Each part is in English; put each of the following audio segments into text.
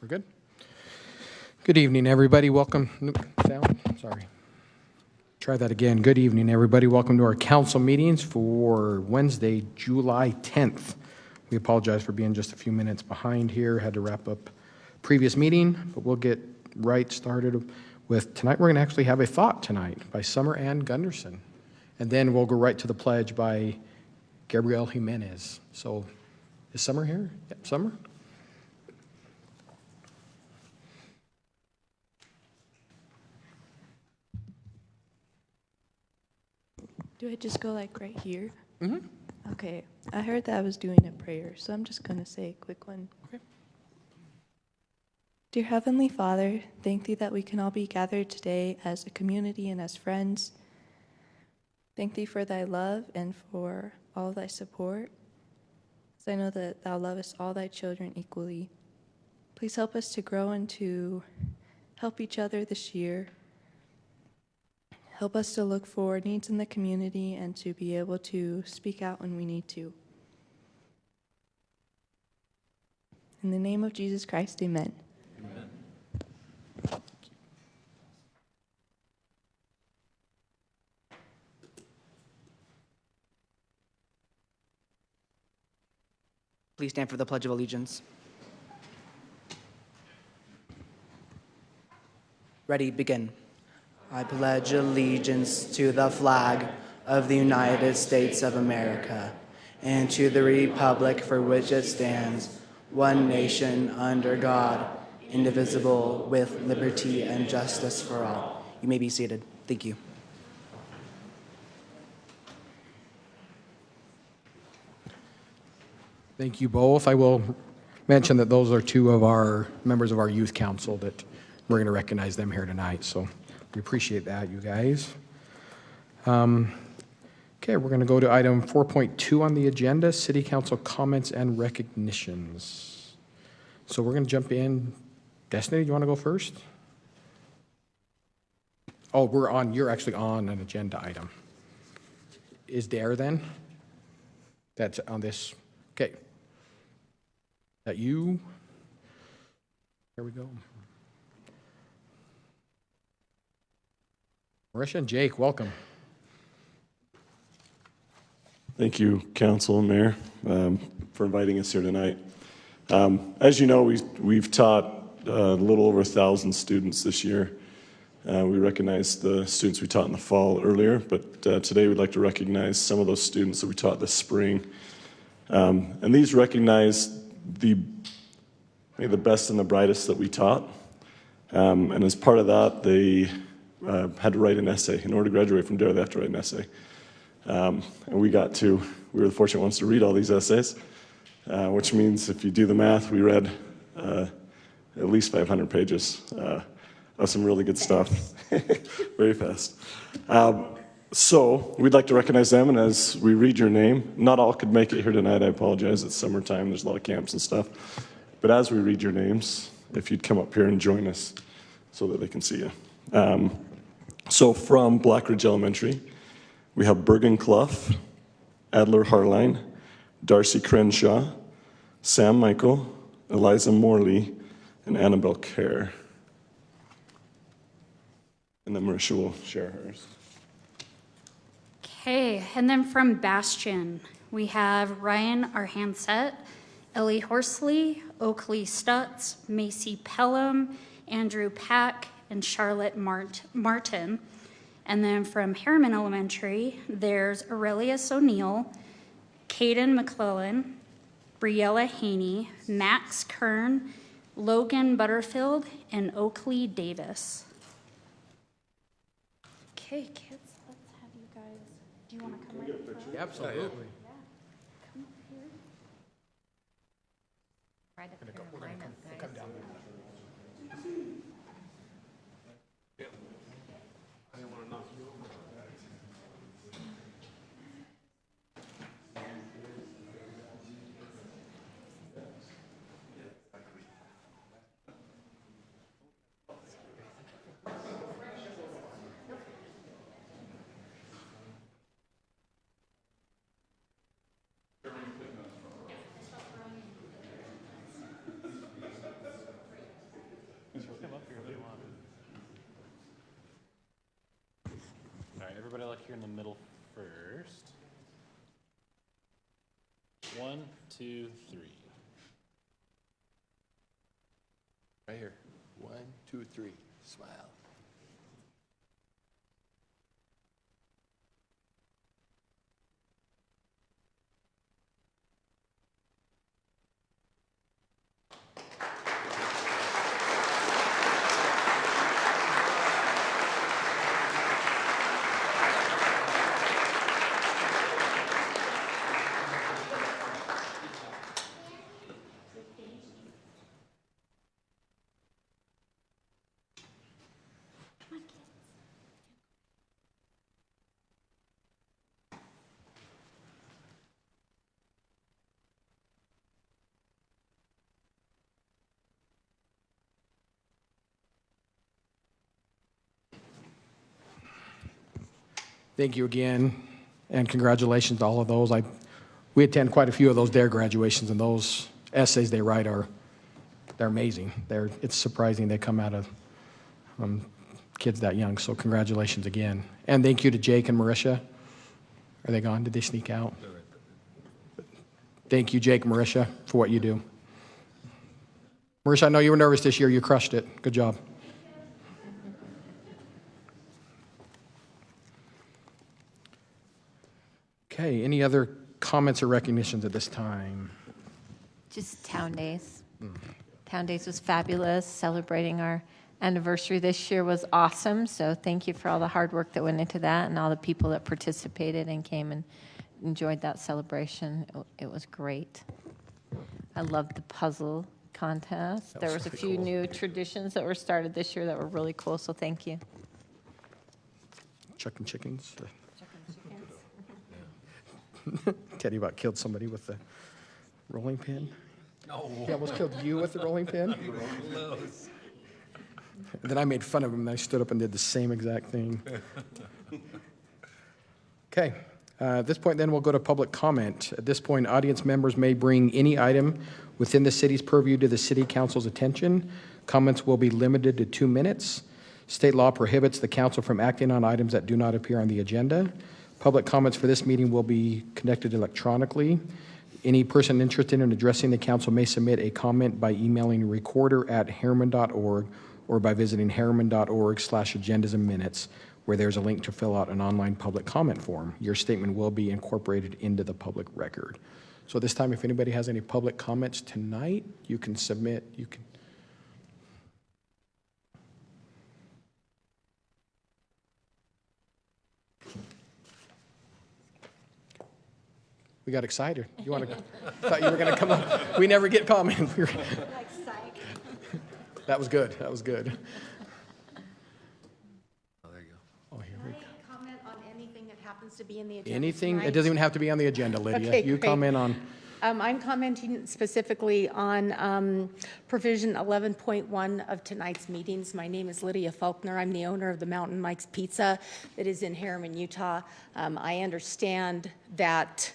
We're good? Good evening, everybody. Welcome. Sound? Sorry. Try that again. Good evening, everybody. Welcome to our council meetings for Wednesday, July 10th. We apologize for being just a few minutes behind here. Had to wrap up previous meeting, but we'll get right started with tonight. We're going to actually have a thought tonight by Summer Ann Gunderson. And then we'll go right to the pledge by Gabrielle Jimenez. So is Summer here? Yep, Summer? Do I just go like right here? Mm-hmm. Okay. I heard that I was doing a prayer, so I'm just going to say a quick one. Okay. Dear Heavenly Father, thank Thee that we can all be gathered today as a community and as friends. Thank Thee for Thy love and for all Thy support, as I know that Thou lovest all Thy children equally. Please help us to grow and to help each other this year. Help us to look for needs in the community and to be able to speak out when we need to. In the name of Jesus Christ, amen. Amen. Please stand for the Pledge of Allegiance. Ready, begin. I pledge allegiance to the flag of the United States of America and to the republic for which it stands, one nation under God, indivisible, with liberty and justice for all. You may be seated. Thank you. Thank you both. I will mention that those are two of our members of our youth council that we're going to recognize them here tonight. So we appreciate that, you guys. Okay, we're going to go to item 4.2 on the agenda, City Council comments and recognitions. So we're going to jump in. Destiny, do you want to go first? Oh, you're actually on an agenda item. Is Dare then? That's on this. Okay. That you? There we go. Marisha and Jake, welcome. Thank you, Council and Mayor, for inviting us here tonight. As you know, we've taught a little over 1,000 students this year. We recognize the students we taught in the fall earlier, but today we'd like to recognize some of those students that we taught this spring. And these recognize the best and the brightest that we taught. And as part of that, they had to write an essay. In order to graduate from Dare, they have to write an essay. And we were the fortunate ones to read all these essays, which means if you do the math, we read at least 500 pages of some really good stuff, very fast. So we'd like to recognize them, and as we read your name, not all could make it here tonight, I apologize, it's summertime, there's a lot of camps and stuff. But as we read your names, if you'd come up here and join us so that they can see you. So from Blackridge Elementary, we have Bergen Clough, Adler Harline, Darcy Crenshaw, Sam Michael, Eliza Morley, and Annabelle Kerr. And then Marisha will share hers. Okay, and then from Bastion, we have Ryan Arhansett, Ellie Horsley, Oakley Stutz, Macy Pelham, Andrew Pack, and Charlotte Martin. And then from Harriman Elementary, there's Aurelius O'Neill, Caden McClellan, Briella Haney, Max Kern, Logan Butterfield, and Oakley Davis. Okay, kids, let's have you guys. Do you want to come right up front? Absolutely. Yeah. Come up here. Right up here, line up, guys. Come down. everybody like here in the middle first. 1, 2, 3. Right here. 1, 2, 3. Smile. Thank you again, and congratulations to all of those. We attend quite a few of those DARE graduations, and those essays they write they're amazing. It's surprising they come out of kids that young, so congratulations again. And thank you to Jake and Marisha. Are they gone? Did they sneak out? Thank you, Jake and Marisha, for what you do. Marisha, I know you were nervous this year. You crushed it. Good job. Okay, any other comments or recognitions at this time? Just Town Days. Town Days was fabulous. Celebrating our anniversary this year was awesome. So thank you for all the hard work that went into that and all the people that participated and came and enjoyed that celebration. It was great. I loved the puzzle contest. There was a few new traditions that were started this year that were really cool. So thank you. Chucking chickens. Teddy about killed somebody with the rolling pin. No. He almost killed you with the rolling pin. And then I made fun of him, and I stood up and did the same exact thing. Okay. At this point, then, we'll go to public comment. At this point, audience members may bring any item within the city's purview to the city council's attention. Comments will be limited to 2 minutes. State law prohibits the council from acting on items that do not appear on the agenda. Public comments for this meeting will be conducted electronically. Any person interested in addressing the council may submit a comment by emailing recorder@harriman.org or by visiting harriman.org/agendas and minutes, where there's a link to fill out an online public comment form. Your statement will be incorporated into the public record. So this time, if anybody has any public comments tonight, you can submit. We got excited. Thought you were going to come up. We never get comments. That was good. That was good. Oh, there you go. Oh, here we go. Comment on anything that happens to be in the agenda Anything? It tonight? doesn't even have to be on the agenda, Lydia. Okay, You great. comment on. I'm commenting specifically on provision 11.1 of tonight's meetings. My name is Lydia Faulkner. I'm the owner of the Mountain Mike's Pizza that is in Harriman, Utah. I understand that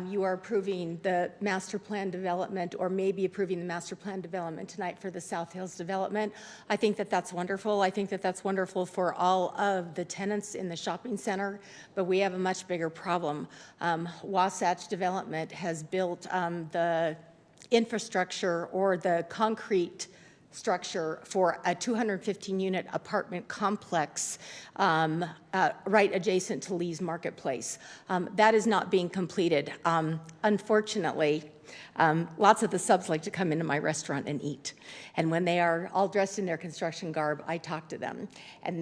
you are approving the master plan development, or maybe approving the master plan development tonight for the South Hills development. I think that that's wonderful. I think that that's wonderful for all of the tenants in the shopping center, but we have a much bigger problem. Wasatch Development has built the infrastructure or the concrete structure for a 215-unit apartment complex right adjacent to Lee's Marketplace. That is not being completed. Unfortunately, lots of the subs like to come into my restaurant and eat. And when they are all dressed in their construction garb, I talk to them. And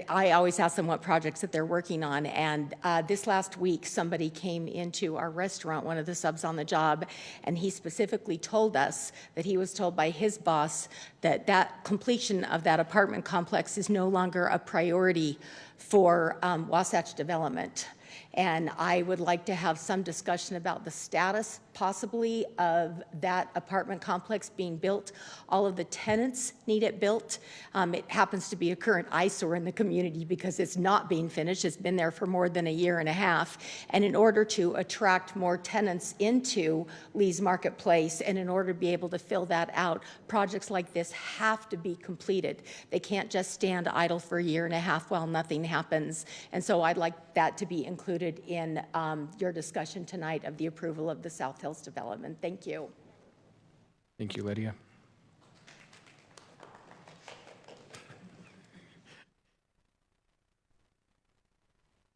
I always ask them what projects that they're working on. And this last week, somebody came into our restaurant, one of the subs on the job, and he specifically told us that he was told by his boss that that completion of that apartment complex is no longer a priority for Wasatch Development. And I would like to have some discussion about the status possibly of that apartment complex being built. All of the tenants need it built. It happens to be a current eyesore in the community because it's not being finished. It's been there for more than a year and a half. And in order to attract more tenants into Lee's Marketplace and in order to be able to fill that out, projects like this have to be completed. They can't just stand idle for a year and a half while nothing happens. And so I'd like that to be included in your discussion tonight of the approval of the South Hills development. Thank you. Thank you, Lydia.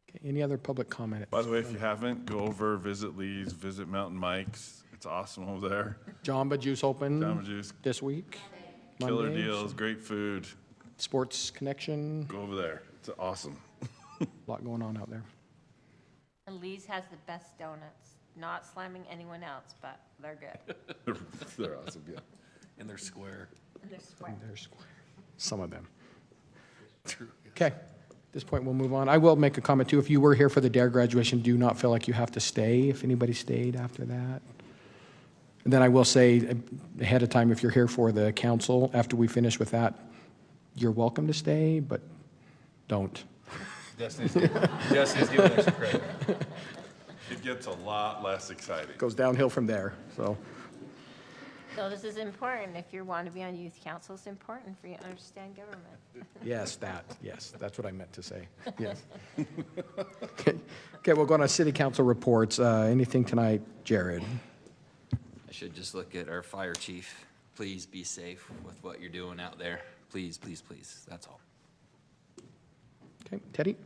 Okay, any other public comment? By the way, if you haven't, go over, visit Lee's, visit Mountain Mike's. It's awesome over there. Jamba Juice open Jamba Juice. this week. Killer Monday. deals, great food. Sports Connection. Go over there. It's awesome. A lot going on out there. And Lee's has the best donuts. Not slamming anyone else, but they're good. They're awesome, yeah. And they're square. And they're square. There's some of them. Okay, at this point, we'll move on. I will make a comment, too. If you were here for the DARE graduation, do not feel like you have to stay, if anybody stayed after that. And then I will say ahead of time, if you're here for the council, after we finish with that, you're welcome to stay, but don't. Destiny's giving extra credit. It gets a lot less exciting. Goes downhill from there, so. So this is important. If you want to be on youth council, it's important for you to understand government. Yes, that's what I meant to say, yes. Okay, we'll go on to city council reports. Anything tonight, Jared? I should just look at our fire chief. Please be safe with what you're doing out there. Please, please, please. That's all. Okay, Teddy?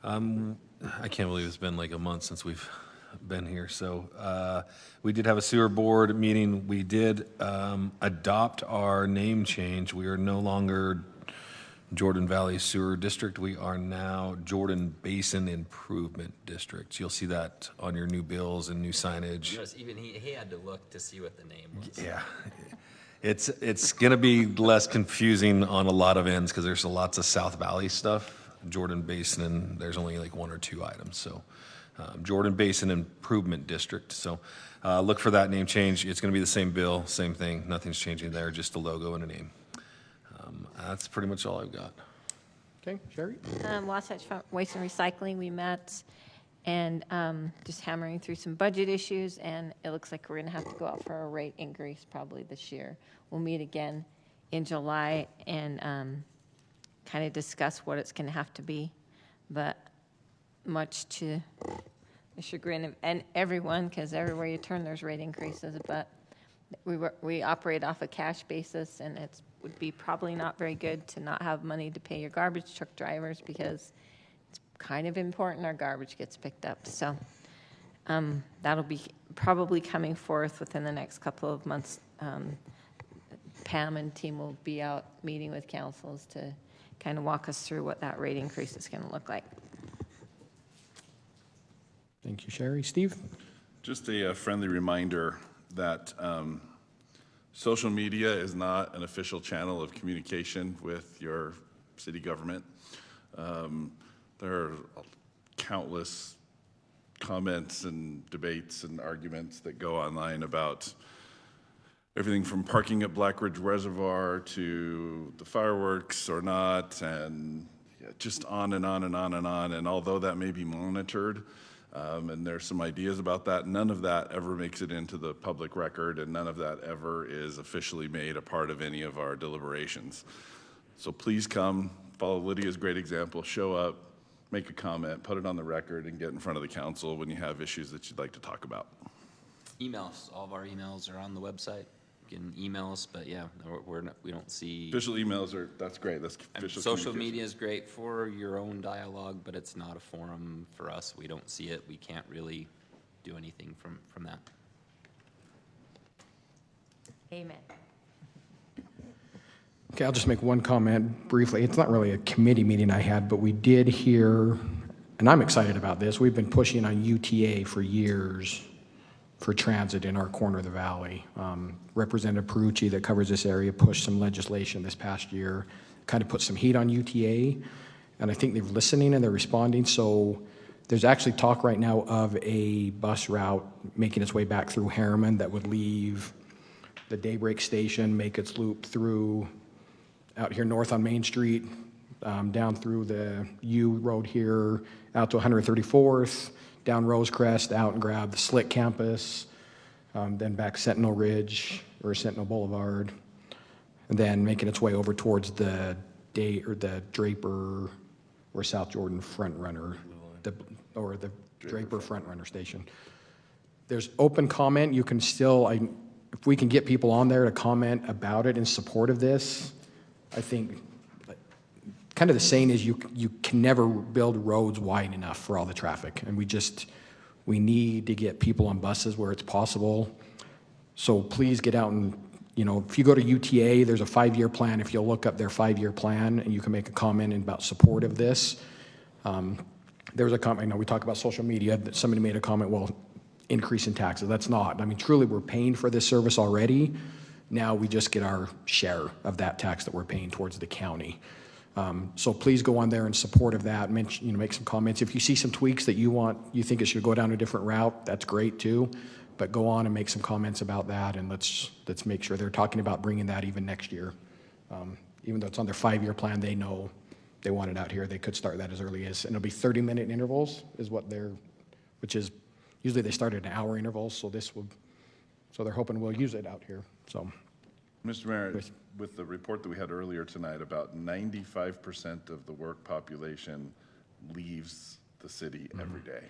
I can't believe it's been like a month since we've been here. So we did have a sewer board meeting. We did adopt our name change. We are no longer Jordan Valley Sewer District. We are now Jordan Basin Improvement District. You'll see that on your new bills and new signage. Yes, even he had to look to see what the name was. Yeah. It's going to be less confusing on a lot of ends because there's lots of South Valley stuff. Jordan Basin, and there's only like one or two items. So Jordan Basin Improvement District. So look for that name change. It's going to be the same bill, same thing. Nothing's changing there, just a logo and a name. That's pretty much all I've got. Okay, Sherry? Wasatch Front Waste and Recycling, we met and just hammering through some budget issues, and it looks like we're going to have to go out for a rate increase probably this year. We'll meet again in July and kind of discuss what it's going to have to be, but much to the chagrin of and everyone, because everywhere you turn there's rate increases, but we operate off a cash basis, and it would be probably not very good to not have money to pay your garbage truck drivers because it's kind of important our garbage gets picked up. So that'll be probably coming forth within the next couple of months. Pam and team will be out meeting with councils to kind of walk us through what that rate increase is going to look like. Thank you, Sherry. Steve? Just a friendly reminder that social media is not an official channel of communication with your city government. There are countless comments and debates and arguments that go online about everything from parking at Black Ridge Reservoir to the fireworks or not, and just on and on and on and on. And although that may be monitored, and there's some ideas about that, none of that ever makes it into the public record, and none of that ever is officially made a part of any of our deliberations. So please come, follow Lydia's great example, show up, make a comment, put it on the record, and get in front of the council when you have issues that you'd like to talk about. Emails. All of our emails are on the website. You can email us, but yeah, we don't see. Official emails are, that's great, that's official Social communication. media is great for your own dialogue, but it's not a forum for us. We don't see it. We can't really do anything from that. Amen. Okay, I'll just make one comment briefly. It's not really a committee meeting I had, but we did hear, and I'm excited about this, we've been pushing on UTA for years for transit in our corner of the valley. Representative Perucci, that covers this area, pushed some legislation this past year, kind of put some heat on UTA, and I think they're listening and they're responding. So There's actually talk right now of a bus route making its way back through Harriman that would leave the Daybreak Station, make its loop through out here north on Main Street, down through the U Road here, out to 134th, down Rosecrest, out and grab the Slick Campus, then back Sentinel Ridge or Sentinel Boulevard, and then making its way over towards the Draper or South Jordan Front Runner, the Draper Front Runner Station. There's open comment. You can still, if we can get people on there to comment about it in support of this, I think kind of the saying is you can never build roads wide enough for all the traffic. And we need to get people on buses where it's possible. So please get out and, if you go to UTA, there's a 5-year plan. If you'll look up their 5-year plan, and you can make a comment about support of this. There was a comment, we talk about social media, that somebody made a comment, well, increase in taxes. That's not. Truly, we're paying for this service already. Now we just get our share of that tax that we're paying towards the county. So please go on there in support of that. Mention, make some comments. If you see some tweaks that you think it should go down a different route, that's great too. But go on and make some comments about that, and let's make sure they're talking about bringing that even next year. Even though it's on their 5-year plan, they know they want it out here. They could start that as early as, and it'll be 30-minute intervals is which is usually they start at an hour intervals. So they're hoping we'll use it out here. So, Mr. Mayor, with the report that we had earlier tonight, about 95% of the work population leaves the city every day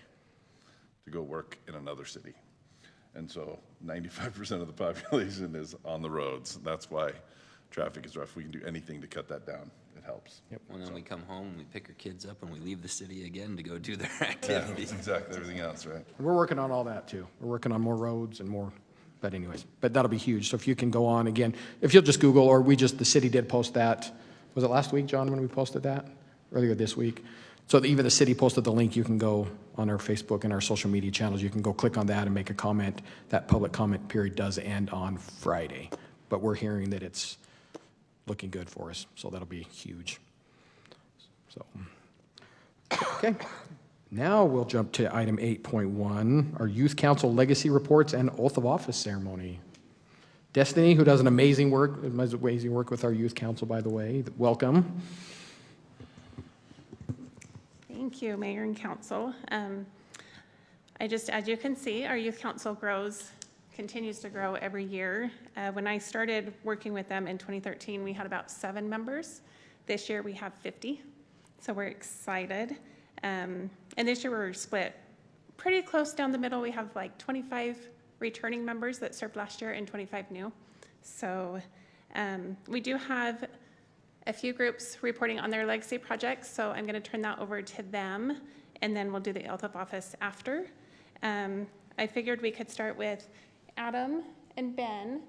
to go work in another city. And so 95% of the population is on the roads. That's why traffic is rough. If we can do anything to cut that down, it helps. Well, then we come home, we pick our kids up, and we leave the city again to go do their Yeah, activities. that's exactly everything else, right? and we're working on all that too. We're working on more roads and more. But anyways, that'll be huge. So if you can go on again, if you'll just Google, or the city did post that. Was it last week, John, when we posted that? Earlier this week. So even the city posted the link. You can go on our Facebook and our social media channels. You can go click on that and make a comment. That public comment period does end on Friday. But we're hearing that it's looking good for us. So that'll be huge. So, okay. Now we'll jump to item 8.1, our Youth Council Legacy Reports and Oath of Office Ceremony. Destiny, who does amazing work with our Youth Council, by the way, welcome. Thank you, Mayor and Council. As you can see, our Youth Council continues to grow every year. When I started working with them in 2013, we had about 7 members. This year we have 50, so we're excited. And this year we're split pretty close down the middle. We have like 25 returning members that served last year and 25 new. So we do have a few groups reporting on their legacy projects, so I'm going to turn that over to them, and then we'll do the oath of office after. I figured we could start with Adam and Ben,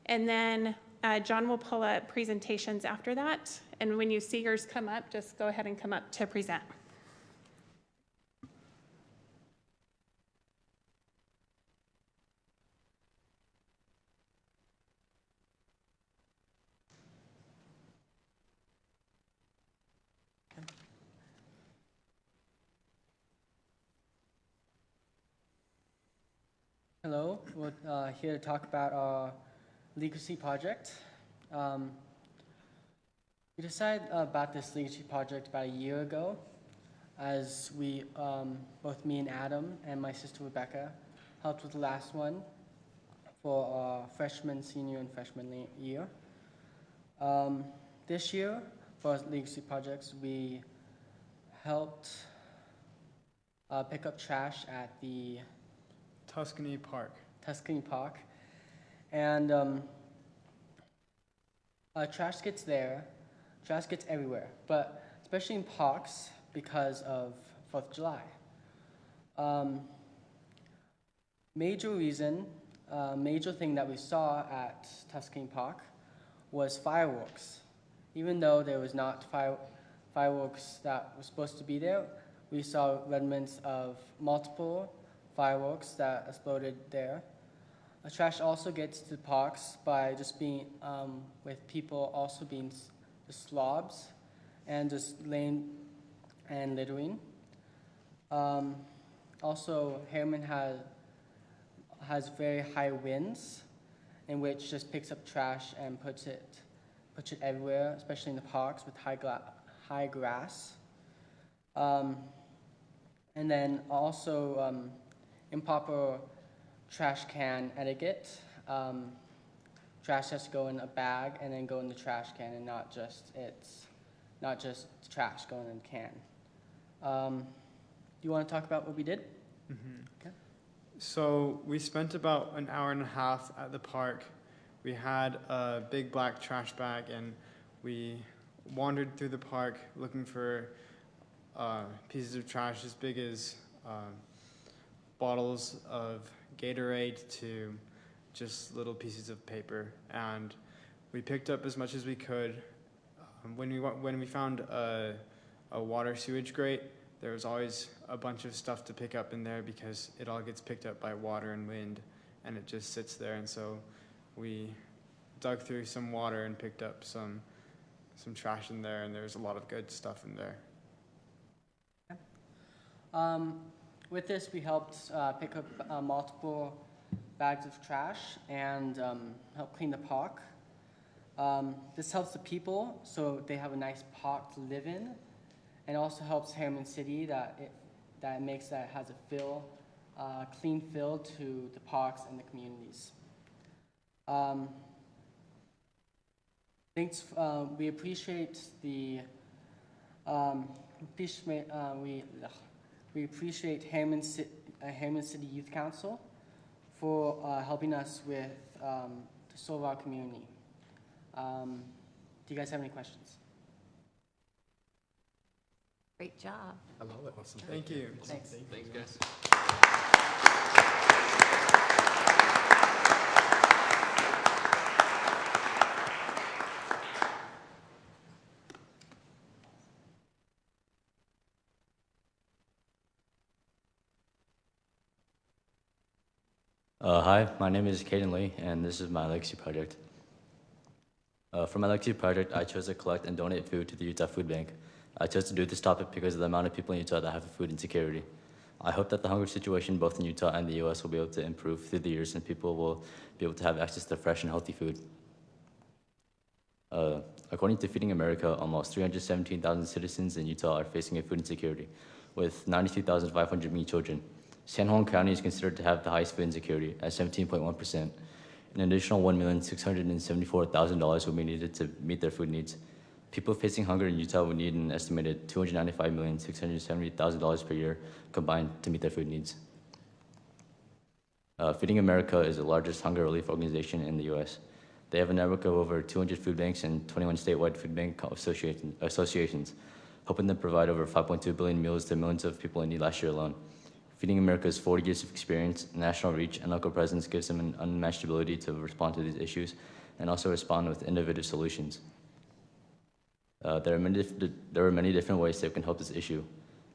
and then John will pull up presentations after that, and when you see yours come up, just go ahead and come up to present. Hello, we're here to talk about our legacy project. We decided about this legacy project about a year ago, as we, both me and Adam and my sister Rebecca, helped with the last one for our freshman, senior, and freshman year. This year, for our legacy projects, we helped pick up trash at the Tuscany Park. And trash gets there, trash gets everywhere, but especially in parks because of 4th of July. Major thing that we saw at Tuscany Park was fireworks. Even though there was not fireworks that were supposed to be there, we saw remnants of multiple fireworks that exploded there. Trash also gets to the parks by just being, with people also being the slobs and just laying and littering. Also, Harriman has very high winds, in which just picks up trash and puts it everywhere, especially in the parks with high grass. And then also improper trash can etiquette. Trash has to go in a bag and then go in the trash can, and not just trash going in a can. Do you want to talk about what we did? Okay. So we spent about an hour and a half at the park. We had a big black trash bag, and we wandered through the park looking for pieces of trash as big as bottles of Gatorade to just little pieces of paper. And we picked up as much as we could. When we found a water sewage grate, there was always a bunch of stuff to pick up in there because it all gets picked up by water and wind, and it just sits there. And so we dug through some water and picked up some trash in there, and there's a lot of good stuff in there. With this, we helped pick up multiple bags of trash and help clean the park. This helps the people so they have a nice park to live in, and also helps Harriman City that it has a clean feel to the parks and the communities. Thanks. We appreciate we appreciate Harriman City Youth Council for helping us with to serve our community. Do you guys have any questions? Great job. I love it. Awesome. Thank you. Thanks. Thanks, guys. Hi, my name is Caden Lee, and this is my legacy project. For my legacy project, I chose to collect and donate food to the Utah Food Bank. I chose to do this topic because of the amount of people in Utah that have food insecurity. I hope that the hunger situation both in Utah and the U.S. will be able to improve through the years, and people will be able to have access to fresh and healthy food. According to Feeding America, almost 317,000 citizens in Utah are facing a food insecurity, with 92,500 being children. San Juan County is considered to have the highest food insecurity at 17.1%. An additional $1,674,000 will be needed to meet their food needs. People facing hunger in Utah would need an estimated $295,670,000 per year combined to meet their food needs. Feeding America is the largest hunger relief organization in the U.S. They have a network of over 200 food banks and 21 statewide food bank associations, helping them provide over 5.2 billion meals to millions of people in need last year alone. Feeding America's 40 years of experience, national reach, and local presence gives them an unmatched ability to respond to these issues and also respond with innovative solutions. There are many different ways that can help this issue.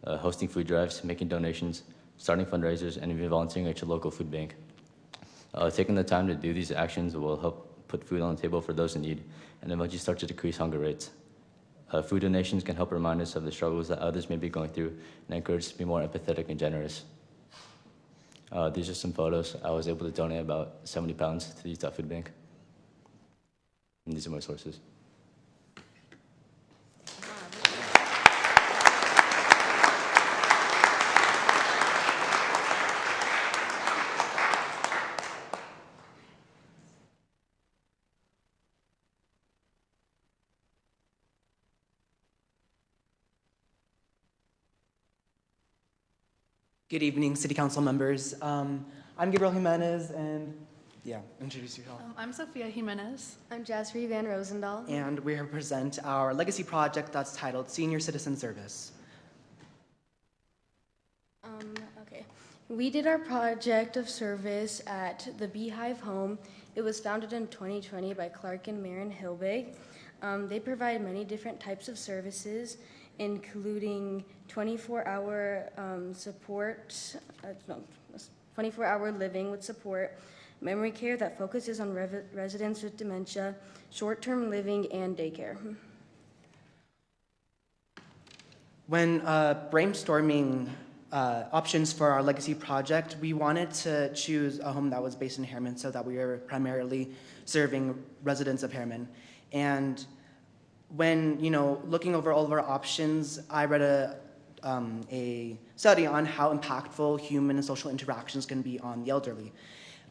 Hosting food drives, making donations, starting fundraisers, and even volunteering at your local food bank. Taking the time to do these actions will help put food on the table for those in need and eventually start to decrease hunger rates. Food donations can help remind us of the struggles that others may be going through and encourage us to be more empathetic and generous. These are some photos. I was able to donate about 70 pounds to the Utah Food Bank. And these are my sources. Good evening, City Council members. I'm Gabriel Jimenez, and introduce yourself. I'm Sophia Jimenez. I'm Jasri Van Rosendahl. And we represent our legacy project that's titled Senior Citizen Service. Okay. We did our project of service at the Beehive Home. It was founded in 2020 by Clark and Maren Hilbig. They provide many different types of services, including 24-hour support, 24-hour living with support, memory care that focuses on residents with dementia, short-term living, and daycare. When brainstorming options for our legacy project, we wanted to choose a home that was based in Harriman so that we were primarily serving residents of Harriman. And when, looking over all of our options, I read a study on how impactful human and social interactions can be on the elderly,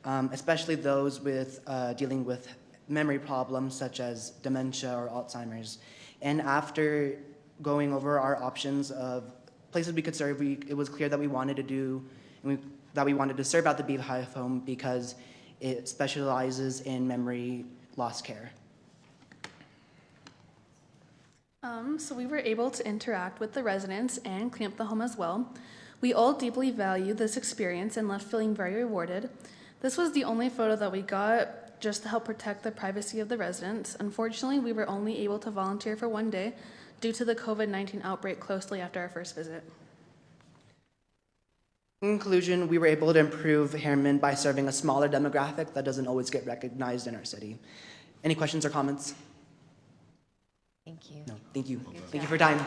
especially those with dealing with memory problems such as dementia or Alzheimer's. And after going over our options of places we could serve, it was clear that we wanted to serve at the Beehive Home because it specializes in memory loss care. So we were able to interact with the residents and clean up the home as well. We all deeply value this experience and left feeling very rewarded. This was the only photo that we got just to help protect the privacy of the residents. Unfortunately, we were only able to volunteer for one day due to the COVID-19 outbreak closely after our first visit. In conclusion, we were able to improve Harriman by serving a smaller demographic that doesn't always get recognized in our city. Any questions or comments? Thank you. No, thank you. Thank you for your time.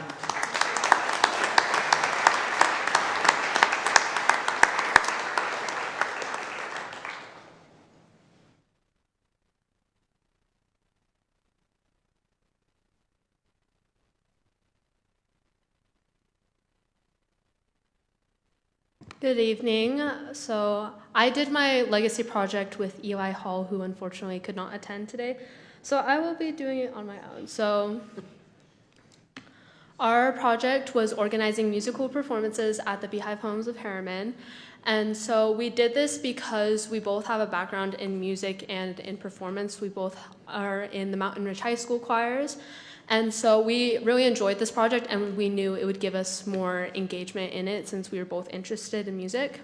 Good evening. So I did my legacy project with Eli Hall, who unfortunately could not attend today. So I will be doing it on my own. So our project was organizing musical performances at the Beehive Homes of Harriman. And so we did this because we both have a background in music and in performance. We both are in the Mountain Ridge High School choirs. And so we really enjoyed this project, and we knew it would give us more engagement in it since we were both interested in music.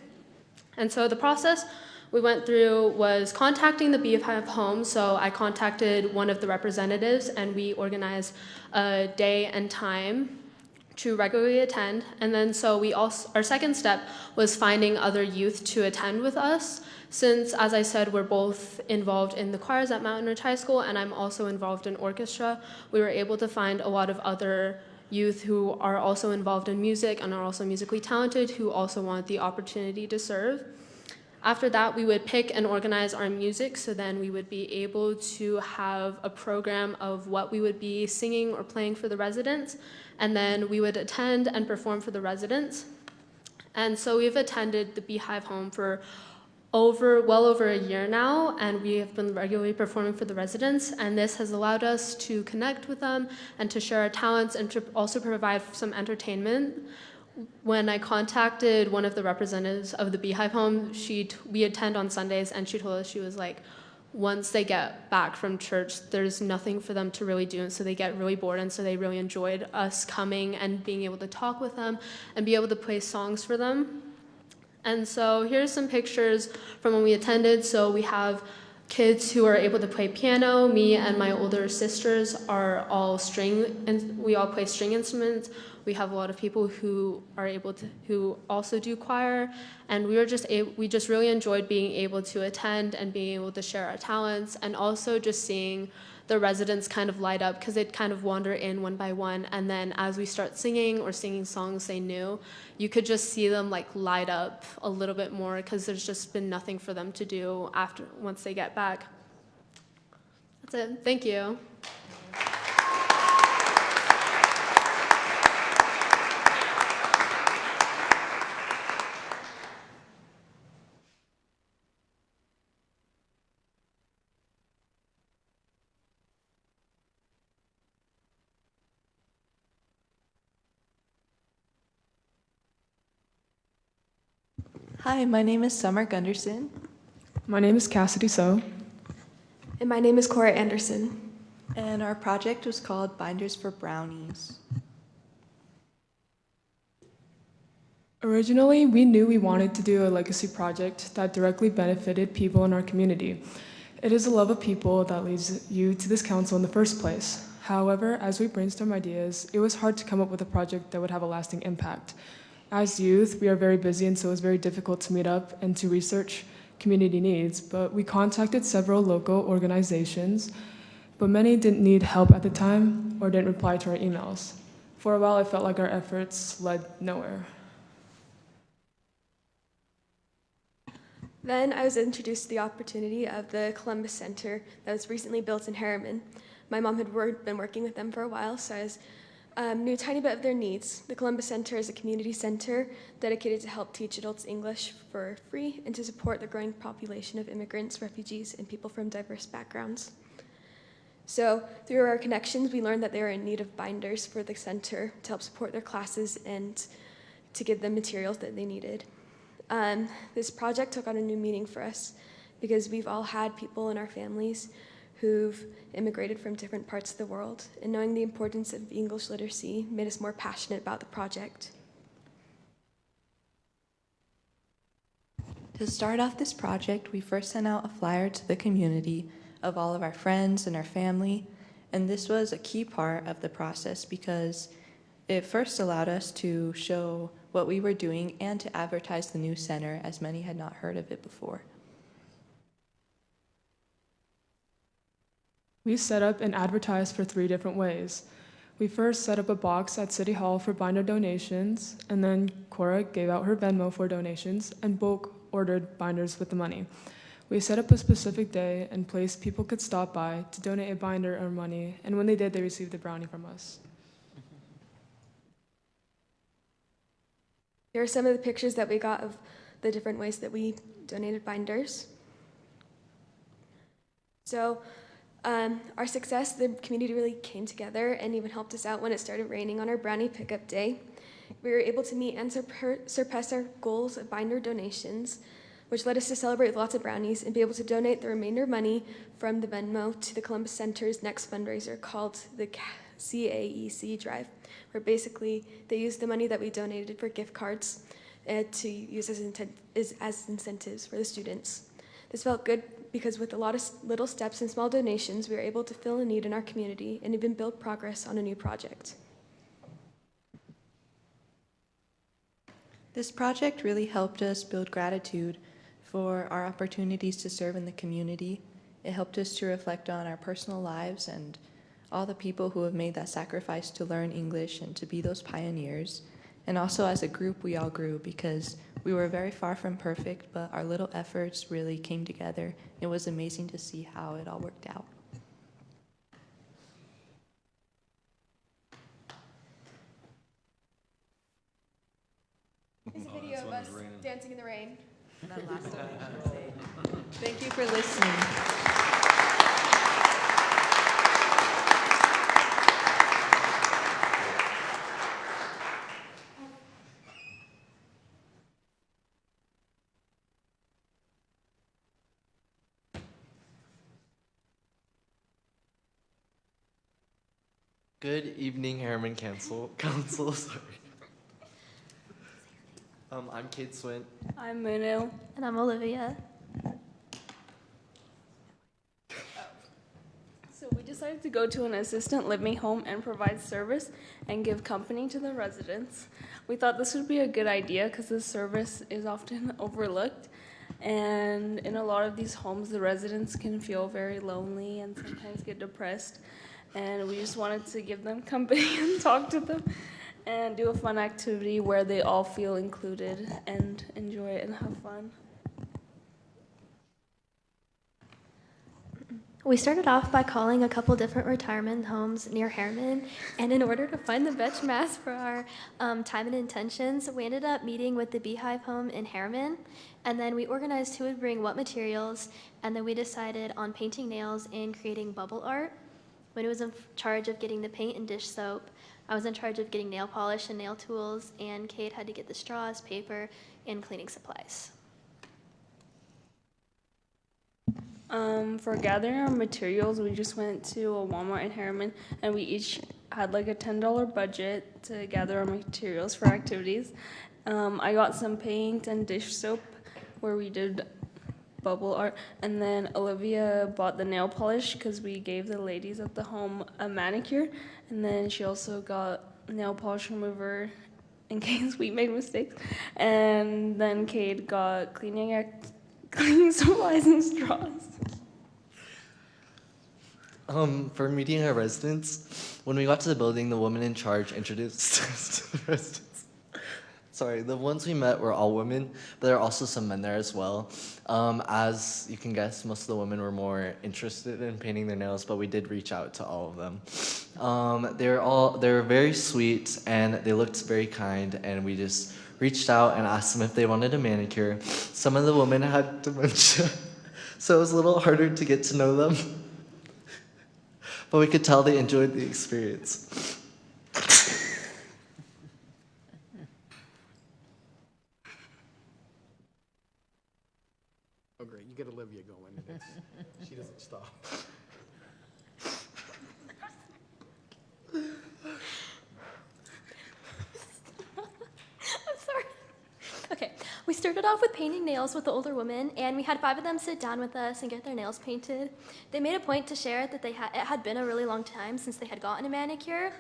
And so the process we went through was contacting the Beehive Home. So I contacted one of the representatives, and we organized a day and time to regularly attend. And then so our second step was finding other youth to attend with us. Since, as I said, we're both involved in the choirs at Mountain Ridge High School, and I'm also involved in orchestra, we were able to find a lot of other youth who are also involved in music and are also musically talented, who also want the opportunity to serve. After that, we would pick and organize our music, so then we would be able to have a program of what we would be singing or playing for the residents, and then we would attend and perform for the residents. And so we've attended the Beehive Home for well over a year now, and we have been regularly performing for the residents, and this has allowed us to connect with them and to share our talents and to also provide some entertainment. When I contacted one of the representatives of the Beehive Home, we attend on Sundays, and she told us, she was like, once they get back from church, there's nothing for them to really do, and so they get really bored, and so they really enjoyed us coming and being able to talk with them and be able to play songs for them. And so here's some pictures from when we attended. So we have kids who are able to play piano. Me and my older sisters are all we all play string instruments. We have a lot of people who also do choir, and we just really enjoyed being able to attend and being able to share our talents, and also just seeing the residents kind of light up, because they'd kind of wander in one by one, and then as we start singing or singing songs they knew, you could just see them like light up a little bit more, because there's just been nothing for them to do once they get back. That's it. Thank you. Hi, my name is Summer Gunderson. My name is Cassidy So. And my name is Cora Anderson. And our project was called Binders for Brownies. Originally, we knew we wanted to do a legacy project that directly benefited people in our community. It is the love of people that leads you to this council in the first place. However, as we brainstormed ideas, it was hard to come up with a project that would have a lasting impact. As youth, we are very busy, and so it was very difficult to meet up and to research community needs, but we contacted several local organizations, but many didn't need help at the time or didn't reply to our emails. For a while, I felt like our efforts led nowhere. Then I was introduced to the opportunity of the Columbus Center that was recently built in Harriman. My mom had been working with them for a while, so I knew a tiny bit of their needs. The Columbus Center is a community center dedicated to help teach adults English for free and to support the growing population of immigrants, refugees, and people from diverse backgrounds. So through our connections, we learned that they were in need of binders for the center to help support their classes and to give them materials that they needed. This project took on a new meaning for us because we've all had people in our families who've immigrated from different parts of the world, and knowing the importance of English literacy made us more passionate about the project. To start off this project, we first sent out a flyer to the community of all of our friends and our family, and this was a key part of the process because it first allowed us to show what we were doing and to advertise the new center, as many had not heard of it before. We set up and advertised for 3 different ways. We first set up a box at City Hall for binder donations, and then Cora gave out her Venmo for donations, and bulk ordered binders with the money. We set up a specific day and place people could stop by to donate a binder or money, and when they did, they received a brownie from us. Here are some of the pictures that we got of the different ways that we donated binders. So our success, the community really came together and even helped us out when it started raining on our brownie pickup day. We were able to meet and surpass our goals of binder donations, which led us to celebrate with lots of brownies and be able to donate the remainder money from the Venmo to the Columbus Center's next fundraiser called the CAEC Drive, where basically they used the money that we donated for gift cards to use as incentives for the students. This felt good because with a lot of little steps and small donations, we were able to fill a need in our community and even build progress on a new project. This project really helped us build gratitude for our opportunities to serve in the community. It helped us to reflect on our personal lives and all the people who have made that sacrifice to learn English and to be those pioneers. And also as a group, we all grew because we were very far from perfect, but our little efforts really came together. It was amazing to see how it all worked out. Here's a video of us dancing in the rain. Thank you for listening. Good evening, Harriman Council. Sorry. I'm Kate Swint. I'm Munu. And I'm Olivia. So we decided to go to an assistant living home and provide service and give company to the residents. We thought this would be a good idea because this service is often overlooked. And in a lot of these homes, the residents can feel very lonely and sometimes get depressed. And we just wanted to give them company and talk to them and do a fun activity where they all feel included and enjoy it and have fun. We started off by calling a couple different retirement homes near Harriman, and in order to find the best match for our time and intentions, we ended up meeting with the Beehive home in Harriman, and then we organized who would bring what materials, and then we decided on painting nails and creating bubble art. When I was in charge of getting the paint and dish soap, I was in charge of getting nail polish and nail tools, and Kate had to get the straws, paper, and cleaning supplies. For gathering our materials, we just went to a Walmart in Harriman, and we each had like a $10 budget to gather our materials for activities. I got some paint and dish soap where we did bubble art, and then Olivia bought the nail polish because we gave the ladies at the home a manicure, and then she also got nail polish remover in case we made mistakes, and then Kate got cleaning supplies and straws. For meeting our residents, when we got to the building, the woman in charge introduced us to the residents. sorry, the ones we met were all women, but there are also some men there as well. As you can guess, most of the women were more interested in painting their nails, but we did reach out to all of them. They were very sweet and they looked very kind, and we just reached out and asked them if they wanted a manicure. Some of the women had dementia, so it was a little harder to get to know them, but we could tell they enjoyed the experience. Oh, great. You get Olivia going, and she doesn't stop. I'm sorry. Okay, we started off with painting nails with the older women, and we had 5 of them sit down with us and get their nails painted. They made a point to share that it had been a really long time since they had gotten a manicure,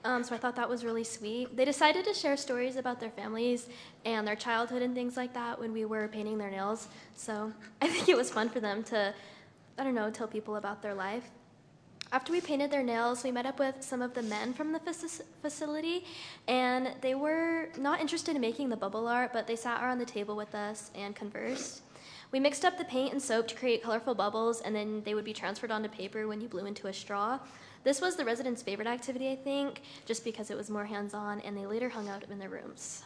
so I thought that was really sweet. They decided to share stories about their families and their childhood and things like that when we were painting their nails, so I think it was fun for them to, I don't know, tell people about their life. After we painted their nails, we met up with some of the men from the facility, and they were not interested in making the bubble art, but they sat around the table with us and conversed. We mixed up the paint and soap to create colorful bubbles, and then they would be transferred onto paper when you blew into a straw. This was the residents' favorite activity, I think, just because it was more hands-on, and they later hung out in their rooms.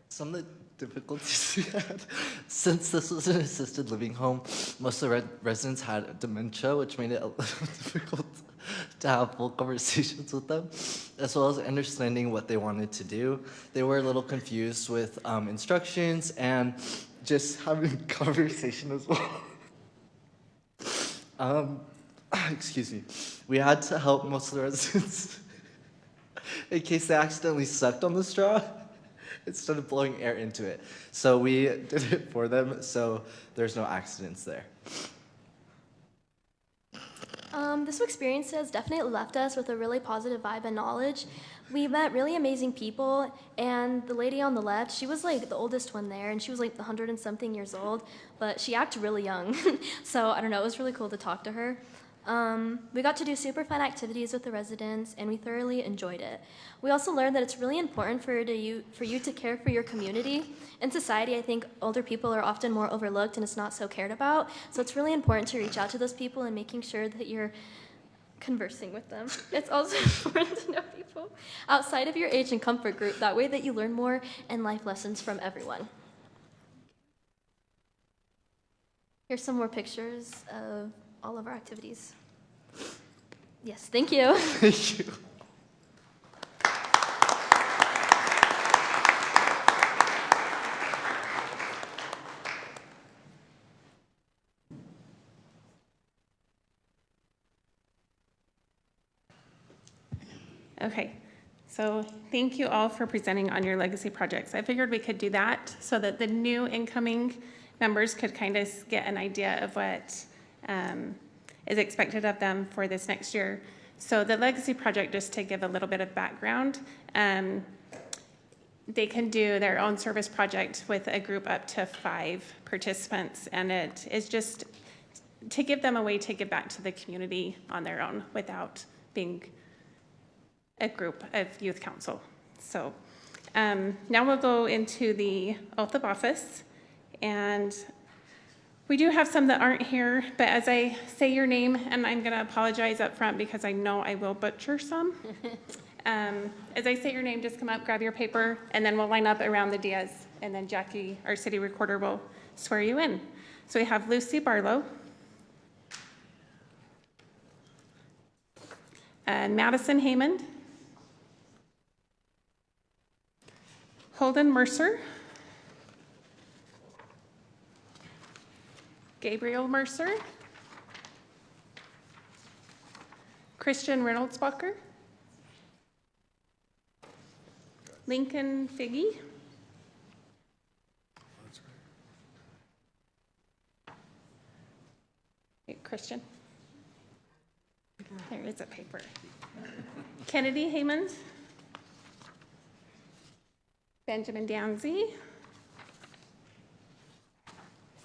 Some of the difficulties we had, since this was an assisted living home, most of the residents had dementia, which made it a little difficult to have full conversations with them, as well as understanding what they wanted to do. They were a little confused with instructions and just having conversation as well. Excuse me. We had to help most of the residents in case they accidentally sucked on the straw instead of blowing air into it. So we did it for them, so there's no accidents there. This experience has definitely left us with a really positive vibe and knowledge. We met really amazing people, and the lady on the left, she was like the oldest one there, and she was like 100 and something years old, but she acted really young. So I don't know, it was really cool to talk to her. We got to do super fun activities with the residents, and we thoroughly enjoyed it. We also learned that it's really important for you to care for your community. In society, I think older people are often more overlooked and it's not so cared about. So it's really important to reach out to those people and making sure that you're conversing with them. It's also important to know people outside of your age and comfort group. That way that you learn more and life lessons from everyone. Here's some more pictures of all of our activities. Yes, thank you. Thank you. Okay, so thank you all for presenting on your legacy projects. I figured we could do that so that the new incoming members could kind of get an idea of what is expected of them for this next year. So the legacy project, just to give a little bit of background, they can do their own service project with a group up to 5 participants, and it is just to give them a way to give back to the community on their own without being a group of youth council. So now we'll go into the oath of office, and we do have some that aren't here, but as I say your name, and I'm going to apologize up front because I know I will butcher some. As I say your name, just come up, grab your paper, and then we'll line up around the dais, and then Jackie, our city recorder, will swear you in. So we have Lucy Barlow, Madison Haymond, Holden Mercer, Gabriel Mercer, Christian Reynoldsbacher, Lincoln Figge, hey, Christian, there is a paper, Kennedy Haymond, Benjamin Danzy,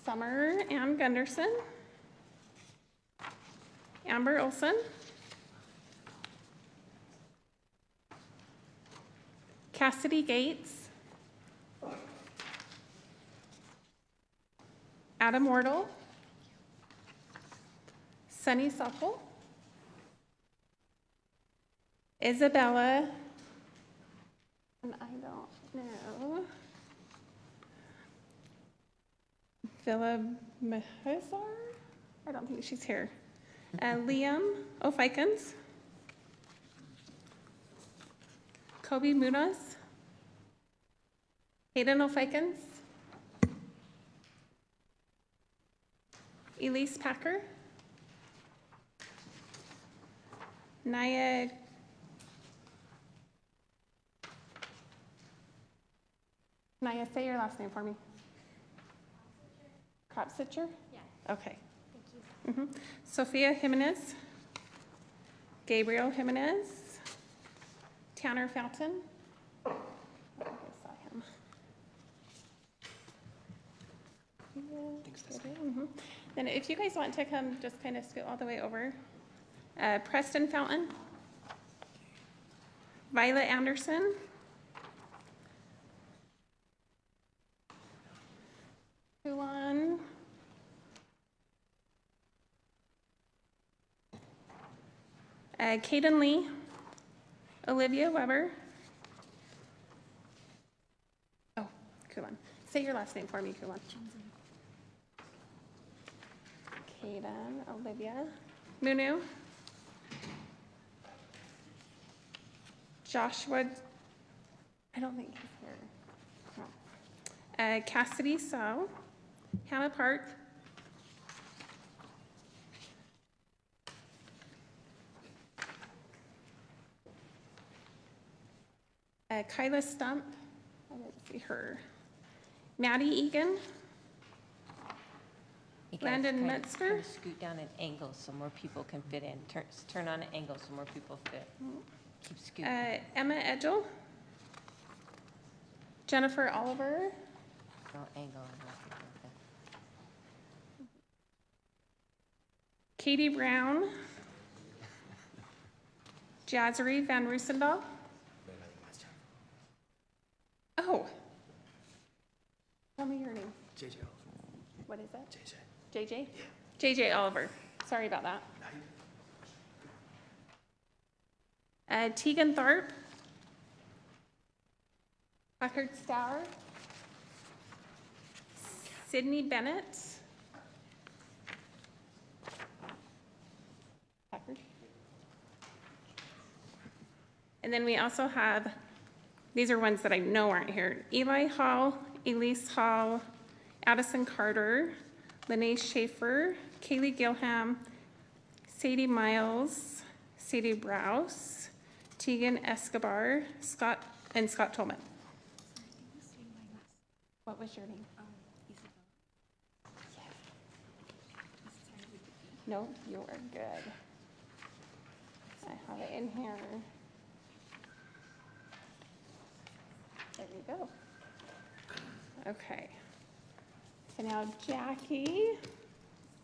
Summer Ann Gunderson, Amber Cassidy Gates, Adam Wardle, Sunny Supple, Isabella, and I don't know, Villa Mahazar? I don't think she's here. Liam O'Fikens, Kobe Munoz, Hayden O'Fikens, Elise Packer, Naya say your last name for me. Kropsitcher? Yeah. Okay. Thank you. Sophia Jimenez, Gabriel Jimenez, Tanner Fountain. I saw him. Then if you guys want to come, just kind of scoot all the way over. Preston Fountain, Violet Anderson, Huan, Kaden Lee, Olivia Weber. Oh, Kulan. Say your last name for me, Kulan. Kaden, Olivia, Munu, Joshua, I don't think he's here. No. Cassidy So, Hannah Park, Kyla Stump, I didn't see her, Maddie Egan, Landon Metzger. Scoot down an angle so more people can fit in. Turn on an angle so more people fit. Keep scooting. Emma Edgel, Jennifer Oliver, No angle. Katie Brown, Jazzery Van Roosendaal. Oh. Tell me your name. JJ. What is that? JJ? JJ Oliver. Sorry about that. Tegan Tharp, Packard Stour, Sydney Bennett, Packard. And then we also have, these are ones that I know aren't here, Eli Hall, Elise Hall, Addison Carter, Lene Schaefer, Kaylee Gilham, Sadie Miles, Sadie Browse, Tegan Escobar, Scott Tolman. What was your name? No, you are good. I have it in here. There you go. Okay. So now Jackie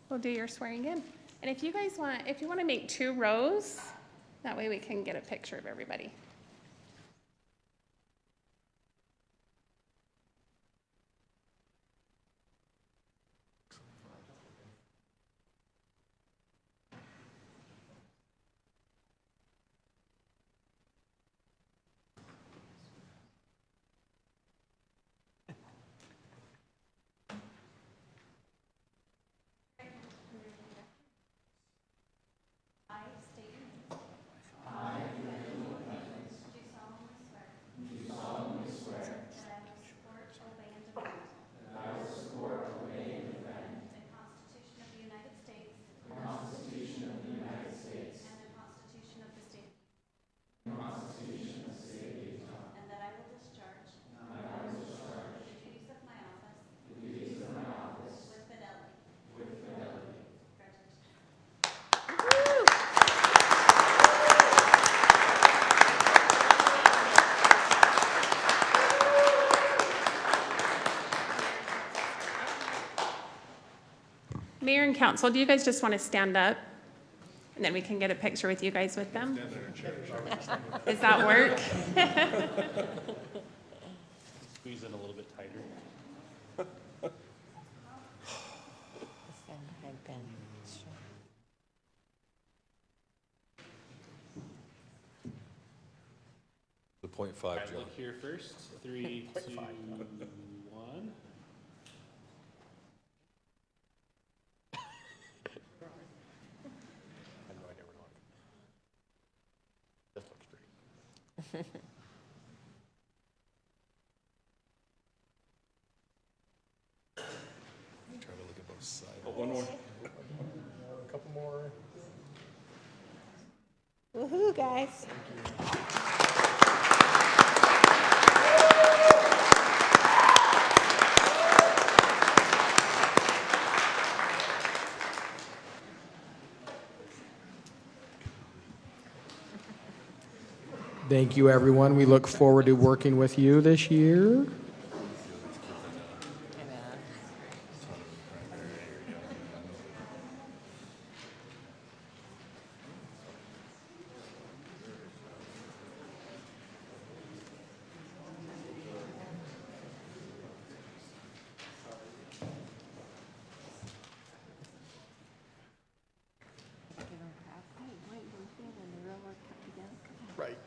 will do your swearing in. And if you guys want, if you want to make 2 rows, that way we can get a picture of everybody. Mayor and council, do you guys just want to stand up? And then we can get a picture with you guys with them. Does that work? Squeeze in a little bit tighter. The .5, All right, Joe. look here first. 3, 2, 1. This looks great. Try to look at both sides. Oh, one more. A couple more. Woohoo, guys. Thank you, everyone. We look forward to working with you this year. Right.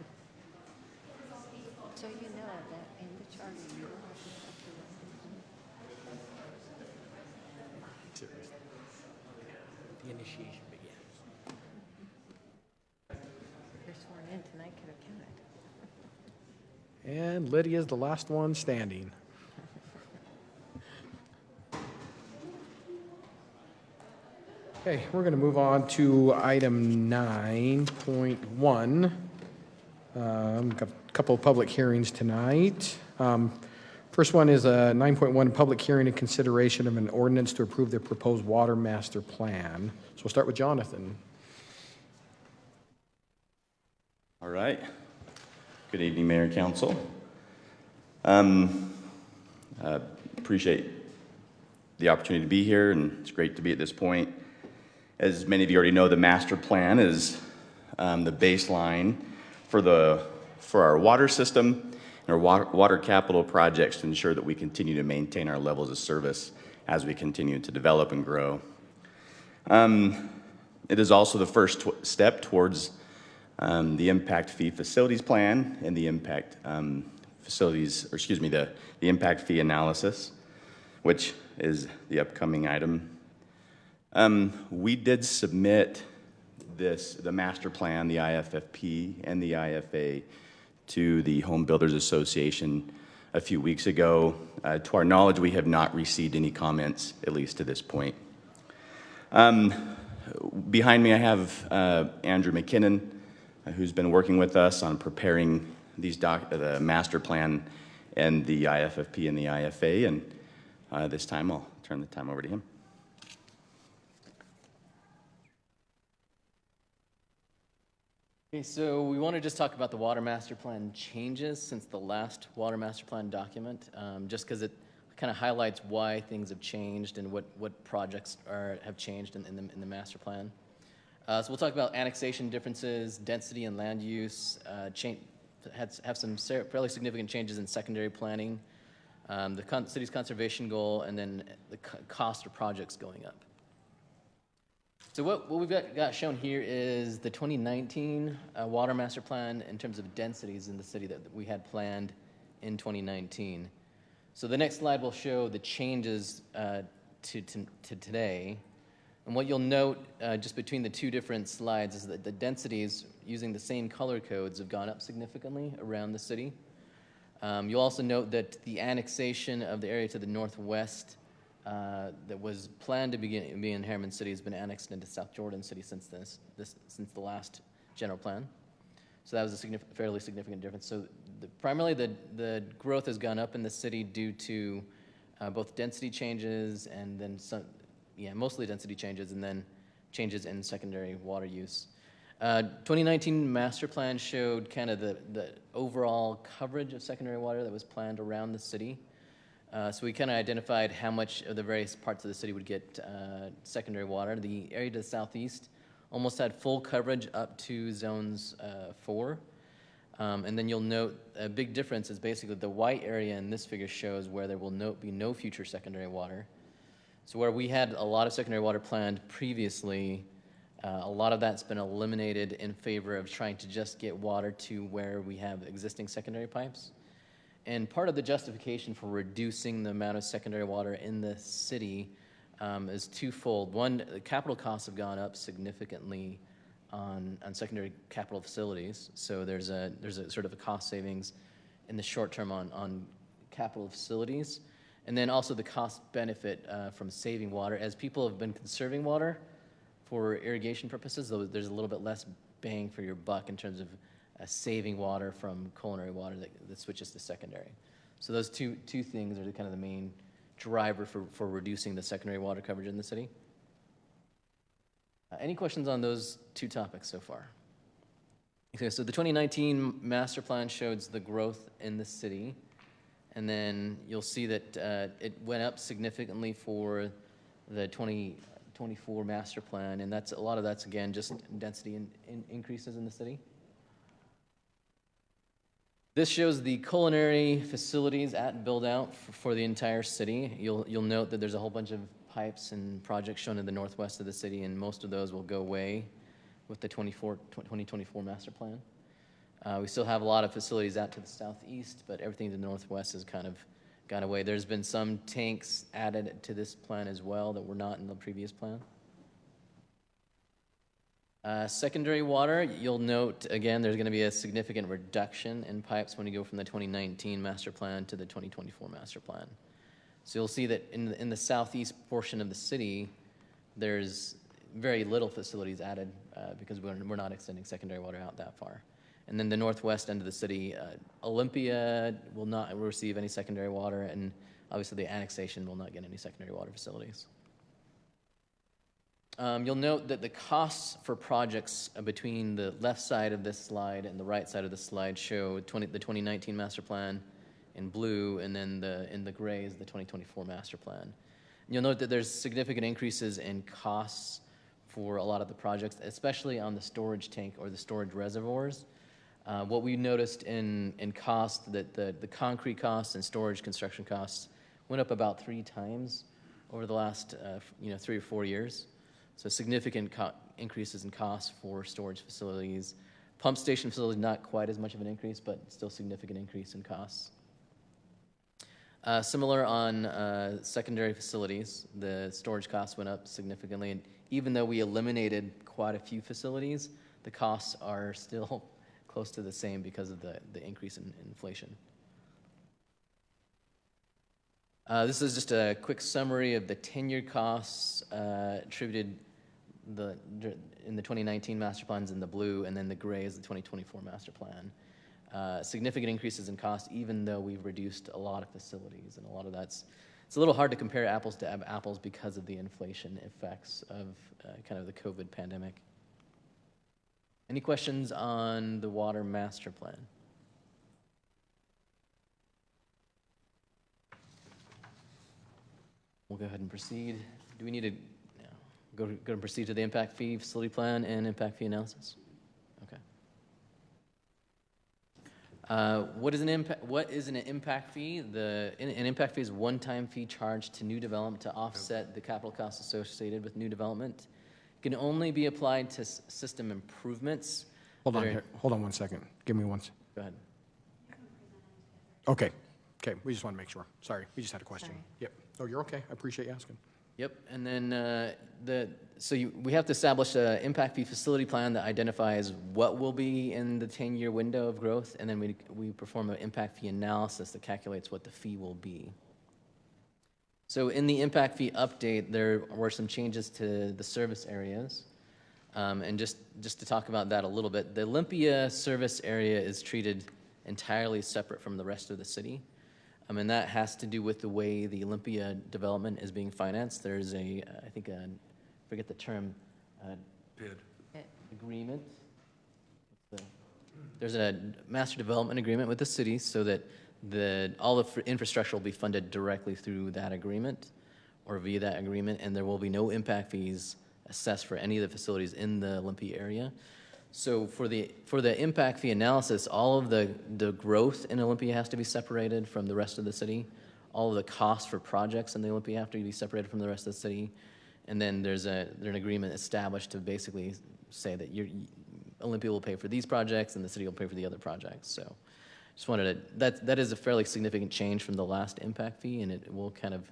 So you know that in the charter, you don't have to The initiation begins. You're sworn in tonight, could have counted. And Lydia's the last one standing. Okay, we're going to move on to item 9.1. Got a couple of public hearings tonight. First one is a 9.1 public hearing in consideration of an ordinance to approve the proposed water master plan. So we'll start with Jonathan. All right. Good evening, Mayor and Council. Appreciate the opportunity to be here, and it's great to be at this point. As many of you already know, the master plan is the baseline for our water system and our water capital projects to ensure that we continue to maintain our levels of service as we continue to develop and grow. It is also the first step towards the impact fee facilities plan and the impact the impact fee analysis, which is the upcoming item. We did submit the master plan, the IFFP and the IFA, to the Home Builders Association a few weeks ago. To our knowledge, we have not received any comments, at least to this point. Behind me, I have Andrew McKinnon, who's been working with us on preparing the master plan and the IFFP and the IFA, and this time I'll turn the time over to him. Okay, so we want to just talk about the water master plan changes since the last water master plan document, just because it kind of highlights why things have changed and what projects have changed in the master plan. So we'll talk about annexation differences, density and land use, have some fairly significant changes in secondary planning, the city's conservation goal, and then the cost of projects going up. So what we've got shown here is the 2019 water master plan in terms of densities in the city that we had planned in 2019. So the next slide will show the changes to today. And what you'll note just between the two different slides is that the densities using the same color codes have gone up significantly around the city. You'll also note that the annexation of the area to the northwest that was planned to be in Harriman City has been annexed into South Jordan City since the last general plan. So that was a fairly significant difference. So primarily the growth has gone up in the city due to both density changes and then mostly density changes and then changes in secondary water use. 2019 master plan showed kind of the overall coverage of secondary water that was planned around the city. So we kind of identified how much of the various parts of the city would get secondary water. The area to the southeast almost had full coverage up to zones 4. And then you'll note a big difference is basically the white area in this figure shows where there will be no future secondary water. So where we had a lot of secondary water planned previously, a lot of that's been eliminated in favor of trying to just get water to where we have existing secondary pipes. And part of the justification for reducing the amount of secondary water in the city is twofold. One, the capital costs have gone up significantly on secondary capital facilities. So there's a sort of a cost savings in the short term on capital facilities. And then also the cost benefit from saving water. As people have been conserving water for irrigation purposes, there's a little bit less bang for your buck in terms of saving water from culinary water that switches to secondary. So those two things are kind of the main driver for reducing the secondary water coverage in the city. Any questions on those two topics so far? Okay, so the 2019 master plan shows the growth in the city, and then you'll see that it went up significantly for the 2024 master plan, and a lot of that's again just density increases in the city. This shows the culinary facilities at build out for the entire city. You'll note that there's a whole bunch of pipes and projects shown in the northwest of the city, and most of those will go away with the 2024 master plan. We still have a lot of facilities out to the southeast, but everything to the northwest has kind of gone away. There's been some tanks added to this plan as well that were not in the previous plan. Secondary water, you'll note, again, there's going to be a significant reduction in pipes when you go from the 2019 master plan to the 2024 master plan. So you'll see that in the southeast portion of the city, there's very little facilities added because we're not extending secondary water out that far. And then the northwest end of the city, Olympia will not receive any secondary water, and obviously the annexation will not get any secondary water facilities. You'll note that the costs for projects between the left side of this slide and the right side of the slide show the 2019 master plan in blue, and then in the gray is the 2024 master plan. And you'll note that there's significant increases in costs for a lot of the projects, especially on the storage tank or the storage reservoirs. What we noticed in cost, that the concrete costs and storage construction costs went up about 3 times over the last 3 or 4 years. So significant increases in costs for storage facilities. Pump station facilities, not quite as much of an increase, but still significant increase in costs. Similar on secondary facilities, the storage costs went up significantly, and even though we eliminated quite a few facilities, the costs are still close to the same because of the increase in inflation. This is just a quick summary of the 10-year costs attributed in the 2019 master plans in the blue, and then the gray is the 2024 master plan. Significant increases in cost, even though we've reduced a lot of facilities, and a lot of it's a little hard to compare apples to apples because of the inflation effects of kind of the COVID pandemic. Any questions on the water master plan? We'll go ahead and proceed. Do we need to go and proceed to the impact fee facility plan and impact fee analysis? Okay. What is an impact fee? An impact fee is a one-time fee charged to new development to offset the capital costs associated with new development. It can only be applied to system improvements. Hold on 1 second. Give me one. Go ahead. Okay. We just want to make sure. Sorry, we just had a question. Sorry. Yep. Oh, you're okay. I appreciate you asking. Yep, and then we have to establish an impact fee facility plan that identifies what will be in the 10-year window of growth, and then we perform an impact fee analysis that calculates what the fee will be. So in the impact fee update, there were some changes to the service areas, and just to talk about that a little bit, the Olympia service area is treated entirely separate from the rest of the city. And that has to do with the way the Olympia development is being financed. There's I forget the term, PID agreement. There's a master development agreement with the city so that all the infrastructure will be funded directly through that agreement or via that agreement, and there will be no impact fees assessed for any of the facilities in the Olympia area. So for the impact fee analysis, all of the growth in Olympia has to be separated from the rest of the city. All of the costs for projects in the Olympia have to be separated from the rest of the city. And then there's an agreement established to basically say that Olympia will pay for these projects and the city will pay for the other projects. So just wanted to, that is a fairly significant change from the last impact fee, and it will kind of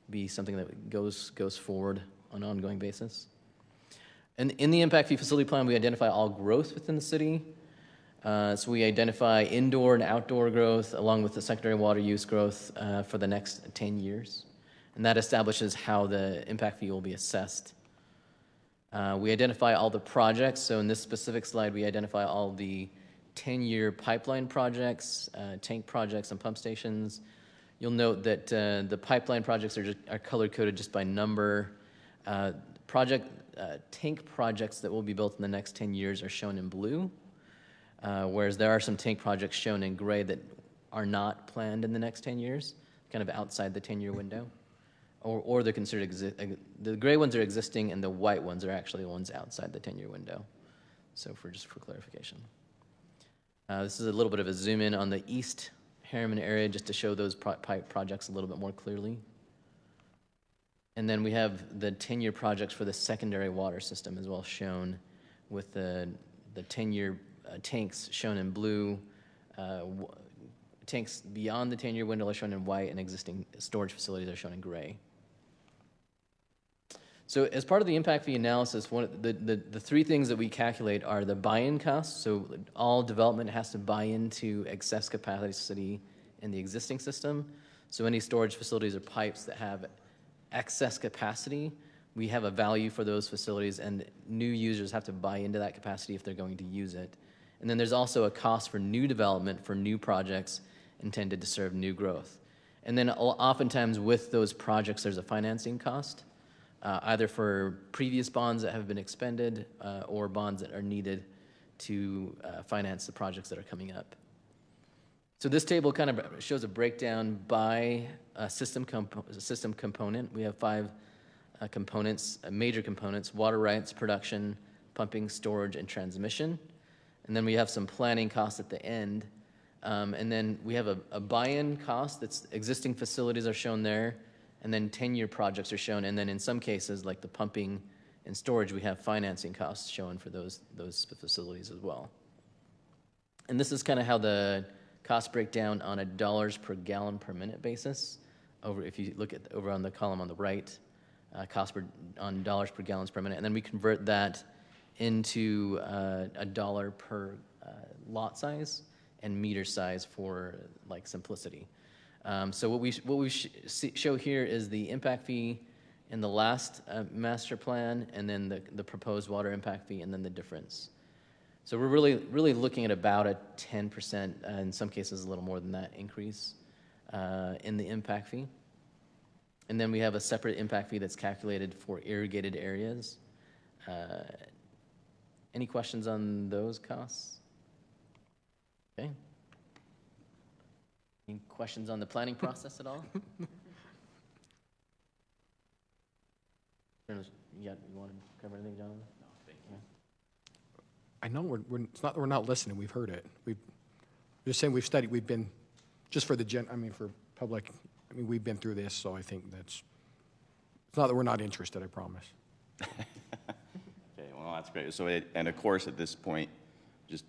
be something that goes forward on an ongoing basis. And in the impact fee facility plan, we identify all growth within the city. So we identify indoor and outdoor growth along with the secondary water use growth for the next 10 years. And that establishes how the impact fee will be assessed. We identify all the projects. So in this specific slide, we identify all the 10-year pipeline projects, tank projects, and pump stations. You'll note that the pipeline projects are color-coded just by number. Tank projects that will be built in the next 10 years are shown in blue, whereas there are some tank projects shown in gray that are not planned in the next 10 years, kind of outside the 10-year window. Or they're considered, the gray ones are existing and the white ones are actually the ones outside the 10-year window. So just for clarification. This is a little bit of a zoom in on the East Harriman area just to show those projects a little bit more clearly. And then we have the 10-year projects for the secondary water system as well shown with the 10-year tanks shown in blue. Tanks beyond the 10-year window are shown in white, and existing storage facilities are shown in gray. So as part of the impact fee analysis, the three things that we calculate are the buy-in costs. So all development has to buy into excess capacity in the existing system. So any storage facilities or pipes that have excess capacity, we have a value for those facilities, and new users have to buy into that capacity if they're going to use it. And then there's also a cost for new development for new projects intended to serve new growth. And then oftentimes with those projects, there's a financing cost, either for previous bonds that have been expended or bonds that are needed to finance the projects that are coming up. So this table kind of shows a breakdown by system component. We have 5 components, major components: water rights, production, pumping, storage, and transmission. And then we have some planning costs at the end. And then we have a buy-in cost. That's existing facilities are shown there. And then 10-year projects are shown. And then in some cases, like the pumping and storage, we have financing costs shown for those facilities as well. And this is kind of how the costs break down on a dollars per gallon per minute basis. If you look at over on the column on the right, cost on dollars per gallons per minute. And then we convert that into a dollar per lot size and meter size for like simplicity. So what we show here is the impact fee in the last master plan, and then the proposed water impact fee, and then the difference. So we're really looking at about a 10%, in some cases a little more than that, increase in the impact fee. And then we have a separate impact fee that's calculated for irrigated areas. Any questions on those costs? Okay. Any questions on the planning process at all? You want to cover anything, Jonathan? No, thank you. I know it's not that we're not listening. We've heard it. We're just saying we've studied. We've been, just for for public, we've been through this, so I think it's not that we're not interested, I promise. Okay, well, that's great. So, and of course, at this point, just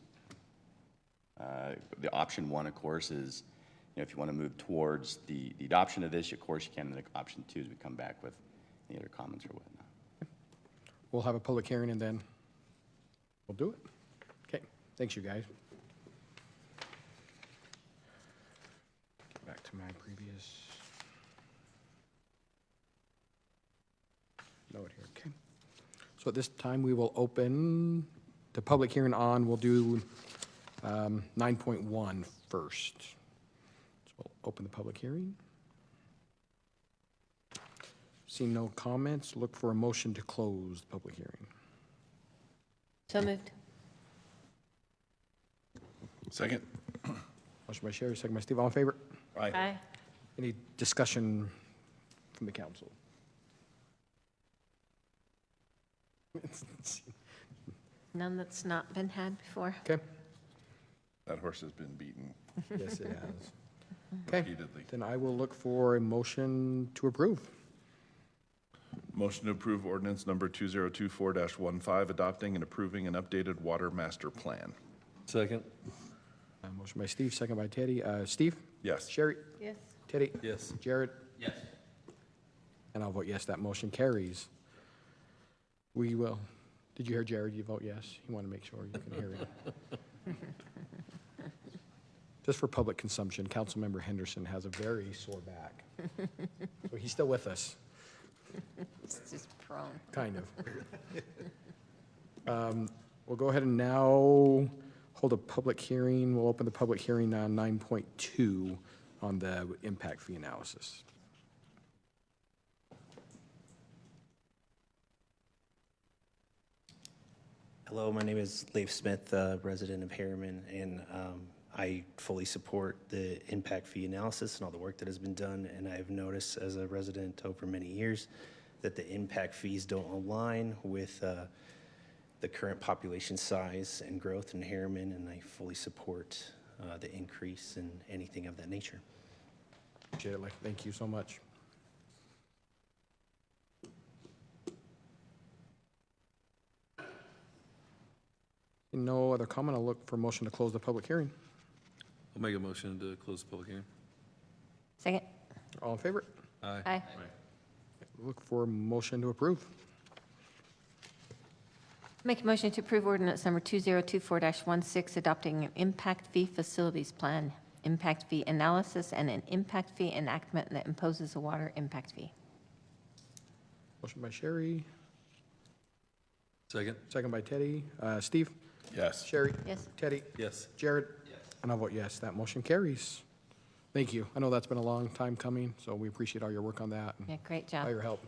the option 1, of course, is, if you want to move towards the adoption of this, of course you can. And the option 2 is we come back with any other comments or whatnot. We'll have a public hearing and then we'll do it. Okay, thanks you guys. Get back to my previous note here. Okay. So at this time we will open the public hearing we'll do 9.1 first. So we'll open the public hearing. Seeing no comments, look for a motion to close the public hearing. So moved. Second. Motion by Sherry, second by Steve. All in favor? Aye. Any discussion from the council? None that's not been had before. Okay. That horse has been beaten Yes, it has. Okay, repeatedly. then I will look for a motion to approve. Motion to approve ordinance number 2024-15, adopting and approving an updated water master plan. Second. Motion by Steve, second by Teddy. Steve? Yes. Sherry? Yes. Teddy? Yes. Jared? Yes. And I'll vote yes, that motion carries. We will, did you hear Jared? You vote yes? You want to make sure you can hear it. Just for public consumption, Councilmember Henderson has a very sore back. So he's still with us, It's just prone. kind of. We'll go ahead and now hold a public hearing. We'll open the public hearing on 9.2 on the impact fee analysis. Hello, my name is Leif Smith, resident of Harriman, and I fully support the impact fee analysis and all the work that has been done. And I've noticed as a resident over many years that the impact fees don't align with the current population size and growth in Harriman, and I fully support the increase in anything of that nature. Appreciate it, Leif. Thank you so much. No other comment. I'll look for a motion to close the public hearing. I'll make a motion to close the public hearing. Second. All in favor? Aye. Aye. Look for a motion to approve. Make a motion to approve ordinance number 2024-16, adopting an impact fee facilities plan, impact fee analysis, and an impact fee enactment that imposes a water impact fee. Motion by Sherry, Second. second by Teddy. Steve? Yes. Sherry? Yes. Teddy? Yes. Jared? And I'll vote yes. That motion carries. Thank you. I know that's been a long time coming, so we appreciate all your work on that and Yeah, great all job. your help.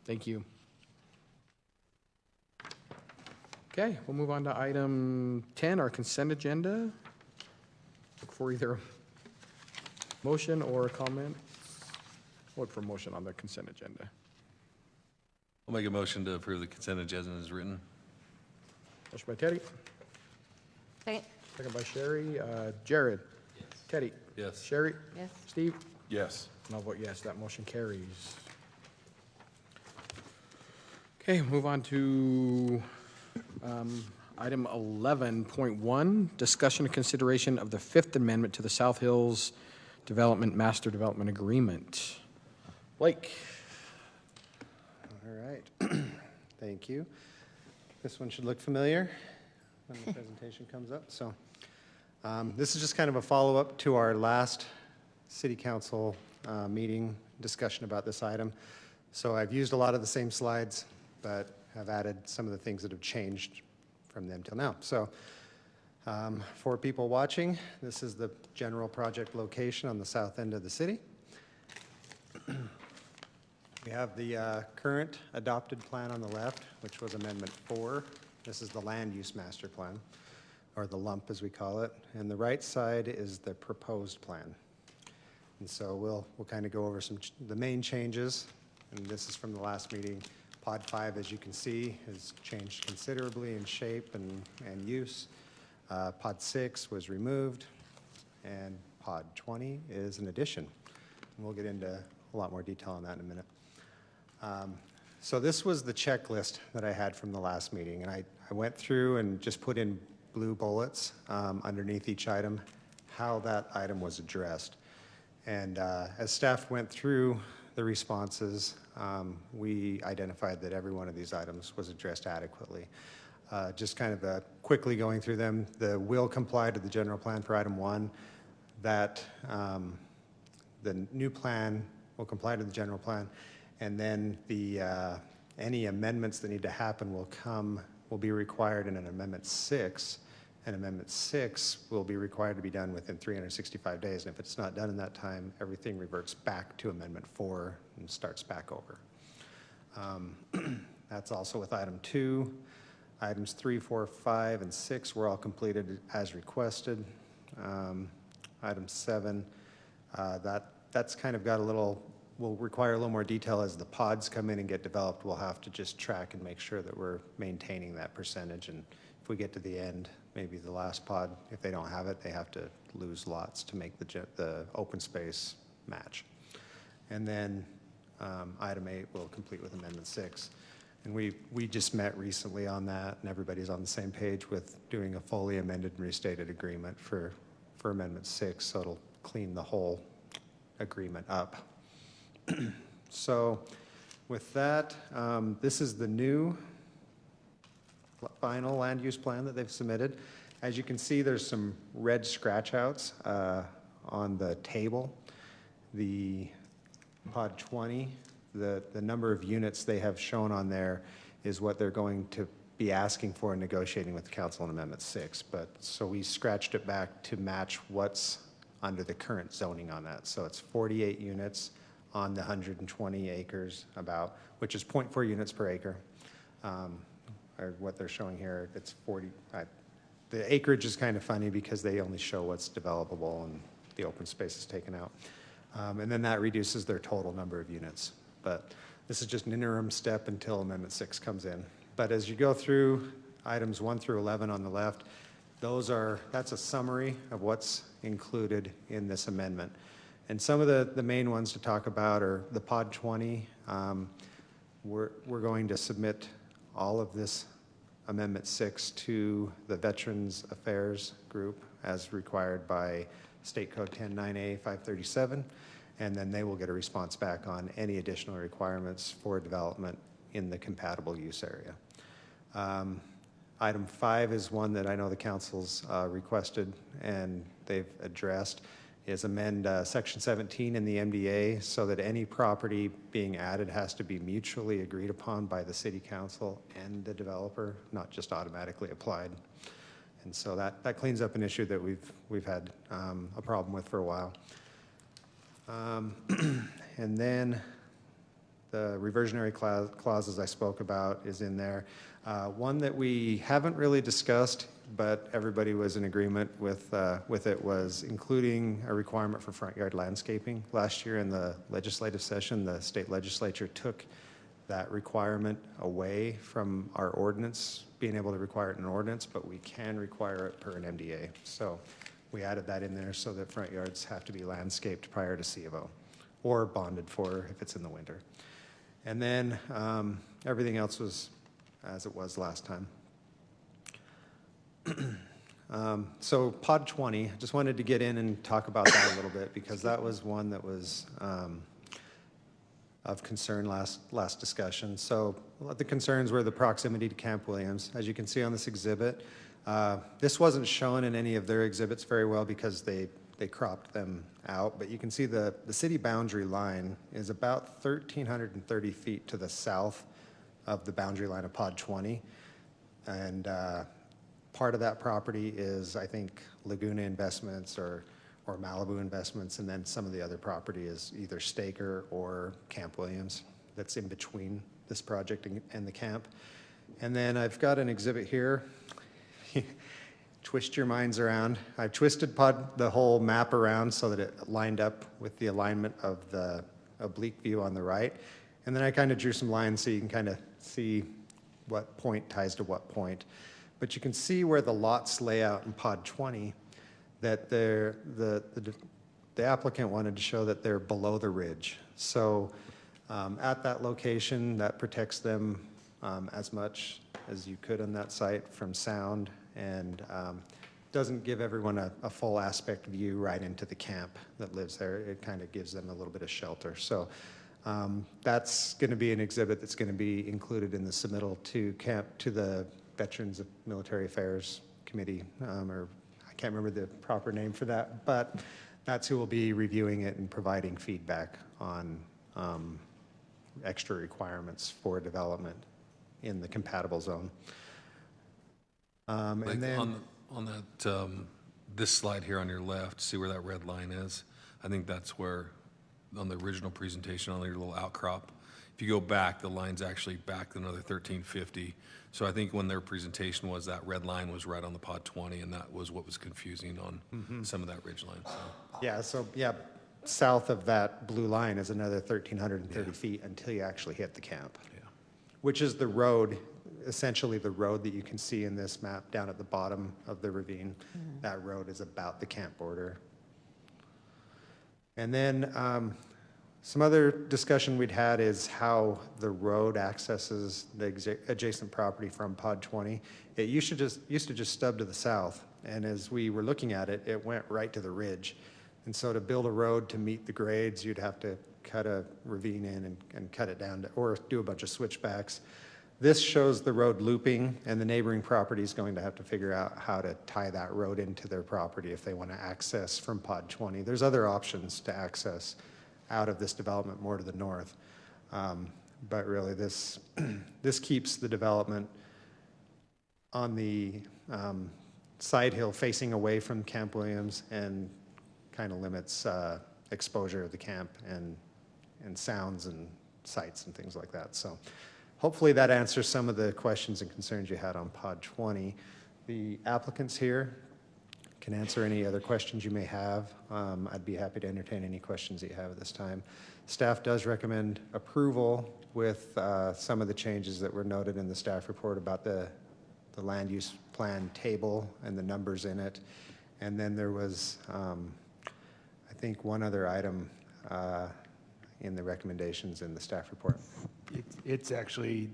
Thank you. Okay, we'll move on to item 10, our consent agenda. Look for either a motion or a comment. Look for a motion on the consent agenda. I'll make a motion to approve the consent agenda as written. Motion by Teddy, Second. second by Sherry. Jared? Teddy? Yes. Sherry? Yes. Steve? Yes. And I'll vote yes, that motion carries. Okay, move on to item 11.1, discussion and consideration of the Fifth Amendment to the South Hills Development Master Development Agreement. Blake? All right. Thank you. This one should look familiar when the presentation comes up. So this is just kind of a follow-up to our last City Council meeting discussion about this item. So I've used a lot of the same slides, but have added some of the things that have changed from then till now. So for people watching, this is the general project location on the south end of the city. We have the current adopted plan on the left, which was Amendment 4. This is the land use master plan, or the lump as we call it. And the right side is the proposed plan. And so we'll kind of go over the main changes. And this is from the last meeting. Pod 5, as you can see, has changed considerably in shape and use. Pod 6 was removed, and Pod 20 is an addition. And we'll get into a lot more detail on that in a minute. So this was the checklist that I had from the last meeting, and I went through and just put in blue bullets underneath each item, how that item was addressed. And as staff went through the responses, we identified that every one of these items was addressed adequately. Just kind of quickly going through them, the will comply to the general plan for item 1, that the new plan will comply to the general plan, and then any amendments that need to happen will be required in an Amendment 6, and Amendment 6 will be required to be done within 365 days, and if it's not done in that time, everything reverts back to Amendment 4 and starts back over. That's also with item 2. Items 3, 4, 5, and 6 were all completed as requested. Item 7, that's kind of got a little will require a little more detail as the pods come in and get developed. We'll have to just track and make sure that we're maintaining that percentage. And if we get to the end, maybe the last pod, if they don't have it, they have to lose lots to make the open space match. And then item 8 will complete with Amendment 6. And we just met recently on that, and everybody's on the same page with doing a fully amended and restated agreement for Amendment 6, so it'll clean the whole agreement up. So with that, this is the new final land use plan that they've submitted. As you can see, there's some red scratch outs on the table. The pod 20, the number of units they have shown on there is what they're going to be asking for and negotiating with the council in Amendment 6. But so we scratched it back to match what's under the current zoning on that. So it's 48 units on the 120 acres about, which is 0.4 units per acre. Or what they're showing here, it's 40. The acreage is kind of funny because they only show what's developable and the open space is taken out. And then that reduces their total number of units. But this is just an interim step until Amendment 6 comes in. But as you go through items 1 through 11 on the left, that's a summary of what's included in this amendment. And some of the main ones to talk about are the pod 20. We're going to submit all of this Amendment 6 to the Veterans Affairs Group as required by State Code 109A 537, and then they will get a response back on any additional requirements for development in the compatible use area. Item 5 is one that I know the council's requested and they've addressed, is amend Section 17 in the MDA so that any property being added has to be mutually agreed upon by the city council and the developer, not just automatically applied. And so that cleans up an issue that we've had a problem with for a while. And then the reversionary clauses I spoke about is in there. One that we haven't really discussed, but everybody was in agreement with it, was including a requirement for front yard landscaping. Last year in the legislative session, the state legislature took that requirement away from our ordinance, being able to require it in an ordinance, but we can require it per an MDA. So we added that in there so that front yards have to be landscaped prior to C of O, or bonded for if it's in the winter. And then everything else was as it was last time. So pod 20, just wanted to get in and talk about that a little bit because that was one that was of concern last discussion. So the concerns were the proximity to Camp Williams. As you can see on this exhibit, this wasn't shown in any of their exhibits very well because they cropped them out, but you can see the city boundary line is about 1,330 feet to the south of the boundary line of pod 20. And part of that property is, I think, Laguna Investments or Malibu Investments, and then some of the other property is either Staker or Camp Williams that's in between this project and the camp. And then I've got an exhibit here. Twist your minds around. I've twisted the whole map around so that it lined up with the alignment of the oblique view on the right. And then I kind of drew some lines so you can kind of see what point ties to what point. But you can see where the lots lay out in pod 20 that the applicant wanted to show that they're below the ridge. So at that location, that protects them as much as you could on that site from sound, and doesn't give everyone a full aspect view right into the camp that lives there. It kind of gives them a little bit of shelter. So that's going to be an exhibit that's going to be included in the submittal to the Veterans of Military Affairs Committee, or I can't remember the proper name for that, but that's who will be reviewing it and providing feedback on extra requirements for development in the compatible zone. And then on that, this slide here on your left, see where that red line is? I think that's where, on the original presentation, on your little outcrop, if you go back, the line's actually back another 1,350. So I think when their presentation was, that red line was right on the pod 20, and that was what was confusing on some of that ridge line. So. Yeah, south of that blue line is another 1,330 feet until you actually hit the camp, which is the road, essentially the road that you can see in this map down at the bottom of the ravine. That road is about the camp border. And then some other discussion we'd had is how the road accesses the adjacent property from Pod 20. It used to just stub to the south, and as we were looking at it, it went right to the ridge. And so to build a road to meet the grades, you'd have to cut a ravine in and cut it down, or do a bunch of switchbacks. This shows the road looping, and the neighboring property is going to have to figure out how to tie that road into their property if they want to access from Pod 20. There's other options to access out of this development more to the north. But really this keeps the development on the side hill facing away from Camp Williams and kind of limits exposure of the camp and sounds and sights and things like that. So hopefully that answers some of the questions and concerns you had on Pod 20. The applicants here can answer any other questions you may have. I'd be happy to entertain any questions that you have at this time. Staff does recommend approval with some of the changes that were noted in the staff report about the land use plan table and the numbers in it. And then there was, I think, one other item in the recommendations in the staff report. It's actually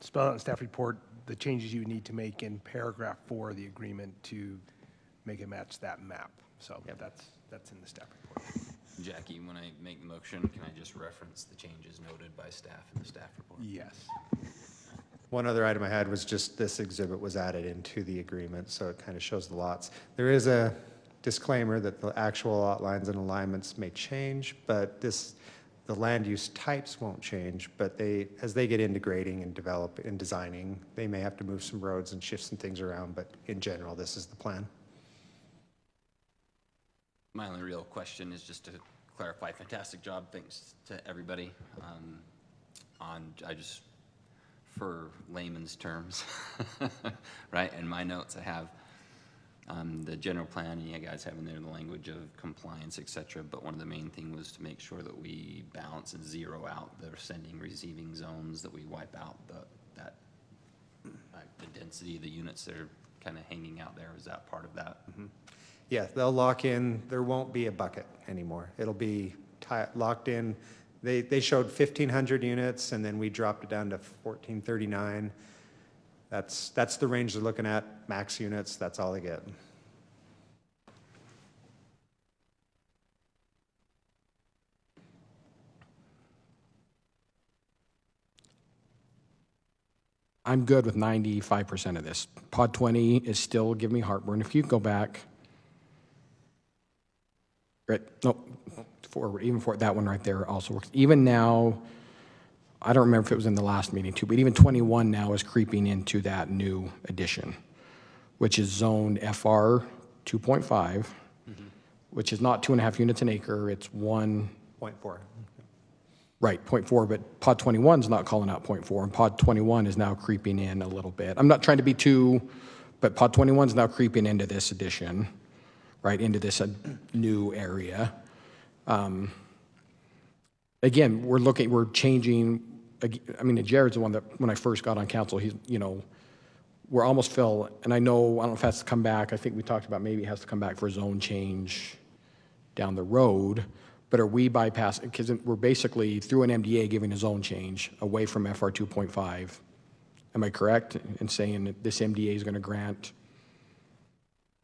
spelled out in the staff report, the changes you need to make in paragraph 4 of the agreement to make it match that map. So that's in the staff report. Jackie, when I make the motion, can I just reference the changes noted by staff in the staff report? Yes. One other item I had was just this exhibit was added into the agreement, so it kind of shows the lots. There is a disclaimer that the actual lot lines and alignments may change, but the land use types won't change, but as they get into grading and develop and designing, they may have to move some roads and shift some things around, but in general, this is the plan. My only real question is just to clarify, fantastic job, thanks to everybody. For layman's terms, right? In my notes I have the general plan, and you guys have in there the language of compliance, etc. But one of the main things was to make sure that we balance and zero out the sending receiving zones, that we wipe out the density of the units that are kind of hanging out there. Is that part of that? Mm-hmm. Yeah, they'll lock in. There won't be a bucket anymore. It'll be locked in. They showed 1,500 units, and then we dropped it down to 1,439. That's the range they're looking at, max units. That's all they get. I'm good with 95% of this. Pod 20 is still giving me heartburn. If you go back, right? No, forward. Even for that one right there also works. Even now, I don't remember if it was in the last meeting too, but even 21 now is creeping into that new addition, which is zoned FR 2.5, which is not 2.5 units an acre. It's 1.4. Right, 0.4, but Pod 21 is not calling out 0.4, and Pod 21 is now creeping in a little bit. I'm not trying to be too, but Pod 21 is now creeping into this addition, right, into this new area. Again, we're changing. I mean, Jared's the one that, when I first got on council, he's, we're almost fill, and I don't know if it has to come back. I think we talked about maybe it has to come back for a zone change down the road, but are we bypassing, because we're basically through an MDA giving a zone change away from FR 2.5. Am I correct in saying that this MDA is going to grant?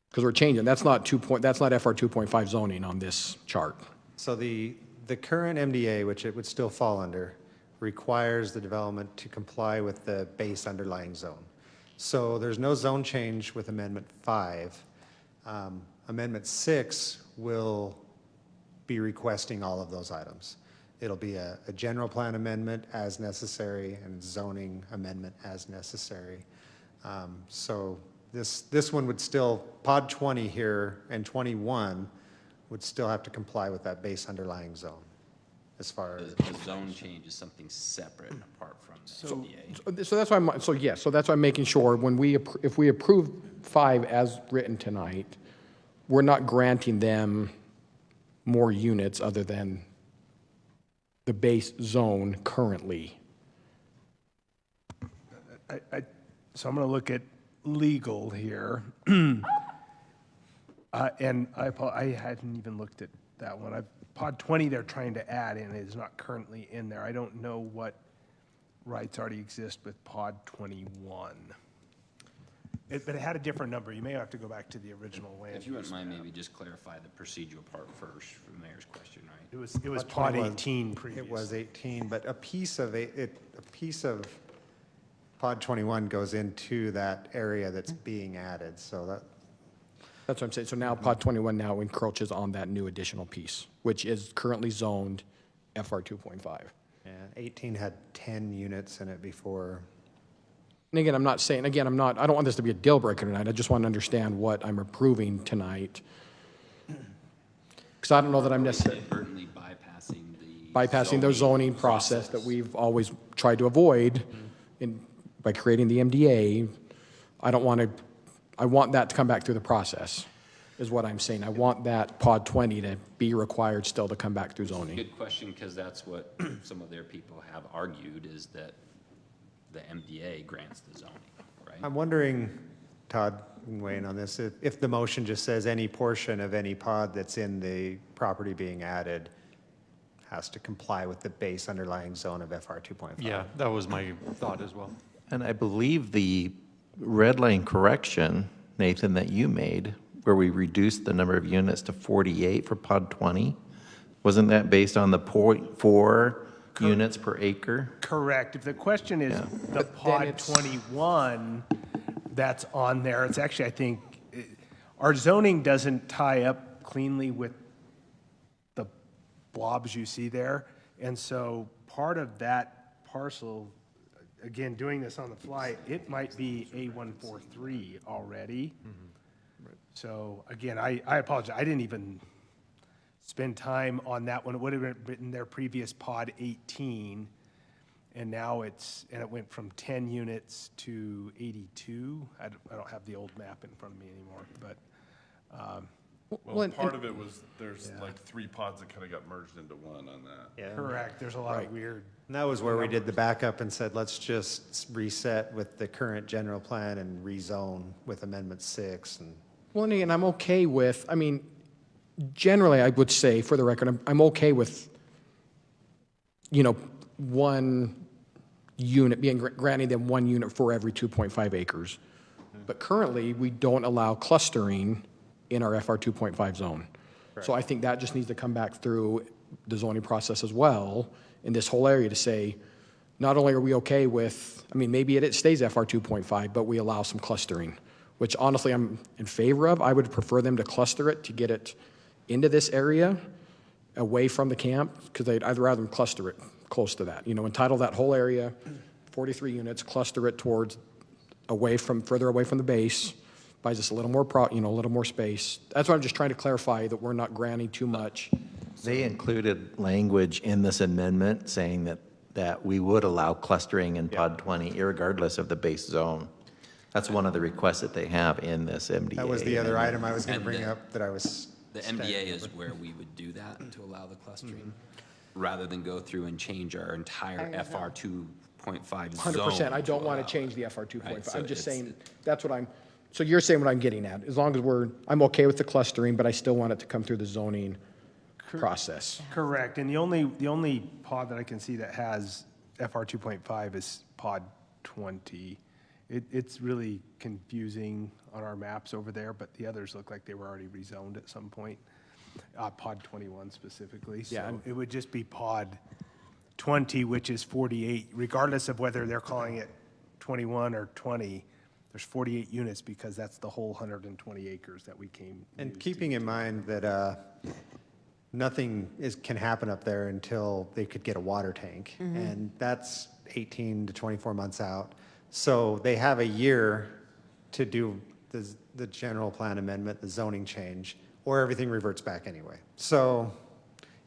Because we're changing. That's not FR 2.5 zoning on this chart. So the current MDA, which it would still fall under, requires the development to comply with the base underlying zone. So there's no zone change with Amendment 5. Amendment 6 will be requesting all of those items. It'll be a general plan amendment as necessary and zoning amendment as necessary. So this one would still, Pod 20 here and 21 would still have to comply with that base underlying zone as far as the zone change is something separate apart from the MDA. So that's why so that's why I'm making sure if we approve 5 as written tonight, we're not granting them more units other than the base zone currently. So I'm going to look at legal here. And I hadn't even looked at that one. Pod 20 they're trying to add in is not currently in there. I don't know what rights already exist with Pod 21. But it had a different number. You may have to go back to the original land. If you wouldn't mind, maybe just clarify the procedural part first for the mayor's question, right? It was Pod 18 previously. It was 18, but a piece of Pod 21 goes into that area that's being added, so That's what I'm saying. So now Pod 21 now encroaches on that new additional piece, which is currently zoned FR 2.5. yeah, 18 had 10 units in it before. And again, I'm not saying, I don't want this to be a deal breaker tonight. I just want to understand what I'm approving tonight. Because I don't know that I'm necessarily Inadvertently bypassing the zoning process that we've always tried to avoid by creating the MDA. I want that to come back through the process, is what I'm saying. I want that Pod 20 to be required still to come back through zoning. Good question, because that's what some of their people have argued, is that the MDA grants the zoning, right? I'm wondering, Todd, you can weigh in on this, if the motion just says any portion of any pod that's in the property being added has to comply with the base underlying zone of FR 2.5. Yeah, that was my thought as well. And I believe the red line correction, Nathan, that you made, where we reduced the number of units to 48 for Pod 20, wasn't that based on the 0.4 units per acre? Correct. If the question is the Pod 21 that's on there, it's actually, I think, our zoning doesn't tie up cleanly with the blobs you see there. And so part of that parcel, again, doing this on the fly, it might be A143 already. So again, I apologize. I didn't even spend time on that one. It would have been their previous Pod 18, and now it went from 10 units to 82. I don't have the old map in front of me anymore, but. Well, part of it was there's like 3 pods that kind of got merged into one on that. Yeah. Correct. There's a lot of weird. And that was where we did the backup and said, let's just reset with the current general plan and rezone with Amendment 6. Well, and I'm okay with, generally, I would say, for the record, I'm okay with, one unit, granting them 1 unit for every 2.5 acres. But currently, we don't allow clustering in our FR 2.5 zone. So I think that just needs to come back through the zoning process as well in this whole area to say, not only are we okay with, maybe it stays FR 2.5, but we allow some clustering, which honestly I'm in favor of. I would prefer them to cluster it to get it into this area away from the camp, because I'd rather them cluster it close to that. Entitle that whole area, 43 units, cluster it towards further away from the base, buys us a little more a little more space. That's why I'm just trying to clarify that we're not granting too much. They included language in this amendment saying that we would allow clustering in Pod 20 irregardless of the base zone. That's one of the requests that they have in this MDA. That was the other item I was going to bring up that I was. The MDA is where we would do that to allow the clustering, rather than go through and change our entire FR 2.5 zone. 100%. I don't want to change the FR 2.5. Right, so I'm just it's- saying, that's what so you're saying what I'm getting at. As long as I'm okay with the clustering, but I still want it to come through the zoning process. Correct. And the only pod that I can see that has FR 2.5 is Pod 20. It's really confusing on our maps over there, but the others look like they were already rezoned at some point. Pod 21 specifically. So Yeah. it would just be Pod 20, which is 48, regardless of whether they're calling it 21 or 20. There's 48 units because that's the whole 120 acres that we came. And keeping in mind that nothing can happen up there until they could get a water tank. And that's 18 to 24 months out. So they have a year to do the general plan amendment, the zoning change, or everything reverts back anyway. So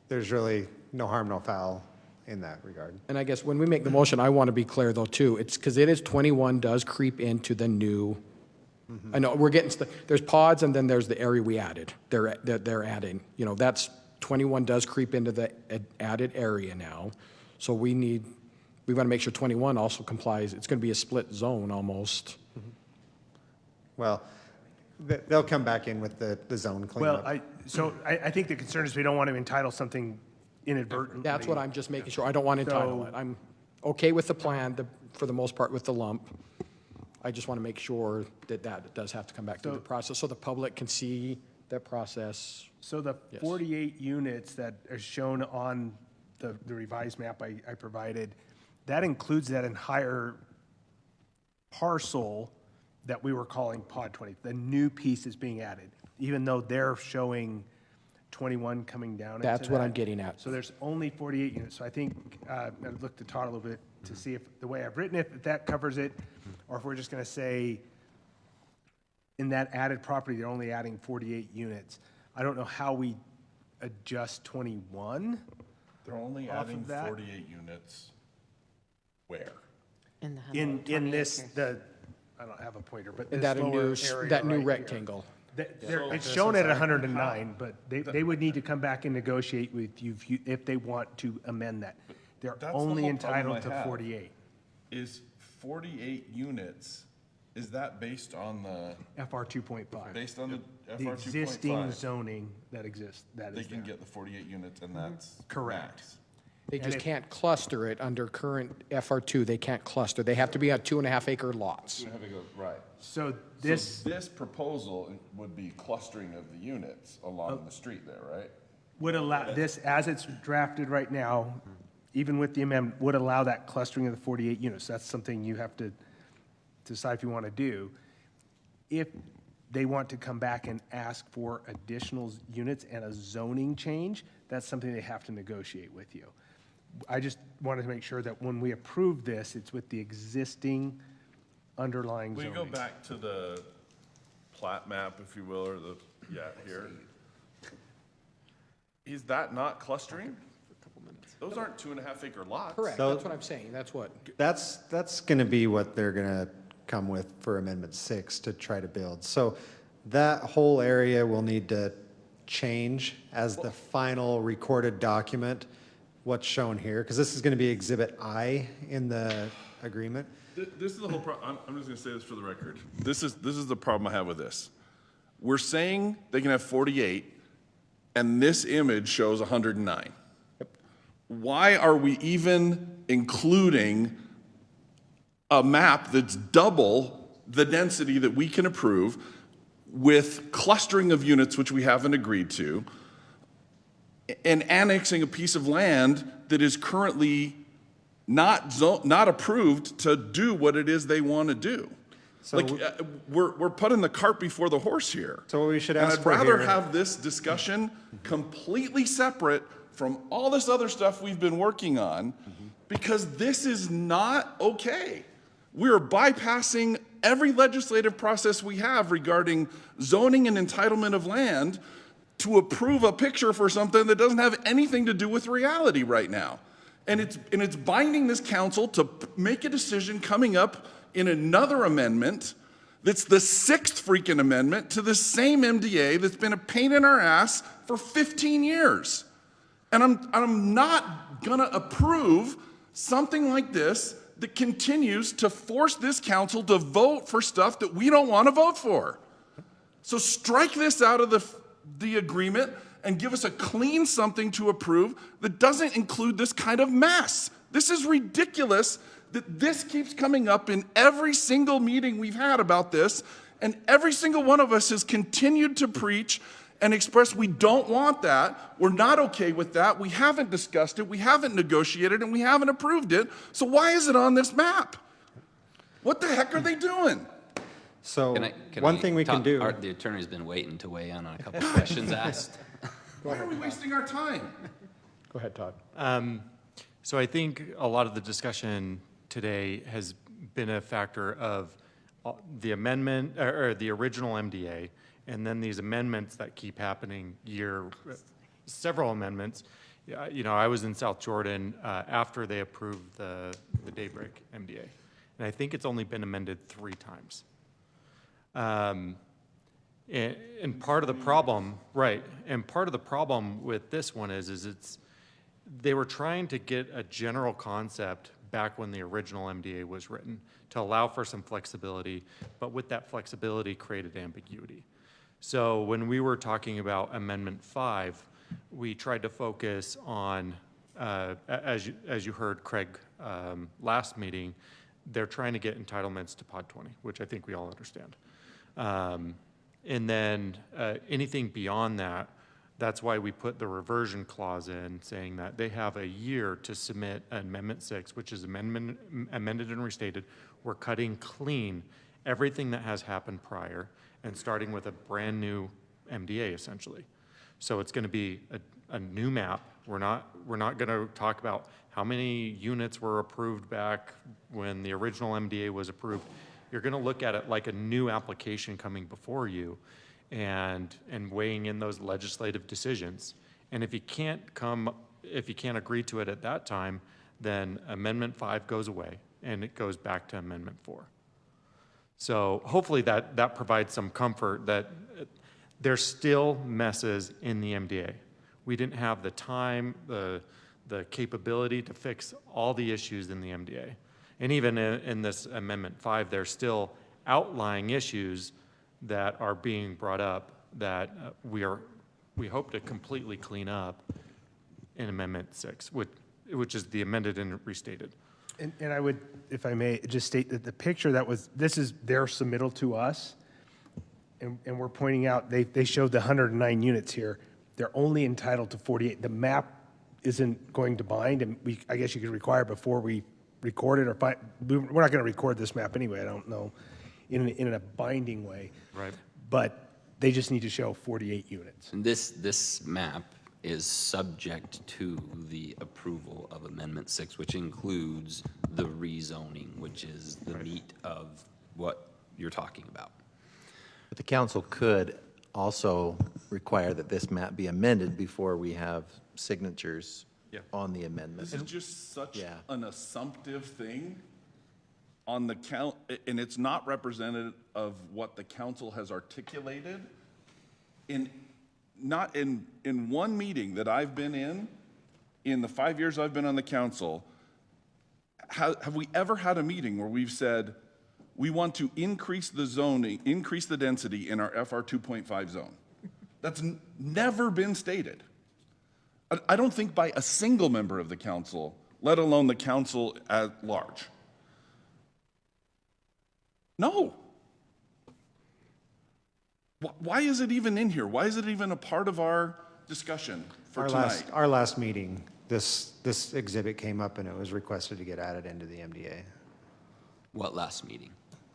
there's really no harm, no foul in that regard. And I guess when we make the motion, I want to be clear though too, it's because 21 does creep into the new, I know we're getting, there's pods and then there's the area we added. They're adding, that's 21 does creep into the added area now. So we want to make sure 21 also complies. It's going to be a split zone almost. Well, they'll come back in with the zone cleanup. Well, I think the concern is we don't want to entitle something inadvertently. That's what I'm just making sure. I don't want to entitle it. I'm okay with the plan, for the most part, with the lump. I just want to make sure that it does have to come back through the process so the public can see that process. So the 48 units that are shown on the revised map I provided, that includes that entire parcel that we were calling Pod 20. The new piece is being added, even though they're showing 21 coming down. That's what I'm getting at. So there's only 48 units. So I think I looked at Todd a little bit to see if the way I've written it, if that covers it, or if we're just going to say in that added property, they're only adding 48 units. I don't know how we adjust 21. They're only off adding of that. 48 units where? In this, I don't have a pointer, but this That lower new, area that new right here. rectangle. It's shown at 109, but they would need to come back and negotiate with you if they want to amend that. They're That's the only whole problem entitled I to have. 48. Is 48 units, is that based on the, FR 2.5. based on the FR 2.5? The existing zoning that exists, that They is can there. get the 48 units and that's Correct. max. They And just if- can't cluster it under current FR2. They can't cluster. They have to be on 2.5 acre lots. Right. So This proposal would be clustering of the units along the street there, right? Would allow, this, as it's drafted right now, even with the amendment, would allow that clustering of the 48 units. That's something you have to decide if you want to do. If they want to come back and ask for additional units and a zoning change, that's something they have to negotiate with you. I just wanted to make sure that when we approve this, it's with the existing underlying We zoning. go back to the plat map, if you will, or here. Is that not clustering? Those aren't 2.5 acre lots. Correct. That's what I'm saying. That's what. That's going to be what they're going to come with for Amendment 6 to try to build. So that whole area will need to change as the final recorded document, what's shown here, because this is going to be Exhibit I in the agreement. This is the whole problem. I'm just going to say this for the record. This is the problem I have with this. We're saying they can have 48, and this image shows 109. Why are we even including a map that's double the density that we can approve with clustering of units, which we haven't agreed to, and annexing a piece of land that is currently not approved to do what it is they want to do? So we're putting the cart before the horse here. So what we should And ask I'd for rather here- have this discussion completely separate from all this other stuff we've been working on, because this is not okay. We're bypassing every legislative process we have regarding zoning and entitlement of land to approve a picture for something that doesn't have anything to do with reality right now. And it's binding this council to make a decision coming up in another amendment that's the 6th freaking amendment to the same MDA that's been a pain in our ass for 15 years. And I'm not gonna approve something like this that continues to force this council to vote for stuff that we don't want to vote for. So strike this out of the agreement and give us a clean something to approve that doesn't include this kind of mess. This is ridiculous that this keeps coming up in every single meeting we've had about this, and every single one of us has continued to preach and express we don't want that, we're not okay with that, we haven't discussed it, we haven't negotiated, and we haven't approved it, so why is it on this map? What the heck are they doing? So Can one thing we can do. The attorney's been waiting to weigh in on a couple of questions asked. Why are we wasting our time? Go ahead, Todd. So I think a lot of the discussion today has been a factor of the amendment, or the original MDA, and then these amendments that keep happening several amendments. You know, I was in South Jordan after they approved the Daybreak MDA, and I think it's only been amended 3 times. And part of the problem, right, and part of the problem with this one is they were trying to get a general concept back when the original MDA was written to allow for some flexibility, but with that flexibility created ambiguity. So when we were talking about Amendment 5, we tried to focus on, as you heard Craig last meeting, they're trying to get entitlements to Pod 20, which I think we all understand. And then anything beyond that, that's why we put the reversion clause in, saying that they have a year to submit Amendment 6, which is amended and restated. We're cutting clean everything that has happened prior and starting with a brand new MDA, essentially. So it's going to be a new map. We're not going to talk about how many units were approved back when the original MDA was approved. You're going to look at it like a new application coming before you and weighing in those legislative decisions. And if you can't agree to it at that time, then Amendment 5 goes away and it goes back to Amendment 4. So hopefully that provides some comfort that there's still messes in the MDA. We didn't have the time, the capability to fix all the issues in the MDA. And even in this Amendment 5, there's still outlying issues that are being brought up that we hope to completely clean up in Amendment 6, which is the amended and restated. And I would, if I may, just state that the picture this is their submittal to us, and we're pointing out, they showed the 109 units here. They're only entitled to 48. The map isn't going to bind, and I guess you could require before we record it, or we're not going to record this map anyway, I don't know, in a binding way. Right. But they just need to show 48 units. And this map is subject to the approval of Amendment 6, which includes the rezoning, which is the meat of what you're talking about. But the council could also require that this map be amended before we have signatures on the amendment. This is just such an assumptive thing on the count, and it's not representative of what the council has articulated. In one meeting that I've been in the 5 years I've been on the council, have we ever had a meeting where we've said, we want to increase the zoning, increase the density in our FR 2.5 zone? That's never been stated. I don't think by a single member of the council, let alone the council at large. No. Why is it even in here? Why is it even a part of our discussion for tonight? Our last meeting, this exhibit came up and it was requested to get added into the MDA. What last meeting?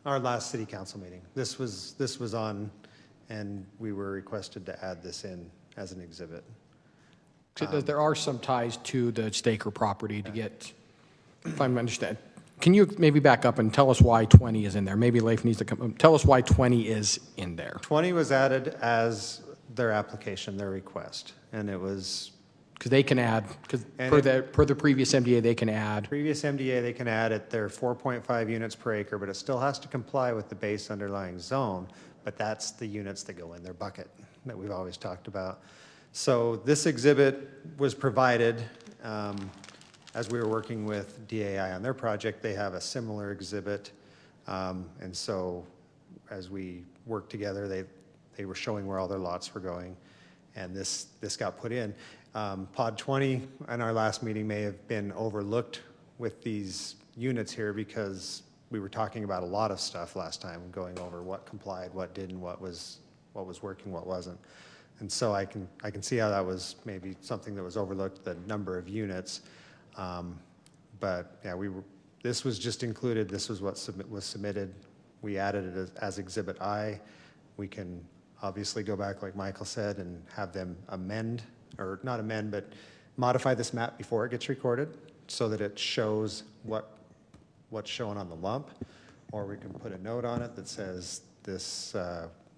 Our last city council meeting. This was on, and we were requested to add this in as an exhibit. There are some ties to the Staker property to get, if I understand. Can you maybe back up and tell us why 20 is in there? Maybe Leif needs to come, tell us why 20 is in there. 20 was added as their application, their request, and it was... Because they can add, because per the previous MDA, they can add. Previous MDA, they can add at their 4.5 units per acre, but it still has to comply with the base underlying zone, but that's the units that go in their bucket that we've always talked about. So this exhibit was provided as we were working with DAI on their project. They have a similar exhibit, and so as we worked together, they were showing where all their lots were going, and this got put in. Pod 20 in our last meeting may have been overlooked with these units here because we were talking about a lot of stuff last time, going over what complied, what didn't, what was working, what wasn't. And so I can see how that was maybe something that was overlooked, the number of units. But yeah, this was just included. This was what was submitted. We added it as Exhibit I. We can obviously go back, like Michael said, and have them amend, or not amend, but modify this map before it gets recorded so that it shows what's shown on the lump. Or we can put a note on it that says this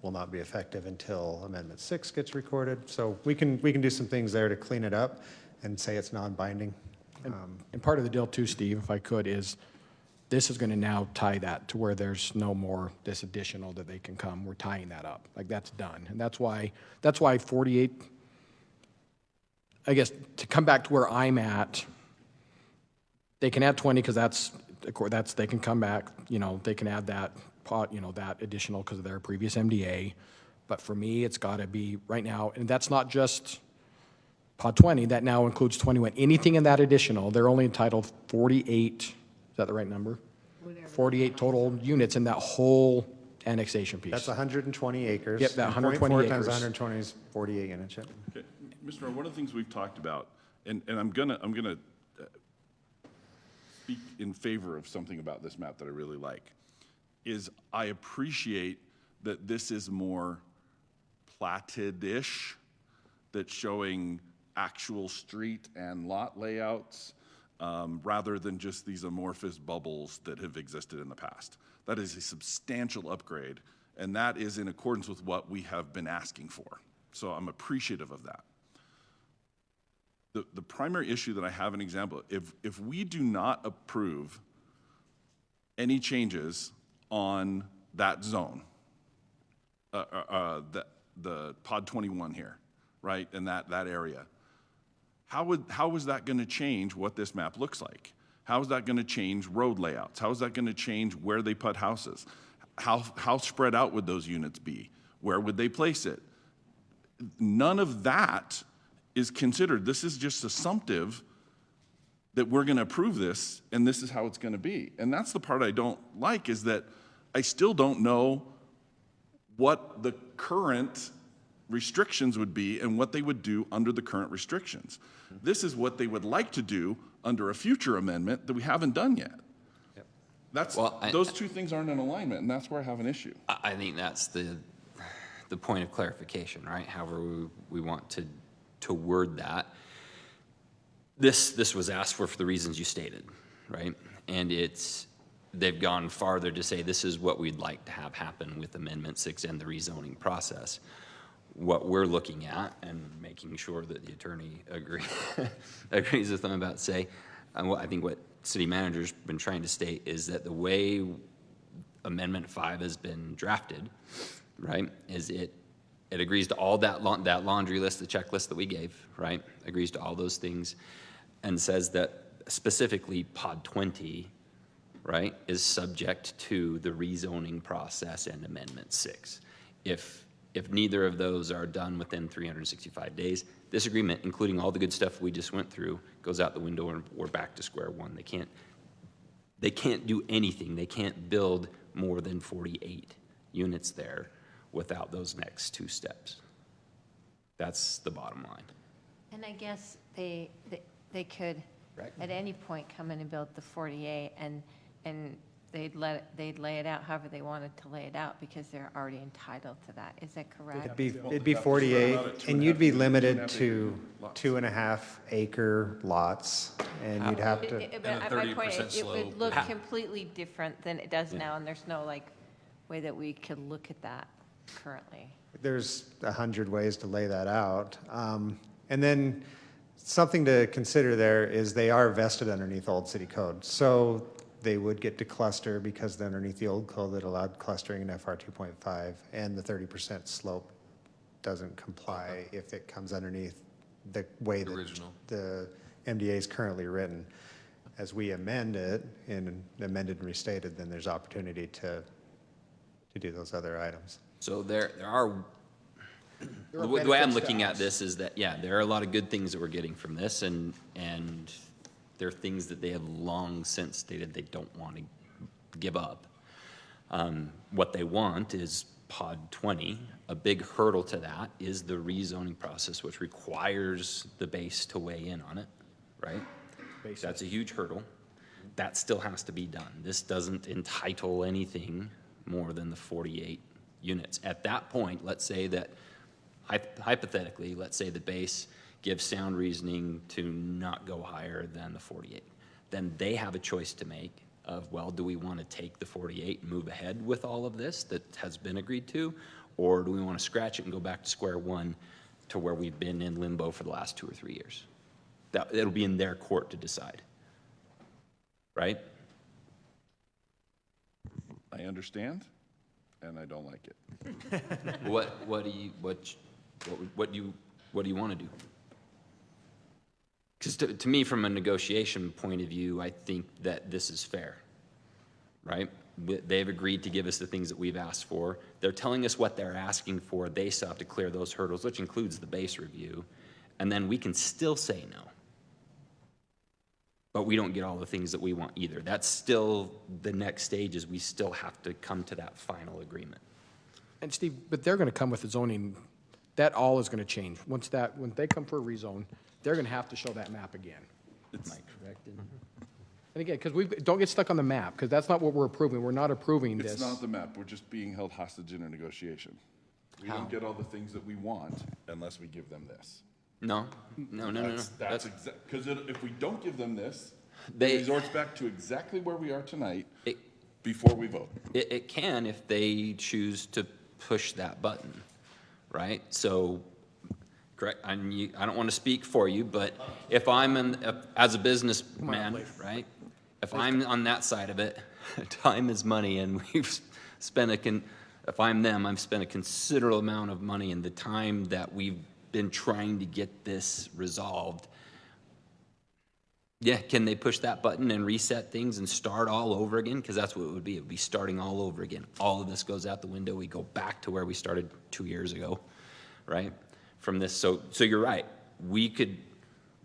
will not be effective until Amendment 6 gets recorded. So we can do some things there to clean it up and say it's non-binding. And part of the deal too, Steve, if I could, is This is going to now tie that to where there's no more this additional that they can come. We're tying that up. Like, that's done. And that's why 48, I guess, to come back to where I'm at, they can add 20 because that's, they can come back, they can add that pot, that additional because of their previous MDA. But for me, it's got to be right now, and that's not just pod 20, that now includes 21. Anything in that additional, they're only entitled 48, is that the right number? 48 total units in that whole annexation piece. That's 120 acres. Yep, that and 120 0.4 acres. times 120 is 48 units, yep. Okay. Mr. Mayor, one of the things we've talked about, and I'm gonna speak in favor of something about this map that I really like, is I appreciate that this is more platted-ish, that's showing actual street and lot layouts, rather than just these amorphous bubbles that have existed in the past. That is a substantial upgrade, and that is in accordance with what we have been asking for. So I'm appreciative of that. The primary issue that I have an example, if we do not approve any changes on that zone, the pod 21 here, right, in that area, how is that going to change what this map looks like? How is that going to change road layouts? How is that going to change where they put houses? How spread out would those units be? Where would they place it? None of that is considered. This is just assumptive that we're going to approve this and this is how it's going to be. And that's the part I don't like, is that I still don't know what the current restrictions would be and what they would do under the current restrictions. This is what they would like to do under a future amendment that we haven't done yet. That's, those two things aren't in alignment, and that's where I have an issue. I think that's the point of clarification, right? However we want to word that. This was asked for the reasons you stated, right? And they've gone farther to say this is what we'd like to have happen with Amendment 6 and the rezoning process. What we're looking at, and making sure that the attorney agrees with them about, say, I think what city manager's been trying to state is that the way Amendment 5 has been drafted, right, is it agrees to all that laundry list, the checklist that we gave, right, agrees to all those things, and says that specifically pod 20, right, is subject to the rezoning process and Amendment 6. If neither of those are done within 365 days, this agreement, including all the good stuff we just went through, goes out the window and we're back to square one. They can't do anything. They can't build more than 48 units there without those next two steps. That's the bottom line. And I guess they could at any point come in and build the 48 and they'd lay it out however they wanted to lay it out because they're already entitled to that. Is that correct? It'd be 48, and you'd be limited to 2.5 acre lots, and you'd have to. My point is, it would look completely different than it does now, and there's no way that we could look at that currently. There's 100 ways to lay that out. And then something to consider there is they are vested underneath old city code. So they would get to cluster because underneath the old code that allowed clustering in FR 2.5, and the 30% slope doesn't comply if it comes underneath the way that the MDA is currently written. As we amend it and amended and restated, then there's opportunity to do those other items. So there are, the way I'm looking at this is that, yeah, there are a lot of good things that we're getting from this, and there are things that they have long since stated they don't want to give up. What they want is pod 20. A big hurdle to that is the rezoning process, which requires the base to weigh in on it, right? That's a huge hurdle. That still has to be done. This doesn't entitle anything more than the 48 units. At that point, let's say that, hypothetically, let's say the base gives sound reasoning to not go higher than the 48. Then they have a choice to make of, well, do we want to take the 48 and move ahead with all of this that has been agreed to, or do we want to scratch it and go back to square one to where we've been in limbo for the last 2 or 3 years? It'll be in their court to decide, right? I understand, and I don't like it. What do you want to do? Because to me, from a negotiation point of view, I think that this is fair, right? They've agreed to give us the things that we've asked for. They're telling us what they're asking for. They still have to clear those hurdles, which includes the base review. And then we can still say no. But we don't get all the things that we want either. That's still the next stage, is we still have to come to that final agreement. And Steve, but they're going to come with the zoning, that all is going to change. When they come for a rezone, they're going to have to show that map again. Am I correct? And again, because don't get stuck on the map, because that's not what we're approving. We're not approving this. It's not the map, we're just being held hostage in a negotiation. We How? don't get all the things that we want unless we give them this. No. That's because if we don't give them this, They- it resorts back to exactly where we are tonight before we vote. It can if they choose to push that button, right? So, correct, I don't want to speak for you, but if I'm as a businessman, right? If I'm on that side of it, time is money, and we've spent if I'm them, I've spent a considerable amount of money in the time that we've been trying to get this resolved. Yeah, can they push that button and reset things and start all over again? Because that's what it would be. It would be starting all over again. All of this goes out the window. We go back to where we started 2 years ago, right? From this, so you're right. We could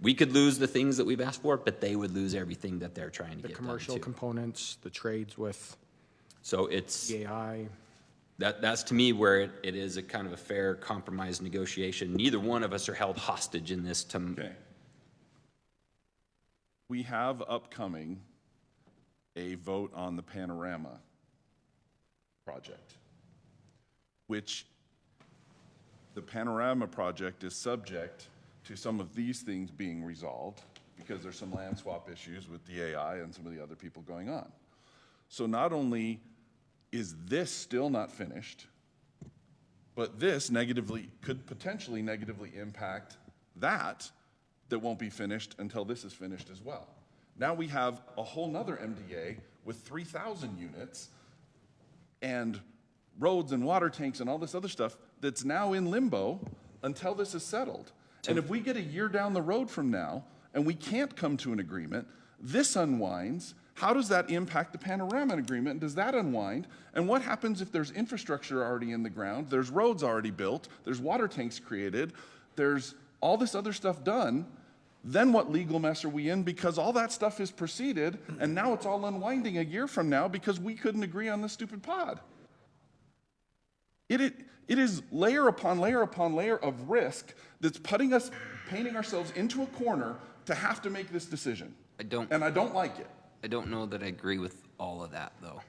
lose the things that we've asked for, but they would lose everything that they're trying to get done too. The commercial components, the trades with So it's AI. that's to me where it is a kind of a fair compromise negotiation. Neither one of us are held hostage in this. Okay. We have upcoming a vote on the Panorama project, which the Panorama project is subject to some of these things being resolved because there's some land swap issues with the AI and some of the other people going on. So not only is this still not finished, but this could potentially negatively impact that won't be finished until this is finished as well. Now we have a whole nother MDA with 3,000 units and roads and water tanks and all this other stuff that's now in limbo until this is settled. And if we get a year down the road from now and we can't come to an agreement, this unwinds. How does that impact the Panorama agreement? Does that unwind? And what happens if there's infrastructure already in the ground, there's roads already built, there's water tanks created, there's all this other stuff done? Then what legal mess are we in? Because all that stuff is proceeded, and now it's all unwinding a year from now because we couldn't agree on this stupid pod. It is layer upon layer upon layer of risk that's painting ourselves into a corner to have to make this decision. And I don't like it. I don't know that I agree with all of that, though.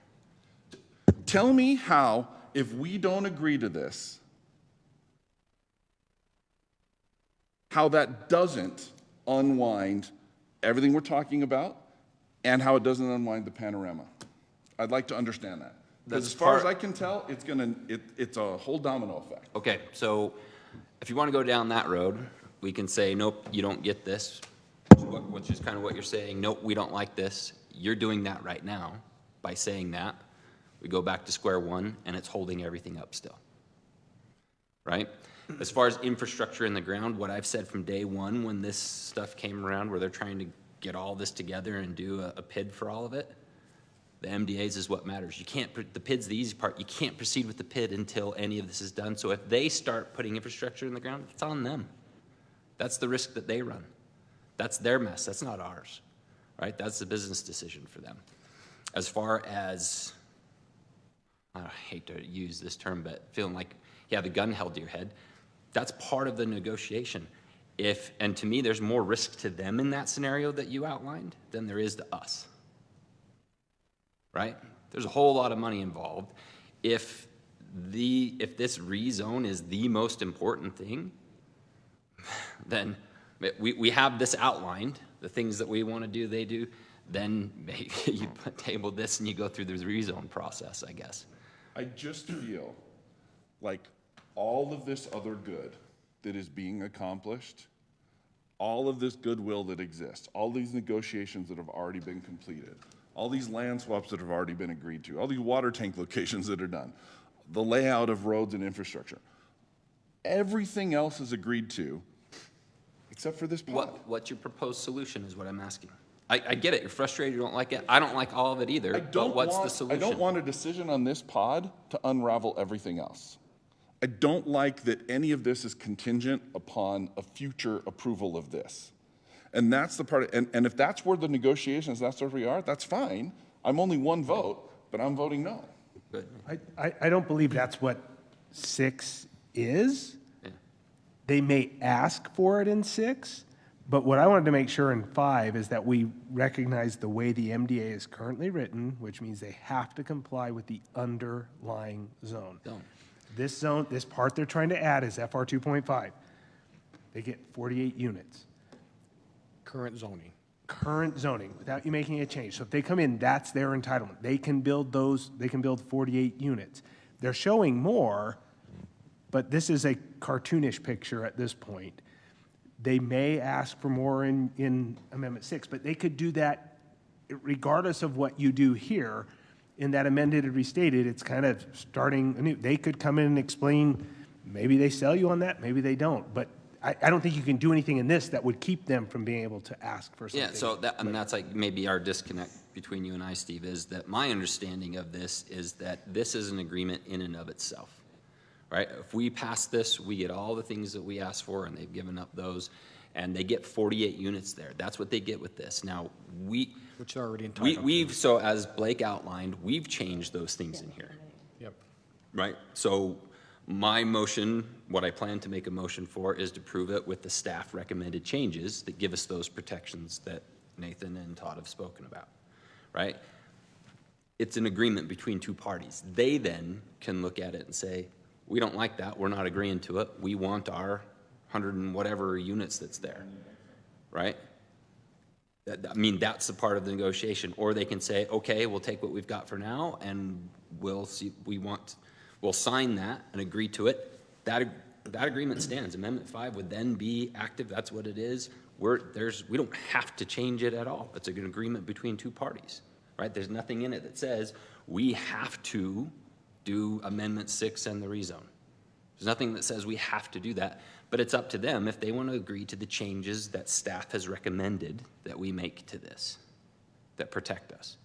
Tell me how, if we don't agree to this, how that doesn't unwind everything we're talking about and how it doesn't unwind the Panorama. I'd like to understand that. Because as far as I can tell, it's a whole domino effect. Okay, so if you want to go down that road, we can say, nope, you don't get this, which is kind of what you're saying. Nope, we don't like this. You're doing that right now by saying that. We go back to square one, and it's holding everything up still, right? As far as infrastructure in the ground, what I've said from day one when this stuff came around, where they're trying to get all this together and do a PID for all of it, the MDAs is what matters. The PID's the easy part. You can't proceed with the PID until any of this is done. So if they start putting infrastructure in the ground, it's on them. That's the risk that they run. That's their mess. That's not ours, right? That's the business decision for them. As far as, I hate to use this term, but feeling like you have a gun held to your head, that's part of the negotiation. And to me, there's more risk to them in that scenario that you outlined than there is to us. Right? There's a whole lot of money involved. If this rezone is the most important thing, then we have this outlined, the things that we want to do, they do, then maybe you table this and you go through the rezone process, I guess. I just feel like all of this other good that is being accomplished, all of this goodwill that exists, all these negotiations that have already been completed, all these land swaps that have already been agreed to, all these water tank locations that are done, the layout of roads and infrastructure. Everything else is agreed to, except for this pod. What's your proposed solution is what I'm asking. I get it, you're frustrated, you don't like it. I don't like all of it either, but what's the solution? I don't want a decision on this pod to unravel everything else. I don't like that any of this is contingent upon a future approval of this. And that's the part, and if that's where the negotiations, that's where we are, that's fine. I'm only one vote, but I'm voting no. Good. I don't believe that's what 6 is. They may ask for it in 6, but what I wanted to make sure in 5 is that we recognize the way the MDA is currently written, which means they have to comply with the underlying zone. This zone, this part they're trying to add is FR 2.5. They get 48 units. Current zoning. Current zoning, without you making a change. So if they come in, that's their entitlement. They can build those, they can build 48 units. They're showing more, but this is a cartoonish picture at this point. They may ask for more in Amendment 6, but they could do that regardless of what you do here. In that amended and restated, it's kind of starting anew. They could come in and explain, maybe they sell you on that, maybe they don't. But I don't think you can do anything in this that would keep them from being able to ask for something. Yeah, so that's like maybe our disconnect between you and I, Steve, is that my understanding of this is that this is an agreement in and of itself, right? If we pass this, we get all the things that we asked for, and they've given up those, and they get 48 units there. That's what they get with this. Now, which are already entitled. So as Blake outlined, we've changed those things in here. Yep. Right? So my motion, what I plan to make a motion for is to prove it with the staff recommended changes that give us those protections that Nathan and Todd have spoken about, right? It's an agreement between two parties. They then can look at it and say, we don't like that, we're not agreeing to it, we want our 100 and whatever units that's there, right? I mean, that's the part of the negotiation. Or they can say, okay, we'll take what we've got for now and we'll see, we'll sign that and agree to it. That agreement stands. Amendment 5 would then be active. That's what it is. We don't have to change it at all. It's an agreement between two parties, right? There's nothing in it that says we have to do Amendment 6 and the rezone. There's nothing that says we have to do that, but it's up to them if they want to agree to the changes that staff has recommended that we make to this, that protect us.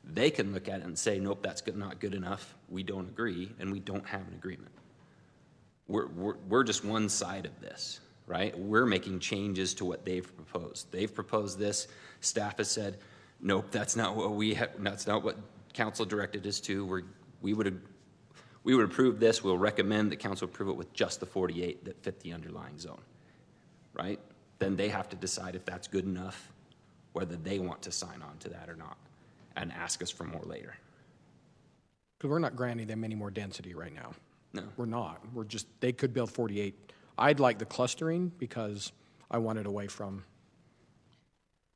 They can look at it and say, nope, that's not good enough, we don't agree, and we don't have an agreement. We're just one side of this, right? We're making changes to what they've proposed. They've proposed this, staff has said, nope, that's not what council directed us to. We would approve this, we'll recommend that council approve it with just the 48 that fit the underlying zone, right? Then they have to decide if that's good enough, whether they want to sign on to that or not, and ask us for more later. Because we're not granting them any more density right now. No. We're not. We're just, they could build 48. I'd like the clustering because I want it away from.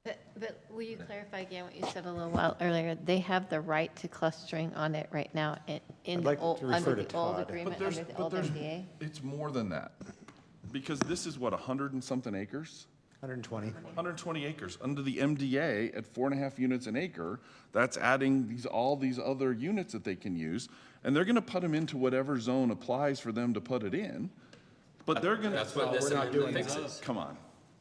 But will you clarify again what you said a little while earlier? They have the right to clustering on it right now in I'd like to refer under to the old Todd. agreement, under the old MDA? It's more than that. Because this is what, 100 and something acres? 120. 120 acres. Under the MDA, at 4.5 units an acre, that's adding all these other units that they can use, and they're gonna put them into whatever zone applies for them to put it in. But they're gonna. That's what this we're not doing amendment that. fixes. Come on.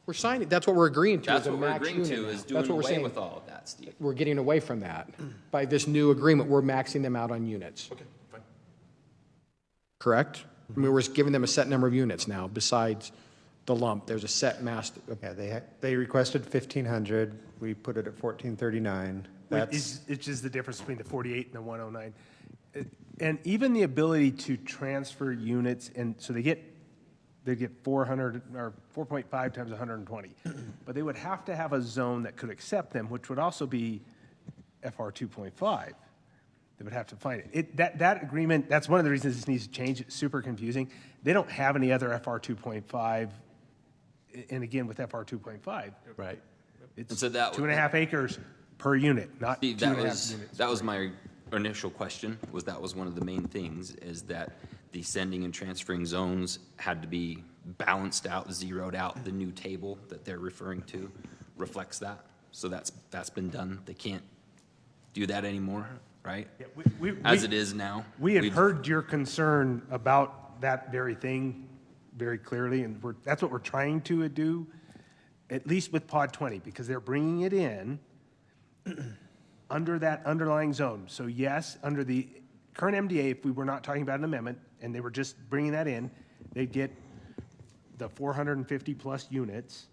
We're signing, that's what we're agreeing to. That's is a what we're max agreeing to, unit is now. doing That's what we're away saying. with all of that, Steve. We're getting away from that. By this new agreement, we're maxing them out on units. Okay, fine. Correct? I mean, we're just giving them a set number of units now, besides the lump. There's a set mass. Yeah, they requested 1,500. We put it at 1,439. Which is the difference between the 48 and the 109. And even the ability to transfer units, and so they get 400 or 4.5 times 120. But they would have to have a zone that could accept them, which would also be FR 2.5. They would have to find it. That agreement, that's one of the reasons this needs to change. It's super confusing. They don't have any other FR 2.5. And again, with FR 2.5. Right. It's So that 2.5 acres per unit, not Steve, 2.5 units. that was my initial question, that was one of the main things, is that the sending and transferring zones had to be balanced out, zeroed out. The new table that they're referring to reflects that. So that's been done. They can't do that anymore, right? Yeah, As it is now. We had we've- heard your concern about that very thing very clearly, and that's what we're trying to do, at least with pod 20, because they're bringing it in under that underlying zone. So yes, under the current MDA, if we were not talking about an amendment, and they were just bringing that in, they'd get the 450 plus units,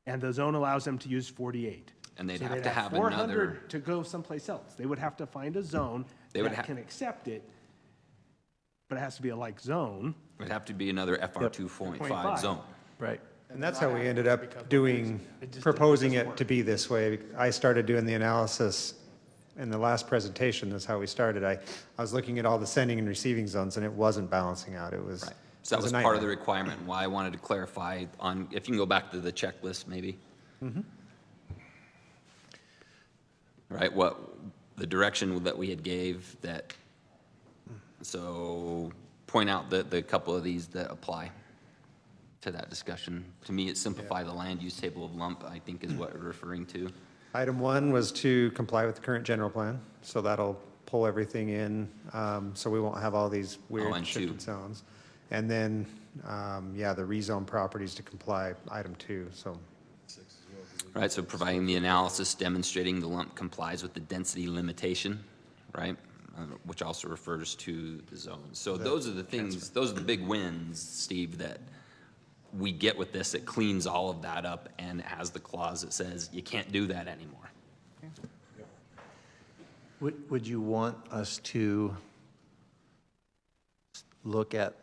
and the zone allows them to use 48. And they'd So have to have 400 another, to go someplace else. They would have to find a zone They would that ha- can accept it, but it has to be a like zone. it'd have to be another FR 2.5 2.5. zone. Right. And that's how we ended up proposing it to be this way. I started doing the analysis in the last presentation, that's how we started. I was looking at all the sending and receiving zones, and it wasn't balancing out. It was. Right. So that it was a part of the nightmare. requirement, and why I wanted to clarify on, if you can go back to the checklist, maybe. Right, what, the direction that we had gave that, so point out the couple of these that apply to that discussion. To me, it simplify the land use table of lump, I think is what we're referring to. Item 1 was to comply with the current general plan, so that'll pull everything in, so we won't have all these weird and shifted zones. And then, yeah, the rezone properties to comply, item 2, so. Right, so providing the analysis demonstrating the lump complies with the density limitation, right? Which also refers to the zone. So those are the things, those are the big wins, Steve, that we get with this. It cleans all of that up and it has the clause that says you can't do that anymore. Would you want us to look at,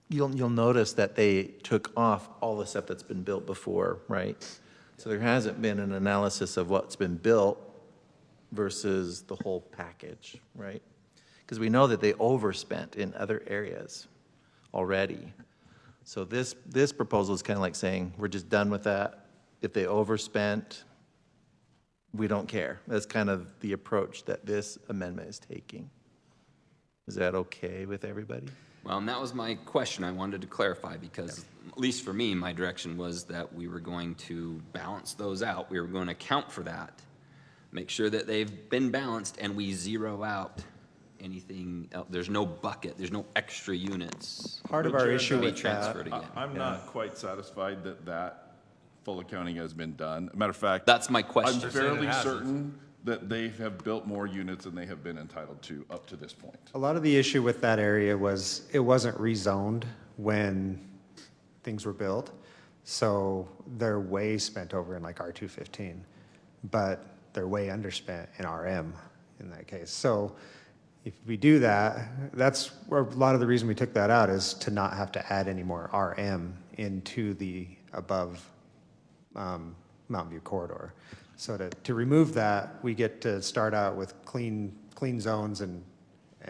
you'll notice that they took off all the stuff that's been built before, right? So there hasn't been an analysis of what's been built versus the whole package, right? Because we know that they overspent in other areas already. So this proposal is kind of like saying, we're just done with that. If they overspent, we don't care. That's kind of the approach that this amendment is taking. Is that okay with everybody? Well, and that was my question I wanted to clarify because, at least for me, my direction was that we were going to balance those out. We were going to account for that, make sure that they've been balanced, and we zero out anything else. There's no bucket, there's no extra units. Part of But our Jared, issue Be with that, transferred again. I'm not quite satisfied that that full accounting has been done. Matter of fact. That's my question. I'm fairly certain that they have built more units than they have been entitled to up to this point. a lot of the issue with that area was it wasn't rezoned when things were built. So they're way spent over in like R215, but they're way underspent in RM in that case. So if we do that, that's where a lot of the reason we took that out is to not have to add any more RM into the above Mountain View corridor. So to remove that, we get to start out with clean zones and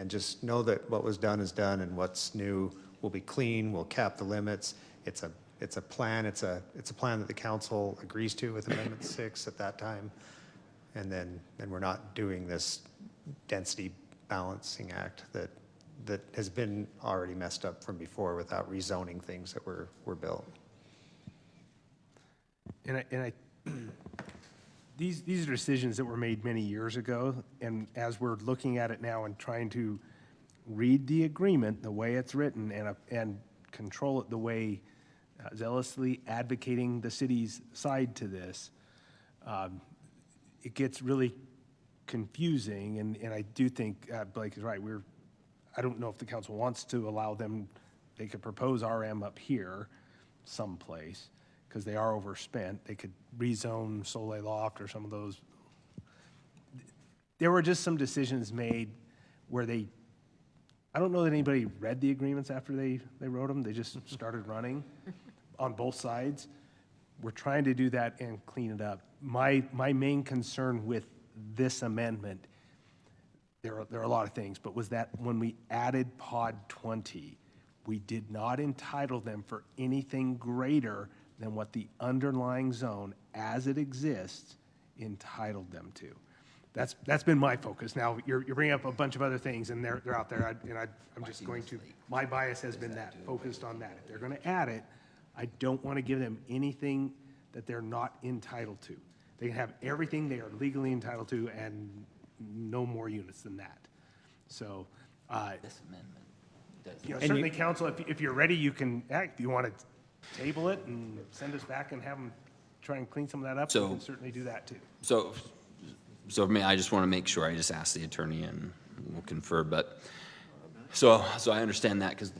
just know that what was done is done and what's new will be clean, we'll cap the limits. It's a plan, it's a plan that the council agrees to with Amendment 6 at that time. And then we're not doing this density balancing act that has been already messed up from before without rezoning things that were built. These are decisions that were made many years ago, and as we're looking at it now and trying to read the agreement the way it's written and control it the way zealously advocating the city's side to this, it gets really confusing, and I do think Blake is right. I don't know if the council wants to allow them, they could propose RM up here someplace, because they are overspent. They could rezone Soleil Loft or some of those. There were just some decisions made where I don't know that anybody read the agreements after they wrote them. They just started running on both sides. We're trying to do that and clean it up. My main concern with this amendment, there are a lot of things, but was that when we added pod 20, we did not entitle them for anything greater than what the underlying zone as it exists entitled them to. That's been my focus. Now, you're bringing up a bunch of other things, and they're out there, I'm just going to, my bias has been that, focused on that. If they're going to add it, I don't want to give them anything that they're not entitled to. They can have everything they are legally entitled to, and no more units than that. So, This amendment does. you know, certainly, council, if you're ready, you can act. You want to table it and send us back and have them try and clean some of that up, we can certainly do that too. So for me, I just want to make sure, I just asked the attorney and we'll confer, but, so I understand that, because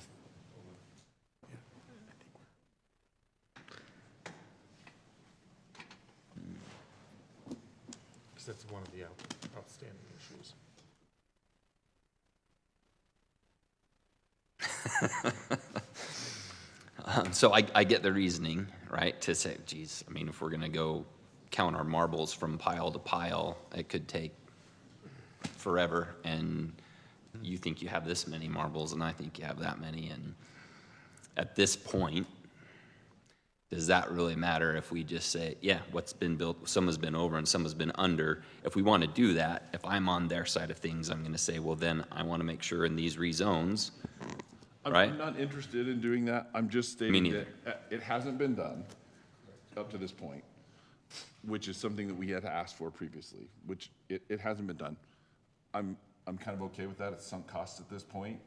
that's one of the outstanding issues. So I get the reasoning, right, to say, geez, I mean, if we're going to go count our marbles from pile to pile, it could take forever, and you think you have this many marbles, and I think you have that many, and at this point, does that really matter if we just say, yeah, what's been built, some has been over and some has been under? If we want to do that, if I'm on their side of things, I'm going to say, well, then I want to make sure in these rezones, right? I'm not interested in doing that. I'm just stating that it hasn't been done up to this point, which is something that we had asked for previously, which it hasn't been done. I'm kind of okay with that. It's sunk costs at this point.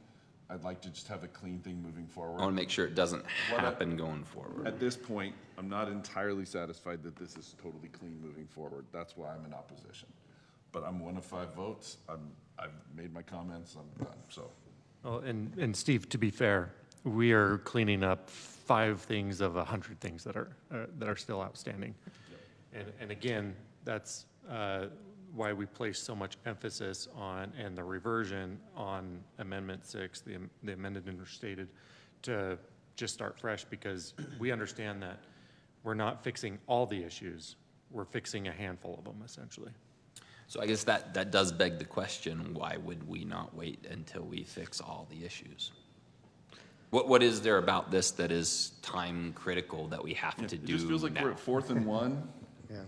I'd like to just have a clean thing moving forward. I want to make sure it doesn't happen going forward. At this point, I'm not entirely satisfied that this is totally clean moving forward. That's why I'm in opposition. But I'm 1 of 5 votes. I've made my comments. I'm done. So. Well, and Steve, to be fair, we are cleaning up 5 things of 100 things that are still outstanding. And again, that's why we place so much emphasis on, and the reversion on Amendment 6, the amended and restated, to just start fresh, because we understand that we're not fixing all the issues. We're fixing a handful of them, essentially. So I guess that does beg the question, why would we not wait until we fix all the issues? What is there about this that is time critical that we have to do? It just feels like now? we're at 4th and 1. Yeah.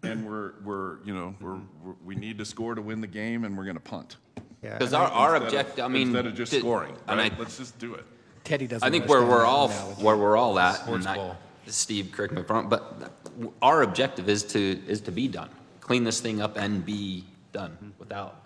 And we need to score to win the game, and we're going to punt. Yeah. Because our objective, I mean, instead of just scoring, right? Let's just do it. Teddy doesn't. I think where we're understand all at, Sports and ball. Steve, correct me if I'm wrong, but our objective is to be done, clean this thing up and be done without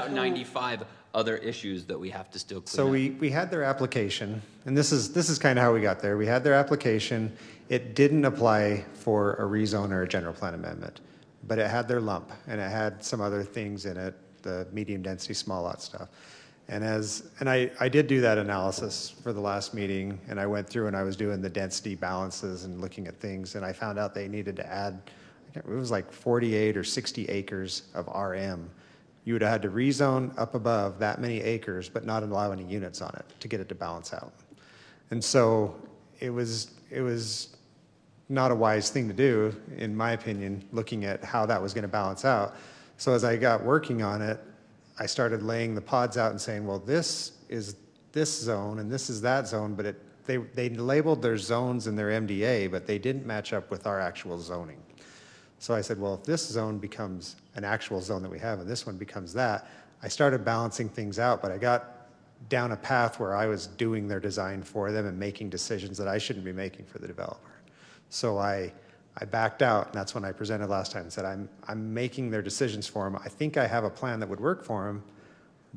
95 other issues that we have to still clean So up. we had their application, and this is kind of how we got there. We had their application. It didn't apply for a rezone or a general plan amendment, but it had their lump, and it had some other things in it, the medium density small lot stuff. And I did do that analysis for the last meeting, and I went through and I was doing the density balances and looking at things, and I found out they needed to add, it was like 48 or 60 acres of RM. You would have had to rezone up above that many acres, but not allow any units on it to get it to balance out. And so it was not a wise thing to do, in my opinion, looking at how that was going to balance out. So as I got working on it, I started laying the pods out and saying, well, this is this zone and this is that zone, but they labeled their zones in their MDA, but they didn't match up with our actual zoning. So I said, well, if this zone becomes an actual zone that we have and this one becomes that, I started balancing things out, but I got down a path where I was doing their design for them and making decisions that I shouldn't be making for the developer. So I backed out, and that's when I presented last time and said, I'm making their decisions for them. I think I have a plan that would work for them,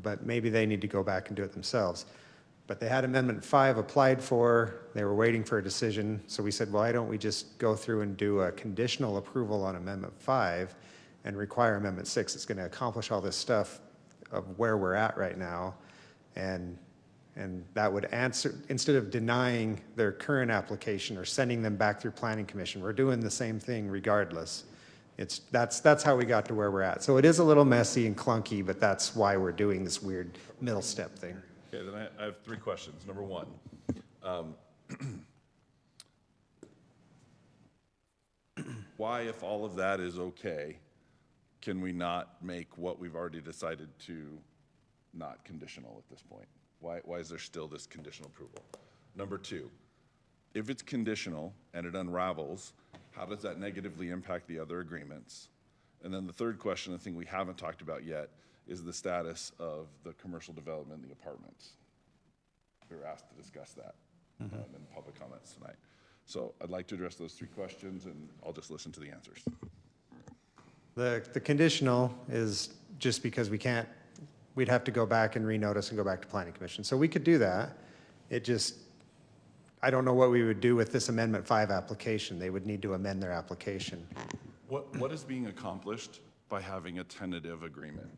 but maybe they need to go back and do it themselves. But they had Amendment 5 applied for. They were waiting for a decision. So we said, why don't we just go through and do a conditional approval on Amendment 5 and require Amendment 6? It's going to accomplish all this stuff of where we're at right now. And that would answer, instead of denying their current application or sending them back through Planning Commission, we're doing the same thing regardless. That's how we got to where we're at. So it is a little messy and clunky, but that's why we're doing this weird middle step thing. Okay, then I have 3 questions. Number 1, why, if all of that is okay, can we not make what we've already decided to not conditional at this point? Why is there still this conditional approval? Number 2, if it's conditional and it unravels, how does that negatively impact the other agreements? And then the third question, the thing we haven't talked about yet, is the status of the commercial development in the apartments. We were asked to discuss that in public comments tonight. So I'd like to address those 3 questions, and I'll just listen to the answers. The conditional is just because we'd have to go back and renotice and go back to planning commission. So we could do that. I don't know what we would do with this Amendment 5 application. They would need to amend their application. What is being accomplished by having a tentative agreement?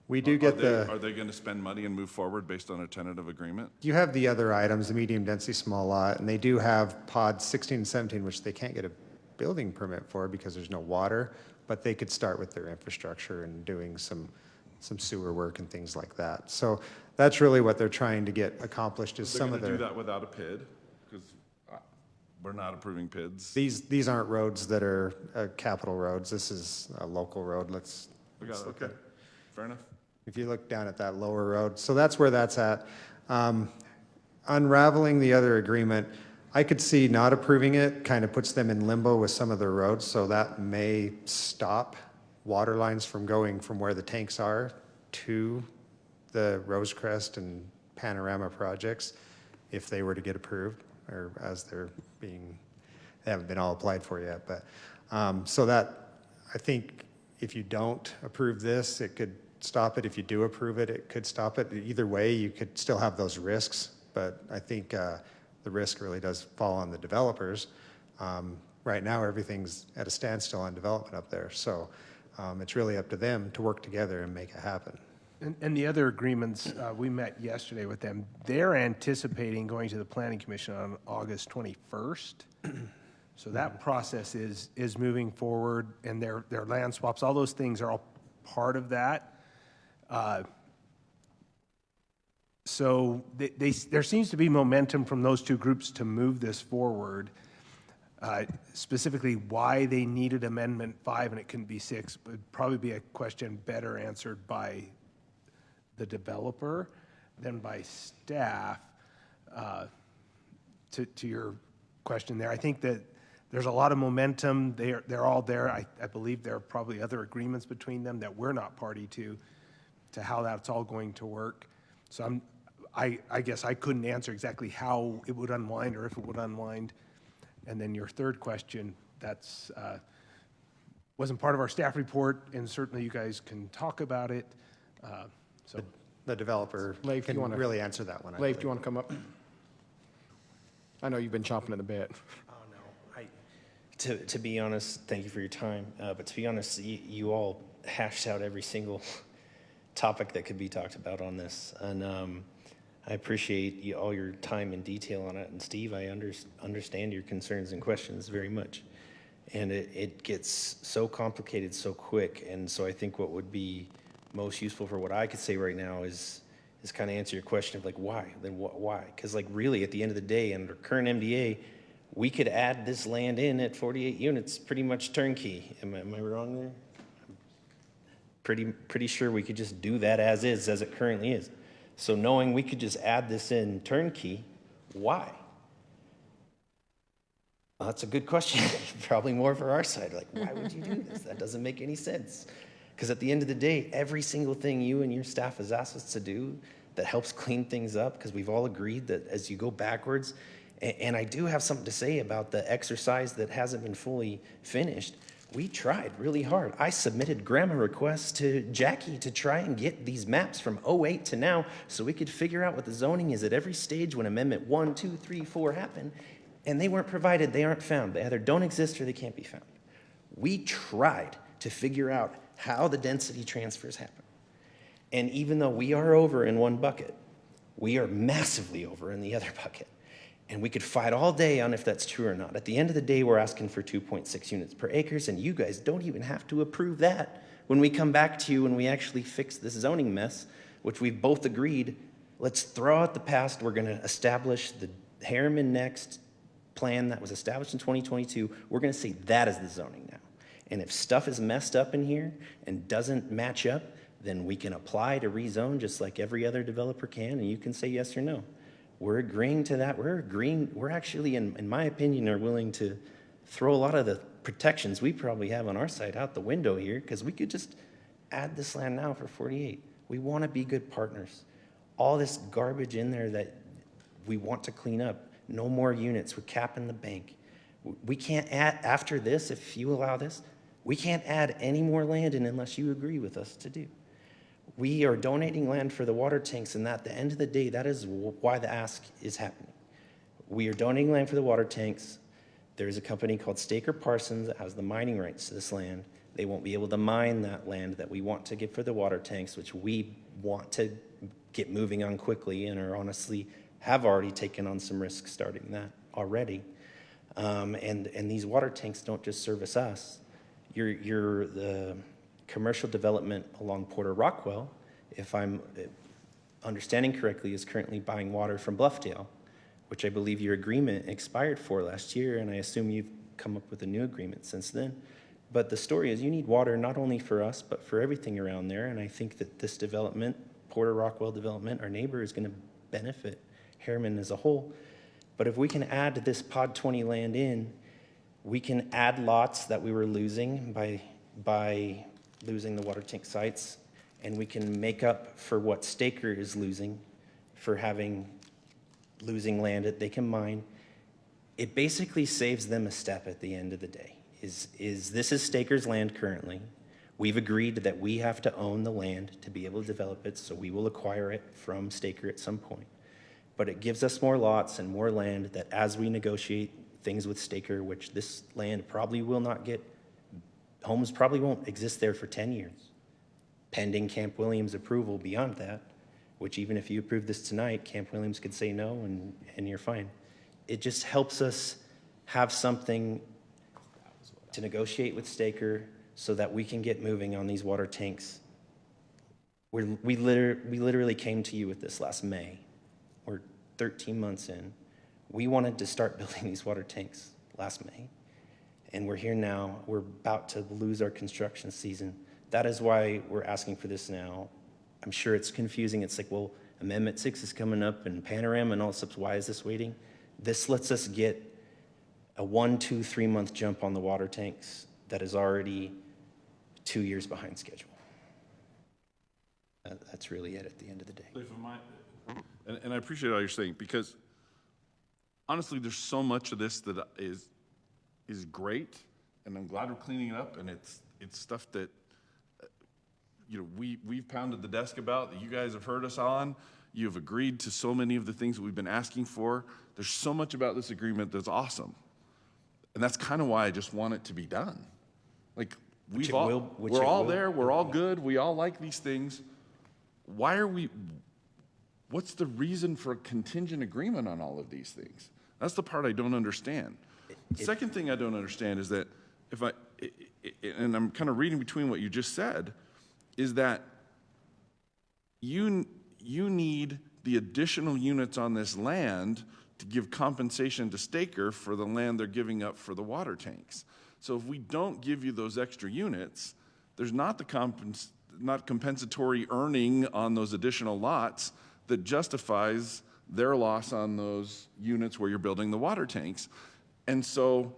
We do get Are they going to spend money and move forward based on a tentative agreement? You have the other items, the medium density small lot, and they do have pods 16 and 17, which they can't get a building permit for because there's no water, but they could start with their infrastructure and doing some sewer work and things like that. So that's really what they're trying to get accomplished is some of They're their. going to do that without a PID? Because we're not approving PIDs. These aren't roads that are capital roads. This is a local road. Okay, fair enough. If you look down at that lower road. So that's where that's at. Unraveling the other agreement, I could see not approving it kind of puts them in limbo with some of their roads, so that may stop water lines from going from where the tanks are to the Rosecrest and Panorama projects if they were to get approved, or as they haven't been all applied for yet. But so that, I think if you don't approve this, it could stop it. If you do approve it, it could stop it. Either way, you could still have those risks, but I think the risk really does fall on the developers. Right now, everything's at a standstill on development up there, so it's really up to them to work together and make it happen. And the other agreements, we met yesterday with them. They're anticipating going to the Planning Commission on August 21st. So that process is moving forward, and their land swaps, all those things are all part of that. So there seems to be momentum from those two groups to move this forward. Specifically, why they needed Amendment 5 and it couldn't be 6 would probably be a question better answered by the developer than by staff. To your question there, I think that there's a lot of momentum. They're all there. I believe there are probably other agreements between them that we're not party to how that's all going to work. So I guess I couldn't answer exactly how it would unwind or if it would unwind. And then your third question, that's wasn't part of our staff report, and certainly you guys can talk about it. So the developer can really answer that one. Leif, do you want to come up? I know you've been chomping at the bit. Oh, no. To be honest, thank you for your time. But to be honest, you all hashed out every single topic that could be talked about on this. And I appreciate all your time and detail on it. And Steve, I understand your concerns and questions very much. And it gets so complicated so quick. And so I think what would be most useful for what I could say right now is kind of answer your question of like, why? Then why? Because like really at the end of the day, under current MDA, we could add this land in at 48 units, pretty much turnkey. Am I wrong there? Pretty sure we could just do that as is, as it currently is. So knowing we could just add this in turnkey, why? Well, that's a good question. Probably more for our side. Like, why would you do this? That doesn't make any sense. Because at the end of the day, every single thing you and your staff has asked us to do that helps clean things up, because we've all agreed that as you go backwards, and I do have something to say about the exercise that hasn't been fully finished. We tried really hard. I submitted grammar requests to Jackie to try and get these maps from 08 to now so we could figure out what the zoning is at every stage when Amendment 1, 2, 3, 4 happened. And they weren't provided, they aren't found. They either don't exist or they can't be found. We tried to figure out how the density transfers happen. And even though we are over in one bucket, we are massively over in the other bucket. And we could fight all day on if that's true or not. At the end of the day, we're asking for 2.6 units per acres, and you guys don't even have to approve that when we come back to you and we actually fix this zoning mess, which we've both agreed, let's throw out the past. We're going to establish the Harriman Next plan that was established in 2022. We're going to say that is the zoning now. And if stuff is messed up in here and doesn't match up, then we can apply to rezone just like every other developer can, and you can say yes or no. We're agreeing to that. We're actually, in my opinion, are willing to throw a lot of the protections we probably have on our side out the window here, because we could just add this land now for 48. We want to be good partners. All this garbage in there that we want to clean up, no more units, we're capping the bank. We can't add, after this, if you allow this, We can't add any more land in unless you agree with us to do. We are donating land for the water tanks, and at the end of the day, that is why the ask is happening. We are donating land for the water tanks. There's a company called Staker Parsons that has the mining rights to this land. They won't be able to mine that land that we want to give for the water tanks, which we want to get moving on quickly and are honestly have already taken on some risks starting that already. And these water tanks don't just service us. You're the commercial development along Porter Rockwell, if I'm understanding correctly, is currently buying water from Bluffdale, which I believe your agreement expired for last year, and I assume you've come up with a new agreement since then. But the story is you need water not only for us, but for everything around there, and I think that this development, Porter Rockwell development, our neighbor, is going to benefit Harriman as a whole. But if we can add this Pod 20 land in, we can add lots that we were losing by losing the water tank sites, and we can make up for what Staker is losing for losing land that they can mine. It basically saves them a step at the end of the day. This is Staker's land currently. We've agreed that we have to own the land to be able to develop it, so we will acquire it from Staker at some point. But it gives us more lots and more land that as we negotiate things with Staker, which this land probably will not get, homes probably won't exist there for 10 years, pending Camp Williams approval beyond that, which even if you approve this tonight, Camp Williams could say no and you're fine. It just helps us have something to negotiate with Staker so that we can get moving on these water tanks. We literally came to you with this last May. We're 13 months in. We wanted to start building these water tanks last May. And we're here now. We're about to lose our construction season. That is why we're asking for this now. I'm sure it's confusing. It's like, well, Amendment 6 is coming up and Panorama and all this stuff. Why is this waiting? This lets us get a 1, 2, 3 month jump on the water tanks that is already 2 years behind schedule. That's really it at the end of the day. And I appreciate all you're saying, because honestly, there's so much of this that is great, and I'm glad we're cleaning it up, and it's stuff that we've pounded the desk about, that you guys have heard us on. You've agreed to so many of the things that we've been asking for. There's so much about this agreement that's awesome, and that's kind of why I just want it to be done. Like we're all there, we're all good, we all like these things. What's the reason for a contingent agreement on all of these things? That's the part I don't understand. The second thing I don't understand is that and I'm kind of reading between what you just said, is that you need the additional units on this land to give compensation to Staker for the land they're giving up for the water tanks. So if we don't give you those extra units, there's not not compensatory earning on those additional lots that justifies their loss on those units where you're building the water tanks. And so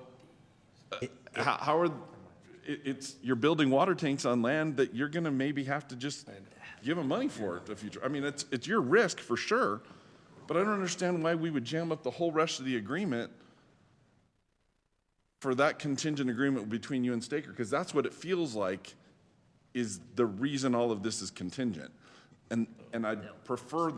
you're building water tanks on land that you're gonna maybe have to just give them money for it in the future. I mean, it's your risk for sure, but I don't understand why we would jam up the whole rest of the agreement for that contingent agreement between you and Staker, because that's what it feels like is the reason all of this is contingent. And I'd prefer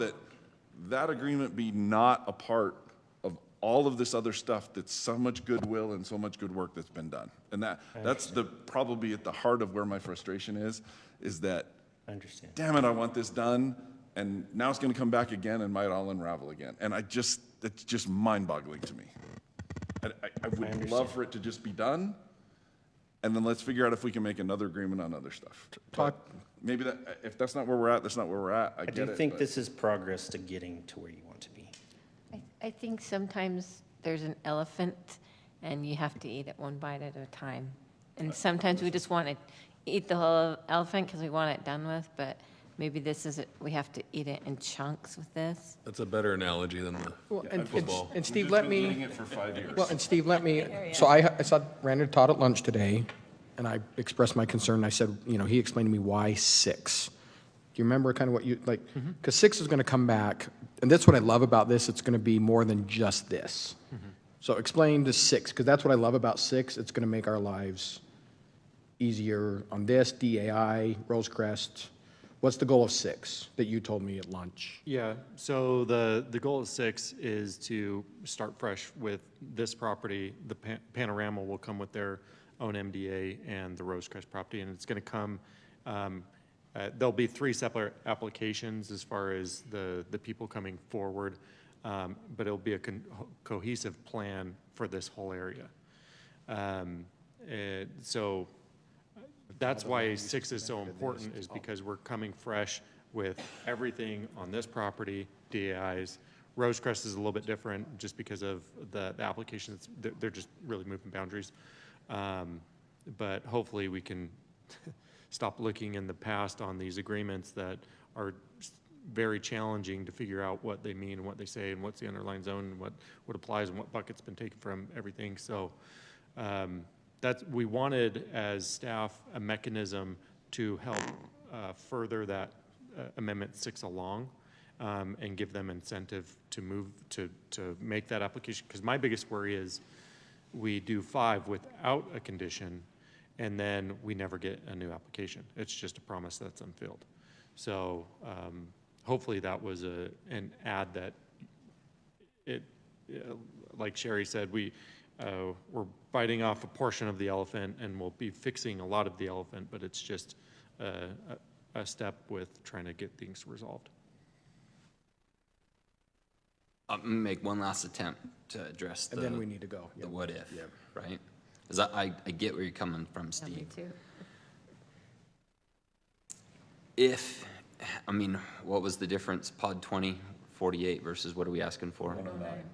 that agreement be not a part of all of this other stuff that's so much goodwill and so much good work that's been done. And that's probably at the heart of where my frustration is that, I understand. Damn it, I want this done, and now it's gonna come back again and might all unravel again. And it's just mind-boggling to me. I would love for it to just be done, and then let's figure out if we can make another agreement on other stuff. Maybe if that's not where we're at, that's not where we're at. I do think this is progress to getting to where you want to be. I think sometimes there's an elephant and you have to eat it one bite at a time. And sometimes we just want to eat the whole elephant because we want it done with, but maybe we have to eat it in chunks with this. That's a better analogy than the football. And Steve, We've just been eating it for 5 years. Well, and Steve, so I ran into Todd at lunch today, and I expressed my concern. I said, he explained to me why 6. Do you remember kind of what you, like, because 6 is going to come back, and that's what I love about this. It's going to be more than just this. So explain to 6, because that's what I love about 6. It's going to make our lives easier on this, DAI, Rosecrest? What's the goal of 6 that you told me at lunch? Yeah, so the goal of 6 is to start fresh with this property. The Panorama will come with their own MDA and the Rosecrest property, and it's going to come, there'll be 3 separate applications as far as the people coming forward, but it'll be a cohesive plan for this whole area. So that's why 6 is so important, is because we're coming fresh with everything on this property, DAIs. Rosecrest is a little bit different just because of the applications. They're just really moving boundaries. But hopefully we can stop looking in the past on these agreements that are very challenging to figure out what they mean and what they say and what's the underlying zone and what applies and what bucket's been taken from everything. So we wanted as staff a mechanism to help further that Amendment 6 along and give them incentive to move to make that application. Because my biggest worry is we do 5 without a condition and then we never get a new application. It's just a promise that's unfilled. So hopefully that was an ad that like Sherry said, we're biting off a portion of the elephant and we'll be fixing a lot of the elephant, but it's just a step with trying to get things resolved. I'm gonna make one last attempt to address And then we need to go. the what if, right? Because I get where you're coming from, Steve. Me too. If, I mean, what was the difference? Pod 20, 48 versus what are we asking for? 109.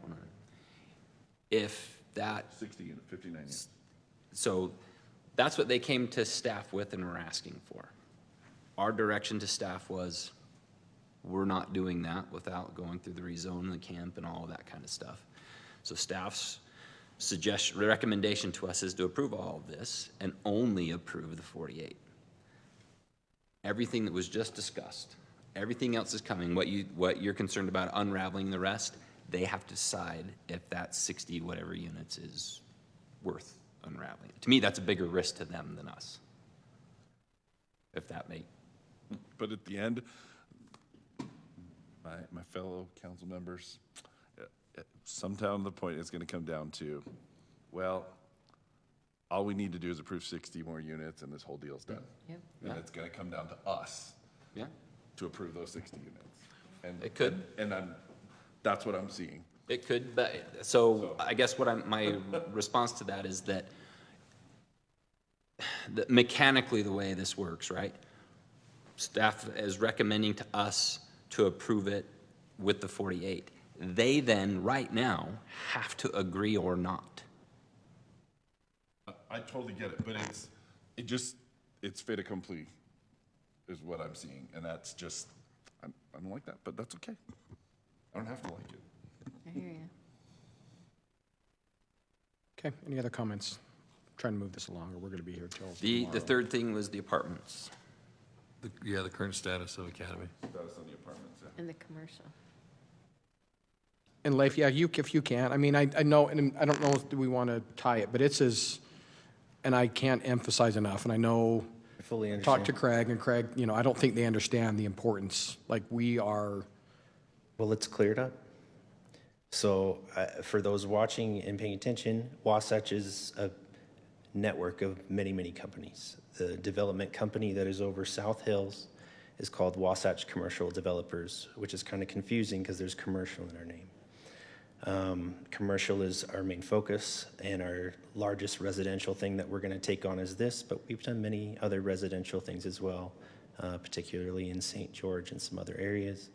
If that, 60 unit, 59 units. so that's what they came to staff with and were asking for. Our direction to staff was, we're not doing that without going through the rezone, the camp, and all of that kind of stuff. So staff's recommendation to us is to approve all of this and only approve the 48. Everything that was just discussed, everything else is coming. What you're concerned about unraveling the rest, they have to decide if that 60 whatever units is worth unraveling. To me, that's a bigger risk to them than us. If that makes. But at the end, my fellow council members, sometime the point is going to come down to, well, all we need to do is approve 60 more units and this whole deal's done. Yep. And it's going to come down to us to approve those 60 units. And it could. And that's what I'm seeing. It could, but so I guess my response to that is that mechanically the way this works, right? Staff is recommending to us to approve it with the 48. They then, right now, have to agree or not. I totally get it, but it's fait accompli is what I'm seeing. And that's just, I don't like that, but that's okay. I don't have to like it. I hear you. Okay, any other comments? Trying to move this along, or we're going to be here till The tomorrow. third thing was the apartments. The current status of Academy. Status on the apartments, yeah. And the commercial. And Leif, yeah, if you can, I mean, I know, and I don't know if we want to tie it, but it's as, and I can't emphasize enough, and I know, I fully understand. talk to Craig, and Craig, I don't think they understand the importance, like we are. Well, let's clear it up. So for those watching and paying attention, Wasatch is a network of many, many companies. The development company that is over South Hills is called Wasatch Commercial Developers, which is kind of confusing because there's commercial in our name. Commercial is our main focus, and our largest residential thing that we're going to take on is this, but we've done many other residential things as well, particularly in St. George and some other areas.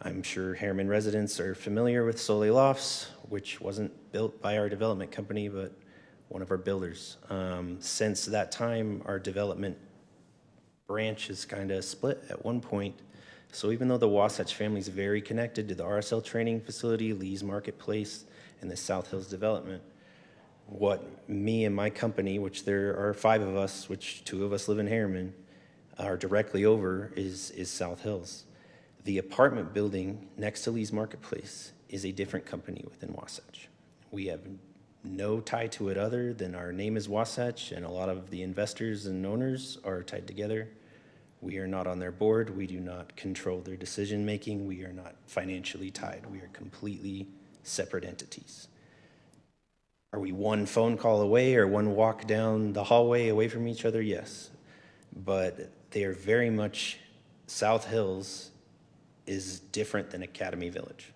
I'm sure Harriman residents are familiar with Soleil Lofts, which wasn't built by our development company, but one of our builders. Since that time, our development branch is kind of split at one point. So even though the Wasatch family is very connected to the RSL training facility, Lee's Marketplace, and the South Hills development, what me and my company, which there are 5 of us, which 2 of us live in Harriman, are directly over is South Hills. The apartment building next to Lee's Marketplace is a different company within Wasatch. We have no tie to it other than our name is Wasatch, and a lot of the investors and owners are tied together. We are not on their board. We do not control their decision-making. We are not financially tied. We are completely separate entities. Are we one phone call away or one walk down the hallway away from each other? Yes. But they are very much, South Hills is different than Academy Village.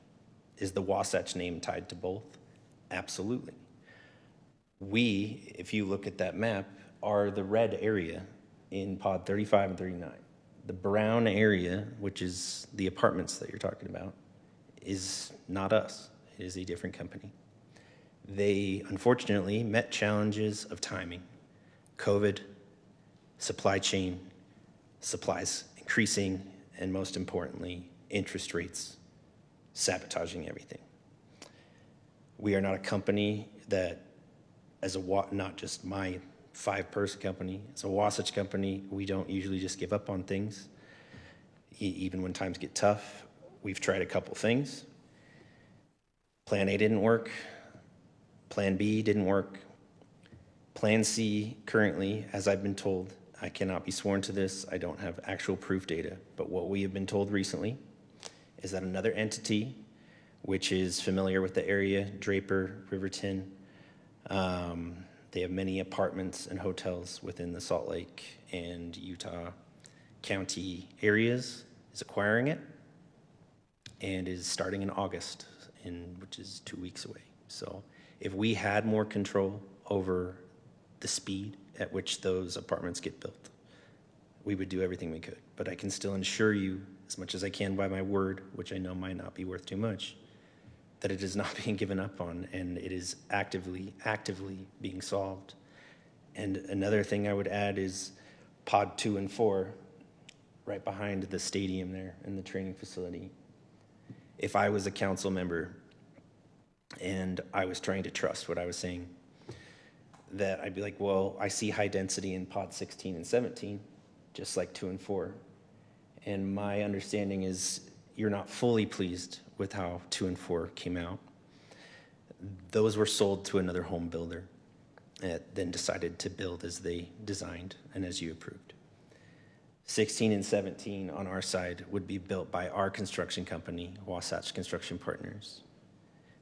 Is the Wasatch name tied to both? Absolutely. We, if you look at that map, are the red area in pod 35 and 39. The brown area, which is the apartments that you're talking about, is not us. It is a different company. They, unfortunately, met challenges of timing, COVID, supply chain, supplies increasing, and most importantly, interest rates sabotaging everything. We are not a company that, as a not just my 5-person company, as a Wasatch company, we don't usually just give up on things. Even when times get tough, we've tried a couple things. Plan A didn't work. Plan B didn't work. Plan C currently, as I've been told, I cannot be sworn to this, I don't have actual proof data, but what we have been told recently is that another entity, which is familiar with the area, Draper, Riverton, they have many apartments and hotels within the Salt Lake and Utah County areas, is acquiring it and is starting in August, which is 2 weeks away. So if we had more control over the speed at which those apartments get built, we would do everything we could. But I can still assure you, as much as I can by my word, which I know might not be worth too much, that it is not being given up on, and it is actively being solved. And another thing I would add is pod 2 and 4, right behind the stadium there and the training facility. If I was a council member and I was trying to trust what I was saying, that I'd be like, well, I see high density in pod 16 and 17, just like 2 and 4. And my understanding is you're not fully pleased with how 2 and 4 came out. Those were sold to another home builder that then decided to build as they designed and as you approved. 16 and 17 on our side would be built by our construction company, Wasatch Construction Partners,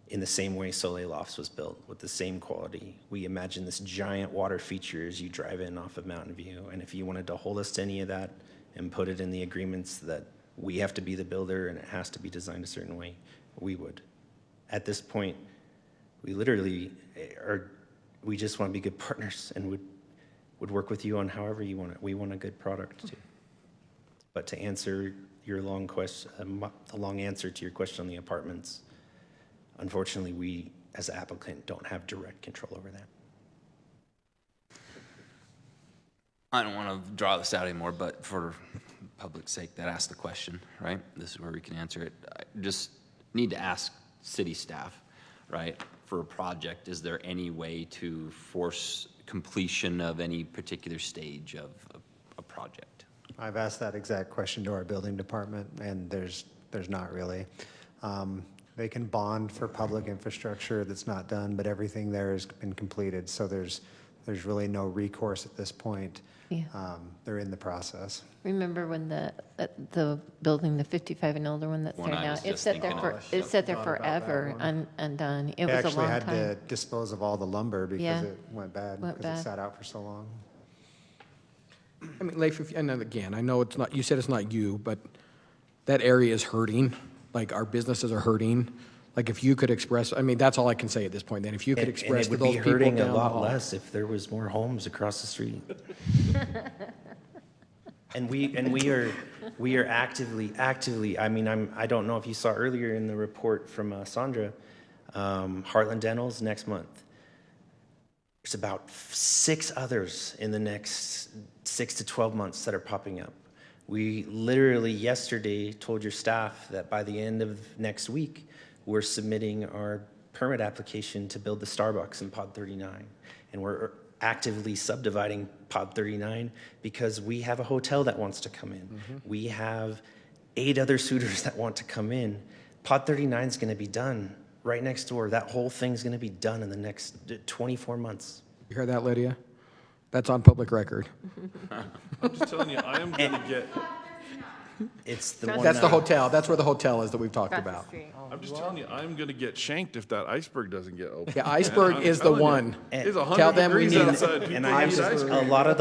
in the same way Soleil Lofts was built, with the same quality. We imagine this giant water feature as you drive in off of Mountain View, and if you wanted to hold us to any of that and put it in the agreements that we have to be the builder and it has to be designed a certain way, we would. At this point, we literally we just want to be good partners and would work with you on however you want it. We want a good product too. But to answer your long question, the long answer to your question on the apartments, unfortunately, we as an applicant don't have direct control over that. I don't want to draw this out anymore, but for public's sake that asked the question, right? This is where we can answer it. I just need to ask city staff, right? For a project, is there any way to force completion of any particular stage of a project? I've asked that exact question to our building department, and there's not really. They can bond for public infrastructure that's not done, but everything there has been completed, so there's really no recourse at this point. Yeah. They're in the process. Remember when the building, the 55 and older one that's One there I now, was it just sat there thinking for, of. it sat there Thought about that forever one. undone. It They was a actually long had time. to dispose of all the lumber because Yeah. it went bad, Went because it bad. sat out for so long. I mean, Leif, and then again, I know it's not, you said it's not you, but that area is hurting. Like, our businesses are hurting. Like, if you could express, I mean, that's all I can say at this point, then. If you could express to and it those would be people hurting down a the lot hall. less if there was more homes across the street. And we are actively. I mean, I don't know if you saw earlier in the report from Sandra, Heartland Dental's next month. There's about 6 others in the next 6 to 12 months that are popping up. We literally yesterday told your staff that by the end of next week, we're submitting our permit application to build the Starbucks in Pod 39. And we're actively subdividing Pod 39 because we have a hotel that wants to come in. Mm-hmm. We have 8 other suitors that want to come in. Pod 39 is going to be done right next door. That whole thing's going to be done in the next 24 months. You heard that, Lydia? That's on public record. I'm just telling you, I am gonna get, It's the one. That's the hotel. That's where the hotel is that we've talked about. I'm just telling you, I'm gonna get shanked if that iceberg doesn't get open. Yeah, iceberg is the one. It's Tell 100 them we degrees need it. outside. People And I need have ice a cream. lot of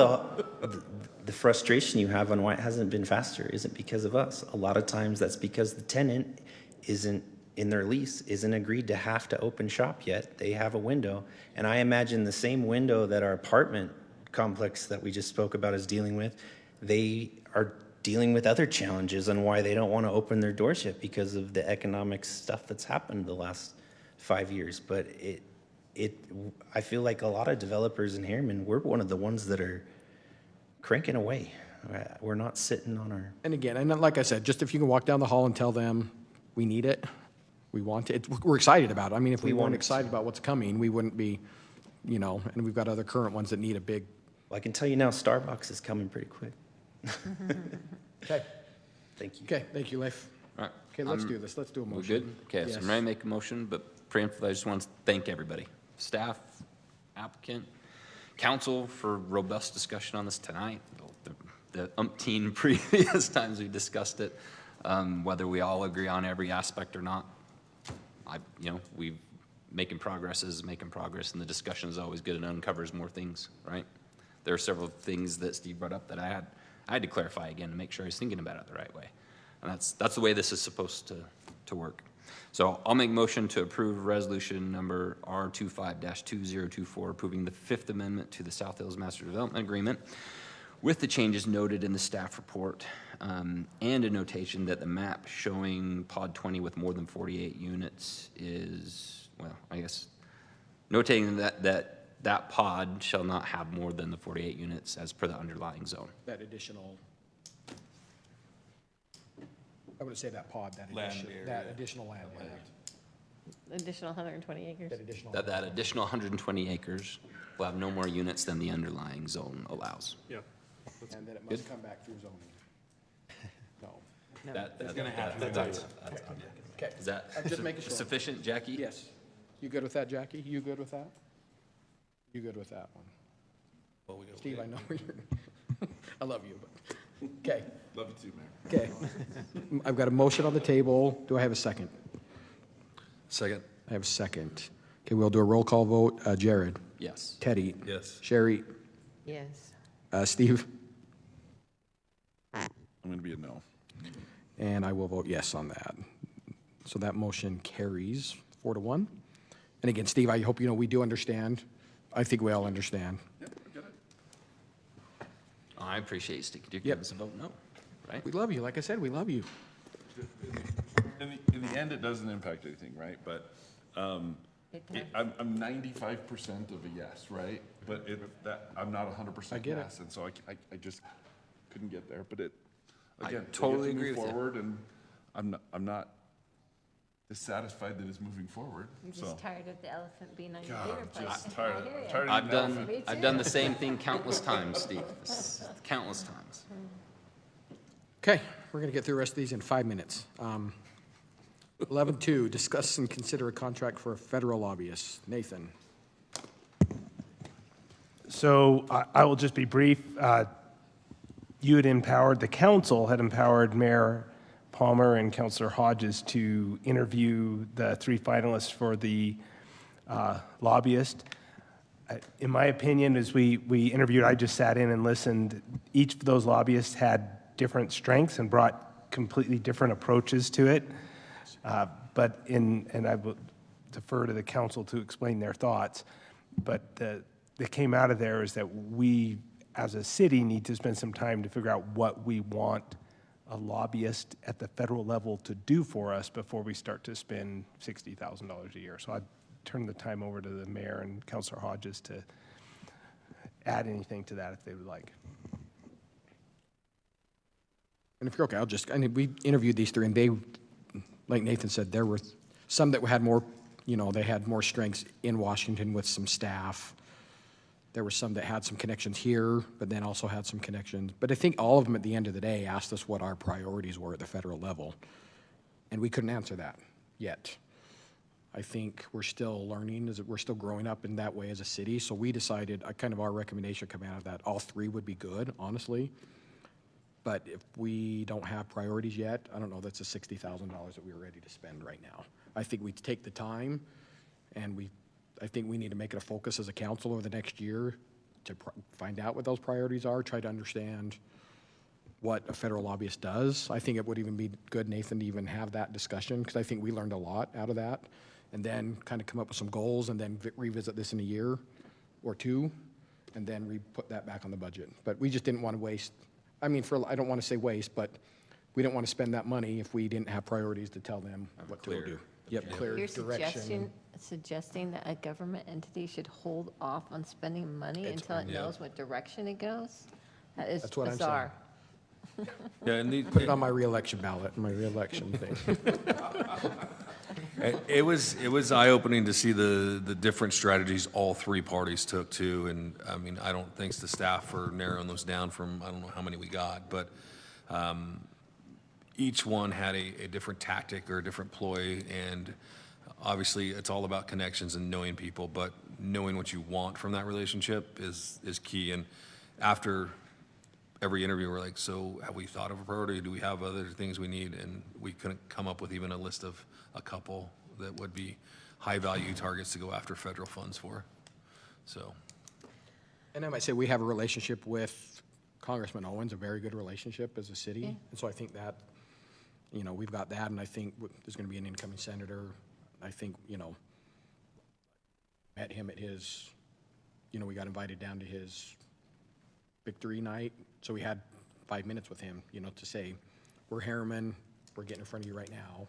the frustration you have on why it hasn't been faster isn't because of us. A lot of times that's because the tenant isn't in their lease, isn't agreed to have to open shop yet. They have a window. And I imagine the same window that our apartment complex that we just spoke about is dealing with, they are dealing with other challenges on why they don't want to open their doors yet because of the economic stuff that's happened the last 5 years. But I feel like a lot of developers in Harriman, we're one of the ones that are cranking away. We're not sitting on our. And again, and like I said, just if you can walk down the hall and tell them we need it, we want it, we're excited about it. I mean, if we weren't excited about what's coming, we wouldn't be, and we've got other current ones that need a big. Well, I can tell you now, Starbucks is coming pretty quick. Okay. Thank you. Okay, thank you, Leif. All right. Okay, let's do this. Let's do a motion. We're good? Okay, so I'm ready to make a motion, but preemptively, I just want to thank everybody, staff, applicant, council for robust discussion on this tonight. The umpteen previous times we discussed it, whether we all agree on every aspect or not. We've making progress, and the discussion is always good and uncovers more things, right? There are several things that Steve brought up that I had to clarify again to make sure I was thinking about it the right way. And that's the way this is supposed to work. So I'll make motion to approve resolution number R25-2024, approving the Fifth Amendment to the South Hills Master Development Agreement with the changes noted in the staff report, and a notation that the map showing pod 20 with more than 48 units is, well, I guess, notating that pod shall not have more than the 48 units as per the underlying zone. That additional, I would say that pod, that additional land area. Additional 120 acres. That additional 120 acres will have no more units than the underlying zone allows. Yeah. And that it must come back through zoning. No. That's going to happen. Okay. Is that I'm just making sure. sufficient, Jackie? Yes. You good with that, Jackie? You good with that? You good with that one? Steve, I know you're, I love you, but, okay. Love you too, Mayor. Okay. I've got a motion on the table. Do I have a second? Second. I have a second. Okay, we'll do a roll call vote. Jared? Yes. Teddy? Yes. Sherry? Yes. Steve? I'm gonna be a no. And I will vote yes on that. So that motion carries 4-1. And again, Steve, I hope you know we do understand. I think we all understand. Yep, I get it. I appreciate you sticking to your Yep. guns and vote no, right? We love you. Like I said, we love you. In the end, it doesn't impact anything, right? But I'm 95% of a yes, right? But I'm not 100% I get it. yes, and so I just couldn't get there. But I again, totally it gets to agree move with you. forward, and I'm not dissatisfied that it's moving forward. I'm So just tired of the elephant being on your God, dinner I'm plate. just tired. I I'm hear ya. tired of I've the elephant. Me I've too. done the same thing countless times, Steve. Countless times. Okay, we're going to get through the rest of these in 5 minutes. 11.2, discuss and consider a contract for a federal lobbyist. Nathan. So I will just be brief. You had empowered, the council had empowered Mayor Palmer and Councilor Hodges to interview the 3 finalists for the lobbyist. In my opinion, as we interviewed, I just sat in and listened. Each of those lobbyists had different strengths and brought completely different approaches to it. And I will defer to the council to explain their thoughts. But that came out of there is that we, as a city, need to spend some time to figure out what we want a lobbyist at the federal level to do for us before we start to spend $60,000 a year. So I'd turn the time over to the mayor and Councilor Hodges to add anything to that if they would like. And if you're okay, we interviewed these 3, and they, like Nathan said, there were some that had more, they had more strengths in Washington with some staff. There were some that had some connections here, but then also had some connections. But I think all of them at the end of the day asked us what our priorities were at the federal level. And we couldn't answer that yet. I think we're still learning, we're still growing up in that way as a city. So we decided, kind of our recommendation coming out of that, all three would be good, honestly. But if we don't have priorities yet, I don't know, that's the $60,000 that we were ready to spend right now. I think we take the time, and I think we need to make it a focus as a council over the next year to find out what those priorities are, try to understand what a federal lobbyist does. I think it would even be good, Nathan, to even have that discussion, because I think we learned a lot out of that, and then kind of come up with some goals, and then revisit this in a year or two, and then put that back on the budget. But we just didn't want to waste, I don't want to say waste, but we didn't want to spend that money if we didn't have priorities to tell them what to do. Yep, clear You're direction. suggesting that a government entity should hold off on spending money until it knows what direction it goes? That is That's what bizarre. I'm saying. Yeah, and Put it on my reelection ballot, my reelection thing. It was eye-opening to see the different strategies all three parties took too. And I mean, I don't thanks to staff for narrowing those down from, I don't know how many we got, but each one had a different tactic or a different ploy. And obviously it's all about connections and knowing people, but knowing what you want from that relationship is key. And after every interview, we're like, so have we thought of a priority? Do we have other things we need? And we couldn't come up with even a list of a couple that would be high-value targets to go after federal funds for. So. And I might say we have a relationship with Congressman Owens, a very good relationship as a city. Yeah. And so I think that, we've got that, and I think there's going to be an incoming senator. I think, met him at his, we got invited down to his victory night. So we had 5 minutes with him, to say, we're Harriman, we're getting in front of you right now.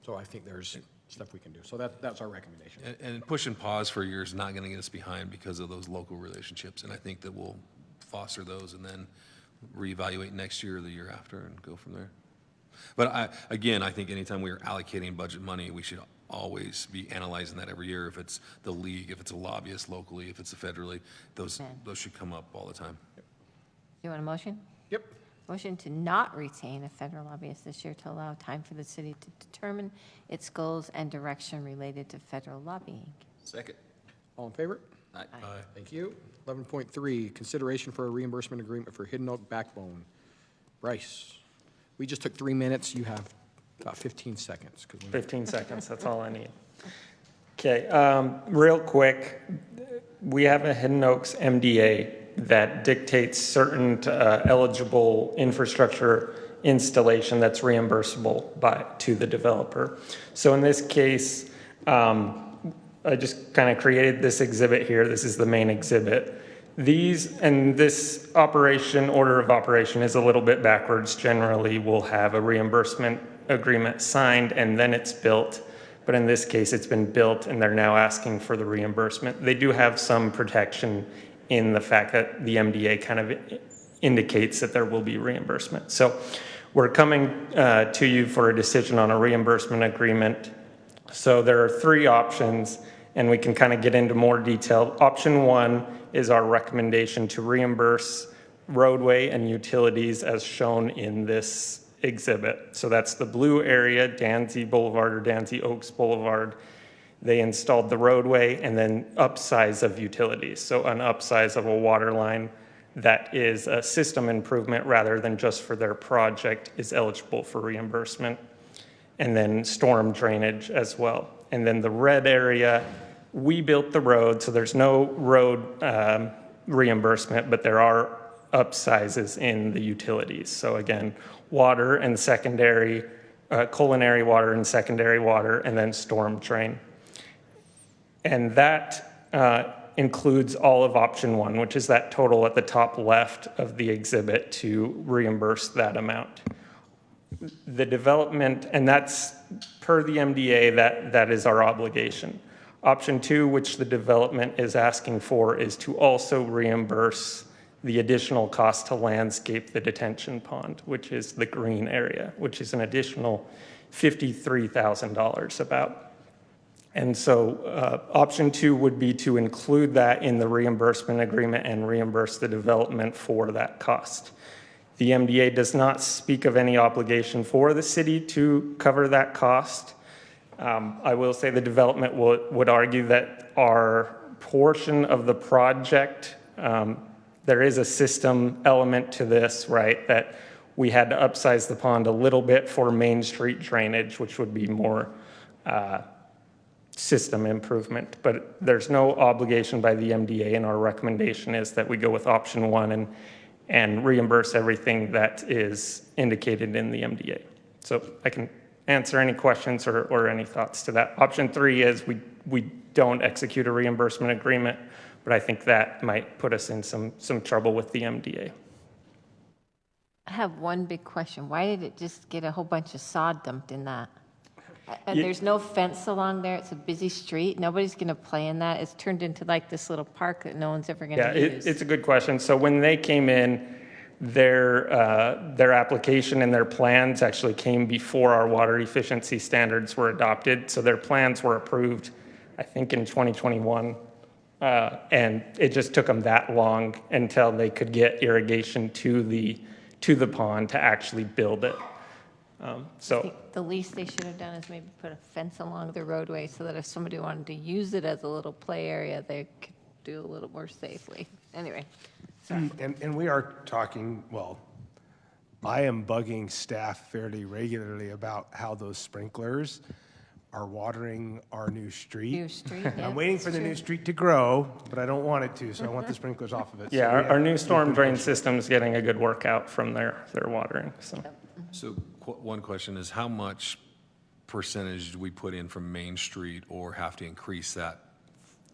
So I think there's stuff we can do. So that's our recommendation. And push and pause for a year is not going to get us behind because of those local relationships. And I think that we'll foster those and then reevaluate next year or the year after and go from there. But I think anytime we are allocating budget money, we should always be analyzing that every year. If it's the league, if it's a lobbyist locally, if it's a federally, those should come up all the time. You want a motion? Yep. Motion to not retain a federal lobbyist this year to allow time for the city to determine its goals and direction related to federal lobbying. Second. All in favor? Aye. Thank you. 11.3, consideration for a reimbursement agreement for Hidden Oak Backbone. Bryce, we just took 3 minutes. You have about 15 seconds. 15 seconds, that's all I need. Okay, real quick, we have a Hidden Oaks MDA that dictates certain eligible infrastructure installation that's reimbursable to the developer. So in this case, I just kind of created this exhibit here. This is the main exhibit. This order of operation is a little bit backwards. Generally, we'll have a reimbursement agreement signed and then it's built. But in this case, it's been built and they're now asking for the reimbursement. They do have some protection in the fact that the MDA kind of indicates that there will be reimbursement. So we're coming to you for a decision on a reimbursement agreement. So there are 3 options and we can kind of get into more detail. Option 1 is our recommendation to reimburse roadway and utilities as shown in this exhibit. So that's the blue area, Danzy Boulevard or Danzy Oaks Boulevard. They installed the roadway and then upsize of utilities. So an upsize of a water line that is a system improvement rather than just for their project is eligible for reimbursement. And then storm drainage as well. And then the red area, we built the road, so there's no road reimbursement, but there are upsizes in the utilities. So again, water and secondary, culinary water and secondary water, and then storm drain. And that includes all of option 1, which is that total at the top left of the exhibit to reimburse that amount. The development, and that's per the MDA, that is our obligation. Option 2, which the development is asking for, is to also reimburse the additional cost to landscape the detention pond, which is the green area, which is an additional $53,000 about. And so option 2 would be to include that in the reimbursement agreement and reimburse the development for that cost. The MDA does not speak of any obligation for the city to cover that cost. I will say the development would argue that our portion of the project, there is a system element to this, right? That we had to upsize the pond a little bit for Main Street drainage, which would be more system improvement. But there's no obligation by the MDA, and our recommendation is that we go with option 1 and reimburse everything that is indicated in the MDA. So I can answer any questions or any thoughts to that. Option 3 is we don't execute a reimbursement agreement, but I think that might put us in some trouble with the MDA. I have one big question. Why did it just get a whole bunch of sod dumped in that? And there's no fence along there. It's a busy street. Nobody's going to play in that. It's turned into like this little park that no one's ever going to use. It's a good question. So when they came in, their application and their plans actually came before our water efficiency standards were adopted. So their plans were approved, I think, in 2021. And it just took them that long until they could get irrigation to the pond to actually build it. I think the least they should have done is maybe put a fence along the roadway so that if somebody wanted to use it as a little play area, they could do a little more safely. Anyway. Sorry. And we are talking, well, I am bugging staff fairly regularly about how those sprinklers are watering our new street. New street, yeah, I'm waiting for the new street to grow, but I don't want it to, so I want the sprinklers off of it. Yeah, our new storm drain system is getting a good workout from their watering. So one question is, how much percentage do we put in from Main Street or have to increase that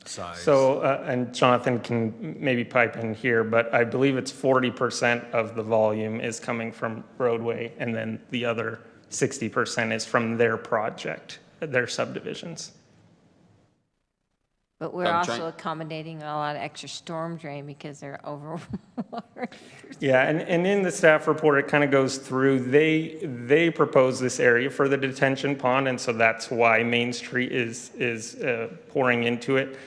size? So, and Jonathan can maybe pipe in here, but I believe it's 40% of the volume is coming from roadway, and then the other 60% is from their project, their subdivisions. But we're also accommodating a lot of extra storm drain because they're over water. Yeah, and in the staff report, it kind of goes through, they propose this area for the detention pond, and so that's why Main Street is pouring into it.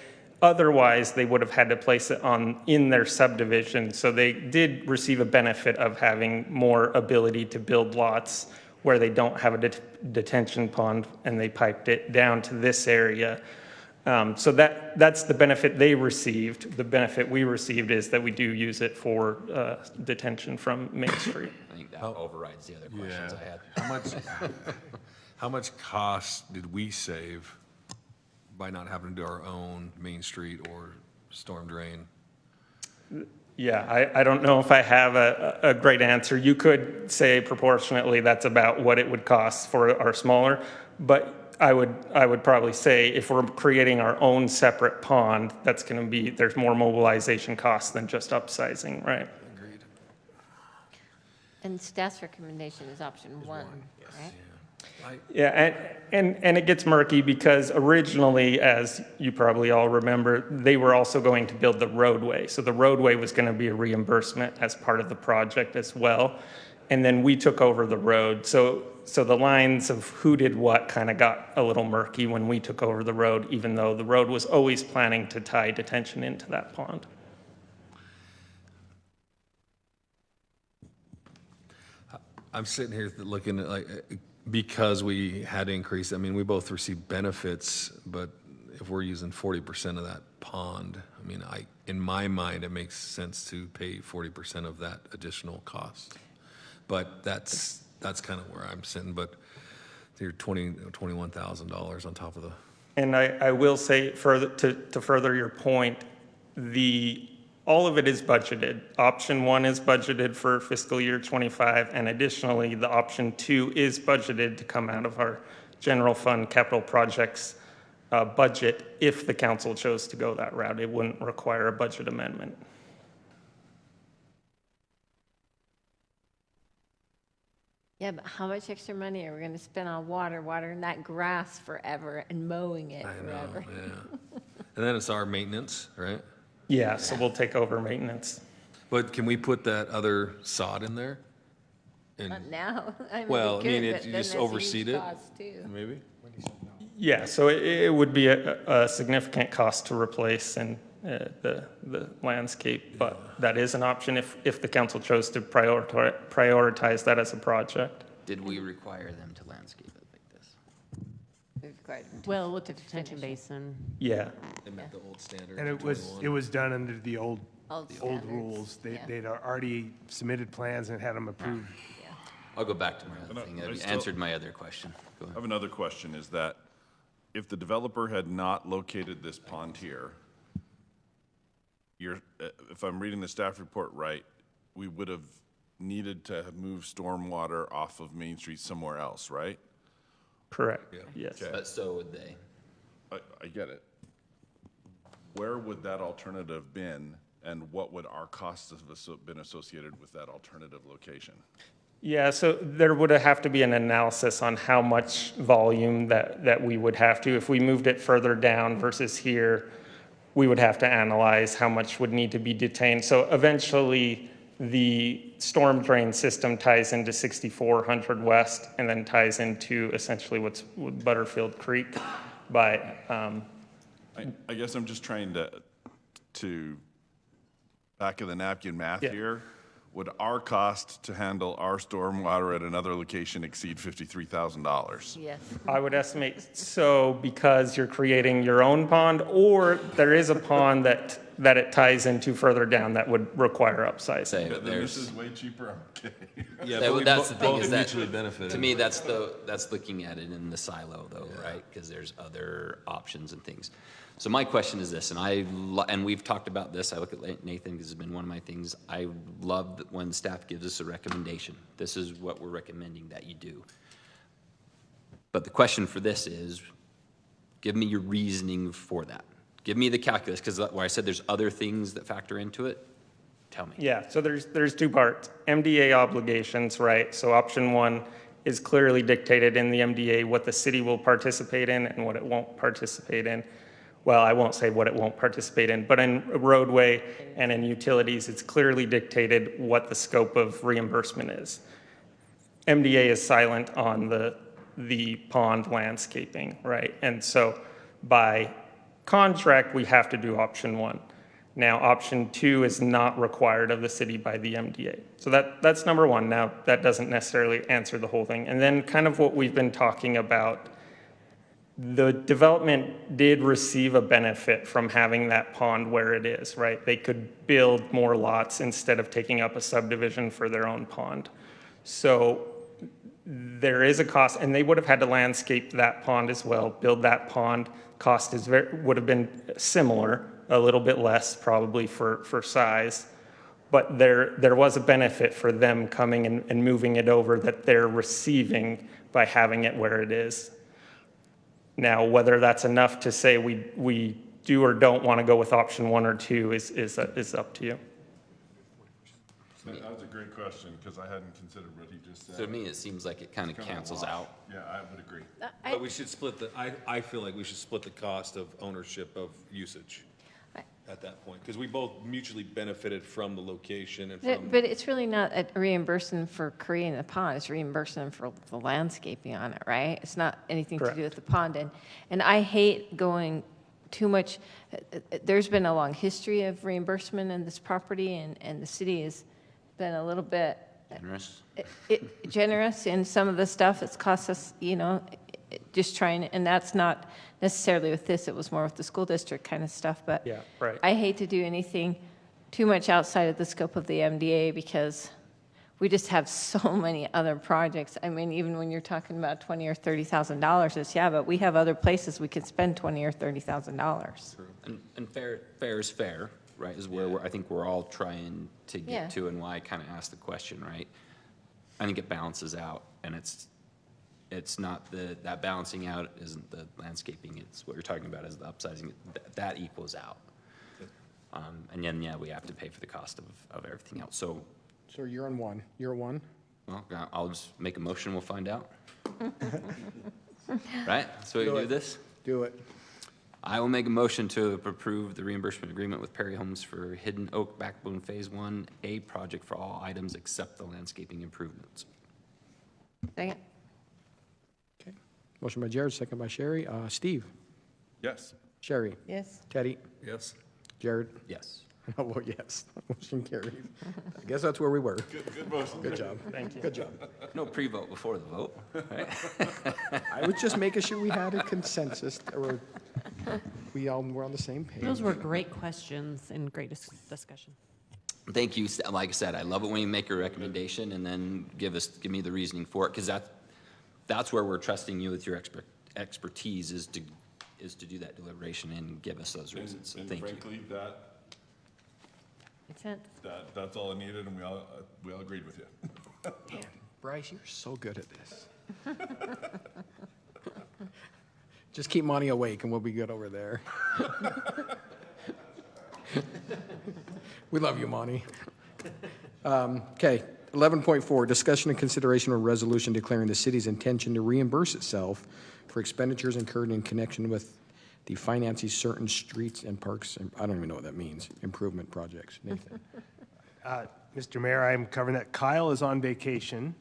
Otherwise, they would have had to place it in their subdivision, so they did receive a benefit of having more ability to build lots where they don't have a detention pond, and they piped it down to this area. So that's the benefit they received. The benefit we received is that we do use it for detention from Main Street. I think that overrides the other questions I had. How much cost did we save by not having to do our own Main Street or storm drain? Yeah, I don't know if I have a great answer. You could say proportionately that's about what it would cost for our smaller, but I would probably say if we're creating our own separate pond, that's going to be, there's more mobilization costs than just upsizing, right? Agreed. And staff's recommendation is option 1, right? Yeah, and it gets murky because originally, as you probably all remember, they were also going to build the roadway. So the roadway was going to be a reimbursement as part of the project as well. And then we took over the road. So the lines of who did what kind of got a little murky when we took over the road, even though the road was always planning to tie detention into that pond. I'm sitting here looking at, like, because we had to increase, I mean, we both receive benefits, but if we're using 40% of that pond, I mean, in my mind, it makes sense to pay 40% of that additional cost. But that's kind of where I'm sitting, but you're $21,000 on top of the. And I will say further to further your point, all of it is budgeted. Option 1 is budgeted for fiscal year 25, and additionally, the option 2 is budgeted to come out of our general fund capital projects budget if the council chose to go that route. It wouldn't require a budget amendment. Yeah, but how much extra money are we going to spend on watering that grass forever and mowing it forever? Yeah. And then it's our maintenance, right? Yeah, so we'll take over maintenance. But can we put that other sod in there? Not now. I mean, well, we could, you but then just that's a overseed huge it, cost, too. maybe? Yeah, so it would be a significant cost to replace and the landscape, but that is an option if the council chose to prioritize that as a project. Did we require them to landscape it like this? Well, with the detention basin. Yeah. They met the old standard. And of it was 21. done under the old standards, rules. yeah. They'd already submitted plans and had them approved. I'll go back to my other thing. I That still- answered my other question. Go I ahead. have another question, is that if the developer had not located this pond here, if I'm reading the staff report right, we would have needed to move stormwater off of Main Street somewhere else, right? Correct, yes. Okay. But so would they. I get it. Where would that alternative been, and what would our costs have been associated with that alternative location? Yeah, so there would have to be an analysis on how much volume that we would have to. If we moved it further down versus here, we would have to analyze how much would need to be detained. So eventually, the storm drain system ties into 6400 West and then ties into essentially what's Butterfield Creek by, I guess I'm just trying to back of the napkin math Yeah. here. Would our cost to handle our stormwater at another location exceed $53,000? Yes. I would estimate so, because you're creating your own pond, or there is a pond that it ties into further down that would require upsizing. Say, Then there's. this is way cheaper, I'm kidding. Yeah, That- but we that's the thing both is that, mutually benefited. to me, that's looking at it in the silo though, right? Because there's other options and things. So my question is this, and we've talked about this, I look at Nathan, because it's been one of my things. I love that when staff gives us a recommendation. This is what we're recommending that you do. But the question for this is, give me your reasoning for that. Give me the calculus, because where I said there's other things that factor into it, tell me. Yeah, so there's two parts. MDA obligations, right? So option one is clearly dictated in the MDA what the city will participate in and what it won't participate in. Well, I won't say what it won't participate in, but in roadway and in utilities, it's clearly dictated what the scope of reimbursement is. MDA is silent on the pond landscaping, right? And so by contract, we have to do option one. Now, option two is not required of the city by the MDA. So that's number one. Now, that doesn't necessarily answer the whole thing. And then kind of what we've been talking about, the development did receive a benefit from having that pond where it is, right? They could build more lots instead of taking up a subdivision for their own pond. So there is a cost, and they would have had to landscape that pond as well, build that pond. Cost would have been similar, a little bit less probably for size. But there was a benefit for them coming and moving it over that they're receiving by having it where it is. Now, whether that's enough to say we do or don't want to go with option one or two is up to you. That was a great question, because I hadn't considered what he just said. So to me, it seems like it kind of cancels out. Yeah, I would agree. But we should split I feel like we should split the cost of ownership of usage at that point, because we both mutually benefited from the location and from. But it's really not a reimbursement for creating the pond, it's reimbursement for the landscaping on it, right? It's not anything to do with the pond. And I hate going too much, there's been a long history of reimbursement in this property, and the city has been a little bit Generous? generous in some of the stuff. It's cost us, just trying, and that's not necessarily with this, it was more with the school district kind of stuff, but Yeah, right. I hate to do anything too much outside of the scope of the MDA, because we just have so many other projects. I mean, even when you're talking about $20,000 or $30,000, it's, yeah, but we have other places we could spend $20,000 or $30,000. And fair is fair, right, is where I think we're all trying to Yeah. get to, and why I kind of asked the question, right? I think it balances out, and it's not that balancing out isn't the landscaping, it's what you're talking about is the upsizing, that equals out. And then, yeah, we have to pay for the cost of everything else. So you're on one. You're one. well, I'll just make a motion, we'll find out. Right? So we do this? Do it. I will make a motion to approve the reimbursement agreement with Perry Homes for Hidden Oak Backbone Phase 1A project for all items except the landscaping improvements. Second. Okay. Motion by Jared, second by Sherry. Steve? Yes. Sherry? Yes. Teddy? Yes. Jared? Yes. I'll vote yes. Motion carries. I guess that's where we were. Good motion. Good job. Thank you. Good job. No pre-vote before the vote, right? I was just making sure we had a consensus, or we all were on the same page. Those were great questions and great discussion. Thank you. Like I said, I love it when you make a recommendation and then give me the reasoning for it, because that's where we're trusting you with your expertise is to do that deliberation and give us those reasons. So And thank you. frankly, Makes sense. that's all I needed, and we all agreed with you. Man, Bryce, you're so good at this. Just keep Monty awake and we'll be good over there. We love you, Monty. Okay, 11.4, discussion and consideration of a resolution declaring the city's intention to reimburse itself for expenditures incurred in connection with the financing certain streets and parks, and I don't even know what that means, improvement projects. Nathan? Mr. Mayor, I'm covering that. Kyle is on vacation,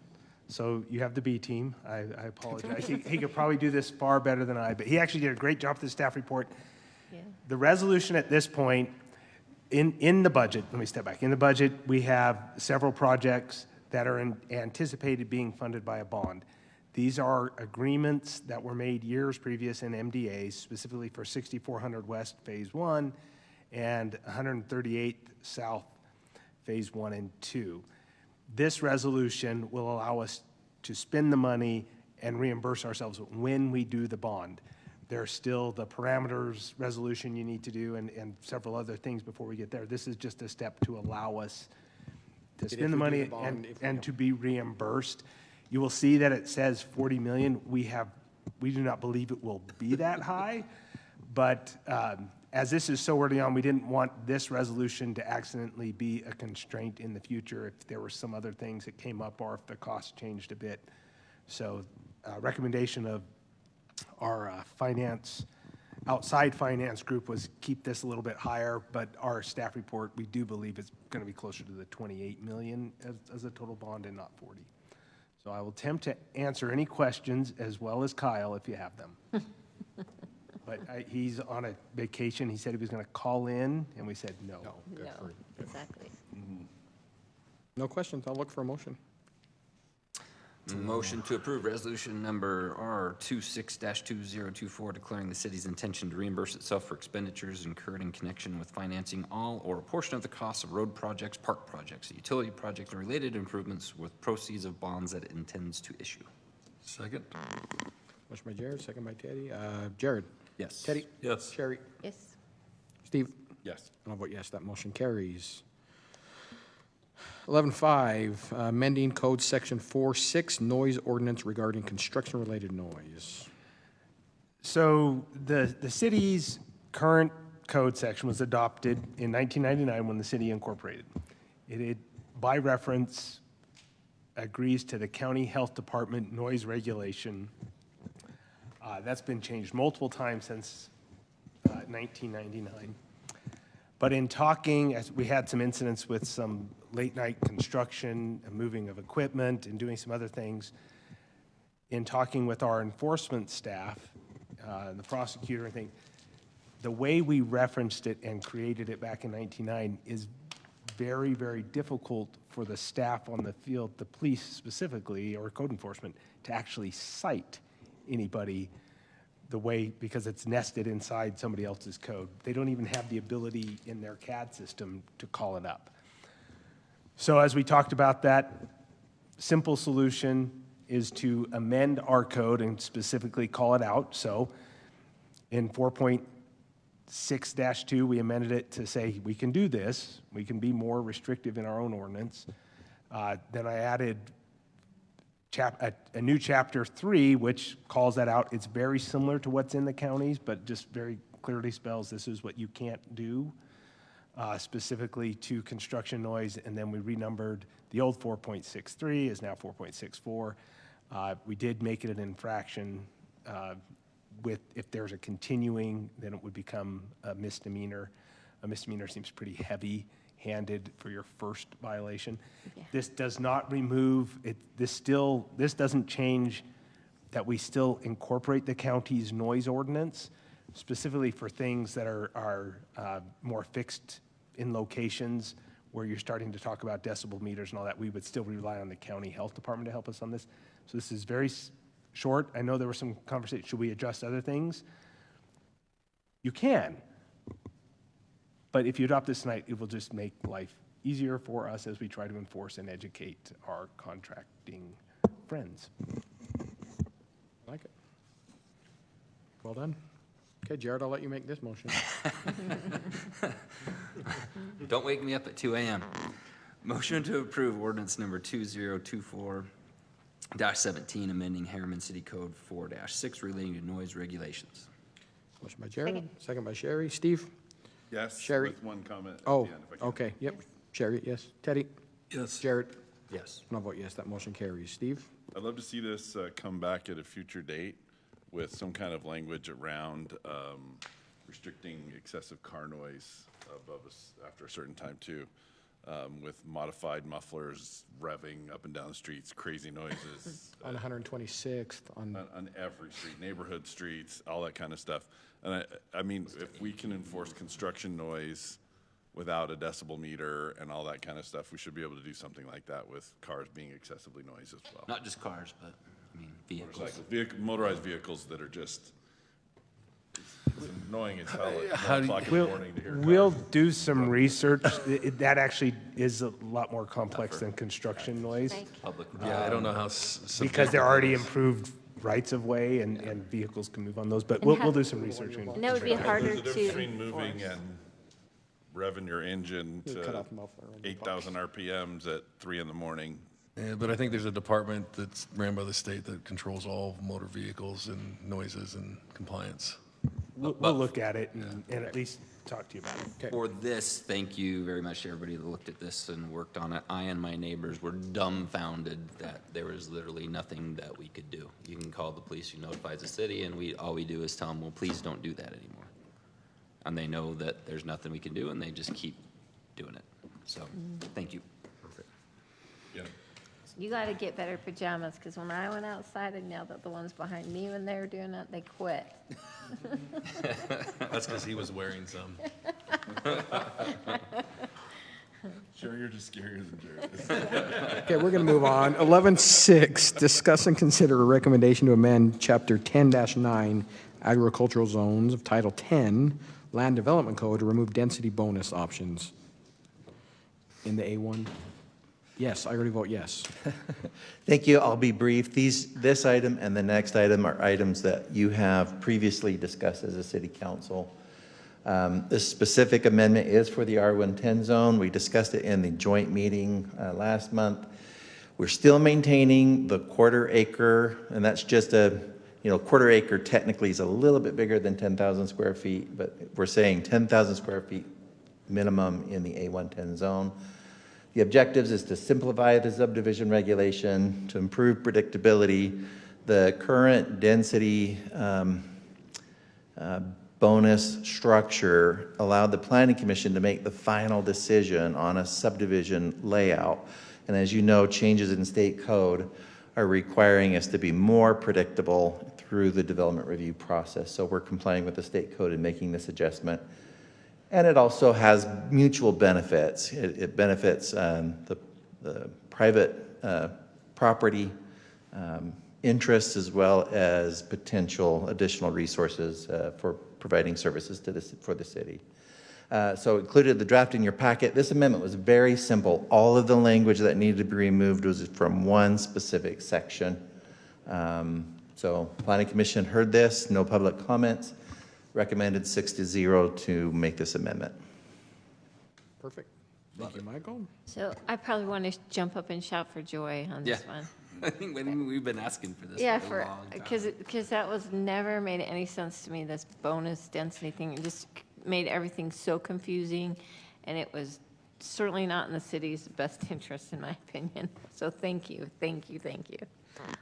so you have the B team. I apologize. He could probably do this far better than I, but he actually did a great job with the staff report. Yeah. The resolution at this point, in the budget, let me step back. In the budget, we have several projects that are anticipated being funded by a bond. These are agreements that were made years previous in MDAs, specifically for 6400 West Phase 1 and 138th South Phase 1 and 2. This resolution will allow us to spend the money and reimburse ourselves when we do the bond. There's still the parameters resolution you need to do and several other things before we get there. This is just a step to allow us to spend the money and to be reimbursed. You will see that it says 40 million. We do not believe it will be that high, but as this is so early on, we didn't want this resolution to accidentally be a constraint in the future if there were some other things that came up or if the cost changed a bit. So recommendation of our outside finance group was keep this a little bit higher, but our staff report, we do believe it's going to be closer to the 28 million as a total bond and not 40. So I will attempt to answer any questions as well as Kyle if you have them. But he's on a vacation. He said he was going to call in, and we said no. Good for you. Exactly. No questions. I'll look for a motion. Motion to approve resolution number R26-2024, declaring the city's intention to reimburse itself for expenditures incurred in connection with financing all or a portion of the costs of road projects, park projects, utility projects, and related improvements with proceeds of bonds that it intends to issue. Second? Motion by Jared, second by Teddy. Jared? Yes. Teddy? Yes. Sherry? Yes. Steve? Yes. And I'll vote yes, that motion carries. 11.5, amending code section 4.6, noise ordinance regarding construction-related noise. So the city's current code section was adopted in 1999 when the city incorporated. It by reference, agrees to the county health department noise regulation. That's been changed multiple times since 1999. But in talking, as we had some incidents with some late-night construction and moving of equipment and doing some other things, in talking with our enforcement staff, the prosecutor, I think, the way we referenced it and created it back in 1999 is very, very difficult for the staff on the field, the police specifically, or code enforcement, to actually cite anybody the way, because it's nested inside somebody else's code. They don't even have the ability in their CAD system to call it up. So as we talked about, that simple solution is to amend our code and specifically call it out. So in 4.6-2, we amended it to say we can do this. We can be more restrictive in our own ordinance. Then I added a new chapter 3, which calls that out. It's very similar to what's in the counties, but just very clearly spells this is what you can't do, specifically to construction noise. And then we renumbered the old 4.63 is now 4.64. We did make it an infraction with, if there's a continuing, then it would become a misdemeanor. A misdemeanor seems pretty heavy-handed for your first violation. Yeah. This does not remove it. This doesn't change that we still incorporate the county's noise ordinance, specifically for things that are more fixed in locations where you're starting to talk about decibel meters and all that, we would still rely on the county health department to help us on this. So this is very short. I know there was some conversation, should we adjust other things? You can. But if you adopt this tonight, it will just make life easier for us as we try to enforce and educate our contracting friends. I like it. Well done. Okay, Jared, I'll let you make this motion. Don't wake me up at 2 a.m. Motion to approve ordinance number 2024-17, amending Harriman City Code 4-6 relating to noise regulations. Motion by Jared, second by Sherry. Steve? Yes, Sherry? with one comment at Oh, the end, if I can. okay, yep. Sherry, yes. Teddy? Yes. Jared? Yes. And I'll vote yes, that motion carries. Steve? I'd love to see this come back at a future date with some kind of language around restricting excessive car noise above us after a certain time too, with modified mufflers revving up and down the streets, crazy noises. On 126th, on Every street, neighborhood streets, all that kind of stuff. And I mean, if we can enforce construction noise without a decibel meter and all that kind of stuff, we should be able to do something like that with cars being excessively noisy as well. Not just cars, but, I mean, vehicles. Motorized vehicles that are just it's annoying as hell at How 1 do you- o'clock in the morning to hear cars. We'll do some research. That actually is a lot more complex than construction noise. Public. Yeah, I don't know how. Because they're already improved rights of way and vehicles can move on those, but we'll do some research. And that would be harder There's a difference to between moving enforce. and revving your engine cut to off the muffler on the 8,000 RPMs at 3 in the morning. Yeah, but I think there's a department that's ran by the state that controls all motor vehicles and noises and compliance. We'll look at it and at least talk to you about it. For this, thank you very much to everybody that looked at this and worked on it. I and my neighbors were dumbfounded that there was literally nothing that we could do. You can call the police, you notify the city, and all we do is tell them, well, please don't do that anymore. And they know that there's nothing we can do, and they just keep doing it. So, thank you. Perfect. Yeah. You got to get better pajamas, because when I went outside and yelled at the ones behind me when they were doing it, they quit. That's because he was wearing some. Sure, you're just scarier than Jared is. Okay, we're going to move on. 11.6, discuss and consider a recommendation to amend Chapter 10-9 Agricultural Zones of Title 10 Land Development Code to remove density bonus options in the A1. Yes, I already vote yes. Thank you. I'll be brief. This item and the next item are items that you have previously discussed as a city council. This specific amendment is for the R110 zone. We discussed it in the joint meeting last month. We're still maintaining the quarter acre, and that's just quarter acre technically is a little bit bigger than 10,000 square feet, but we're saying 10,000 square feet minimum in the A110 zone. The objectives is to simplify the subdivision regulation, to improve predictability. The current density bonus structure allowed the Planning Commission to make the final decision on a subdivision layout. And as you know, changes in state code are requiring us to be more predictable through the development review process. So we're complying with the state code and making this adjustment. And it also has mutual benefits. It benefits the private property interests as well as potential additional resources for providing services for the city. So included the draft in your packet. This amendment was very simple. All of the language that needed to be removed was from one specific section. So Planning Commission heard this, no public comments. Recommended 6-0 to make this amendment. Perfect. Thank you, Michael. So I probably want to jump up and shout for joy on this one. I think we've been asking for this Yeah, for a long time. because that was never made any sense to me, this bonus density thing. It just made everything so confusing, and it was certainly not in the city's best interest, in my opinion. So thank you.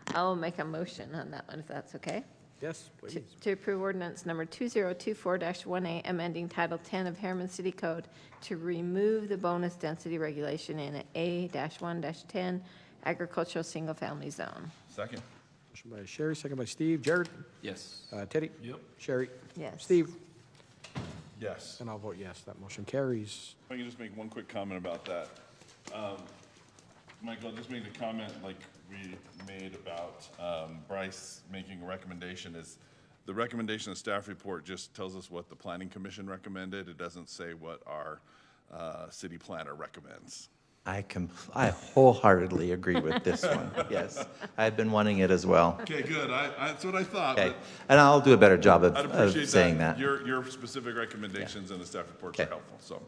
I'll make a motion on that one, if that's okay. Yes, please. To approve ordinance number 2024-18, amending Title 10 of Harriman City Code to remove the bonus density regulation in A-1-10 agricultural single-family zone. Second. Motion by Sherry, second by Steve. Jared? Yes. Teddy? Yep. Sherry? Yes. Steve? Yes. And I'll vote yes, that motion carries. If I can just make one quick comment about that. Michael, just made a comment like we made about Bryce making a recommendation. Is the recommendation of the staff report just tells us what the planning commission recommended. It doesn't say what our city planner recommends. I wholeheartedly agree with this one. Yes, I've been wanting it as well. Okay, good. That's what I thought. Okay, and I'll do a better job I'd of appreciate saying that. Your specific recommendations in the staff reports are helpful, so.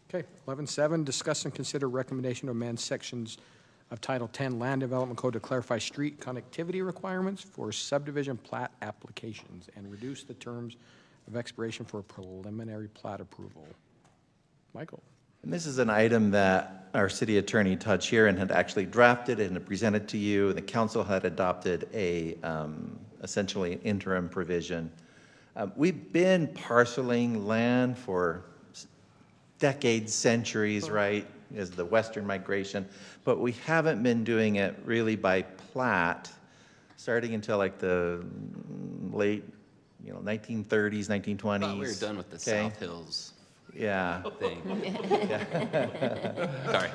Okay, 11.7, discuss and consider recommendation to amend sections of Title 10 Land Development Code to clarify street connectivity requirements for subdivision plat applications and reduce the terms of expiration for preliminary plat approval. Michael. And this is an item that our city attorney, Todd Sheeran, had actually drafted and presented to you. The council had adopted essentially an interim provision. We've been parceling land for decades, centuries, right, is the Western migration, but we haven't been doing it really by plat, starting until like the late, 1930s, 1920s. I thought we were done with the South Hills thing. Sorry.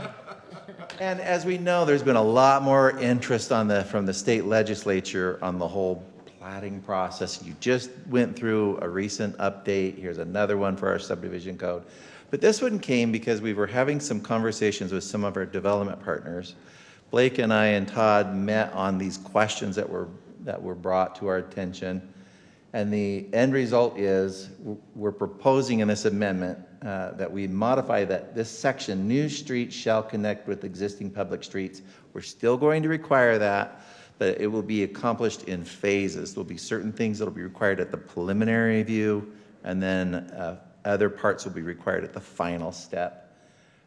And as we know, there's been a lot more interest from the state legislature on the whole platting process. You just went through a recent update. Here's another one for our subdivision code. But this one came because we were having some conversations with some of our development partners. Blake and I and Todd met on these questions that were brought to our attention. And the end result is we're proposing in this amendment that we modify that this section, new streets shall connect with existing public streets. We're still going to require that, but it will be accomplished in phases. There'll be certain things that'll be required at the preliminary review, and then other parts will be required at the final step.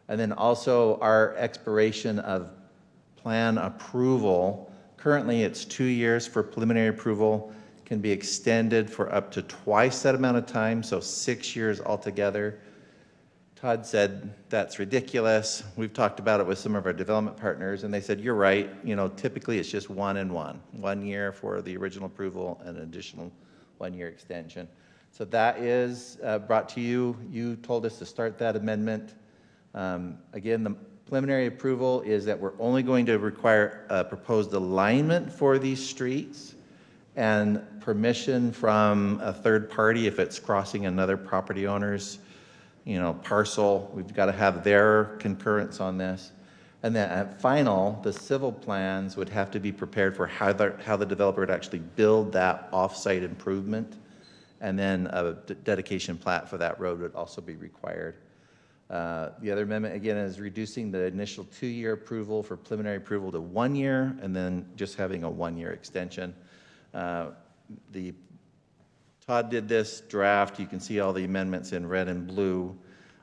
And then also our expiration of plan approval. Currently it's 2 years for preliminary approval, can be extended for up to twice that amount of time, so 6 years altogether. Todd said that's ridiculous. We've talked about it with some of our development partners, and they said, you're right, typically it's just 1 and 1. 1 year for the original approval and an additional 1 year extension. So that is brought to you. You told us to start that amendment. Again, the preliminary approval is that we're only going to require a proposed alignment for these streets and permission from a third party if it's crossing another property owner's parcel. We've got to have their concurrence on this. And then at final, the civil plans would have to be prepared for how the developer would actually build that off-site improvement. And then a dedication plat for that road would also be required. The other amendment, again, is reducing the initial 2 year approval for preliminary approval to 1 year, and then just having a 1 year extension. Todd did this draft. You can see all the amendments in red and blue.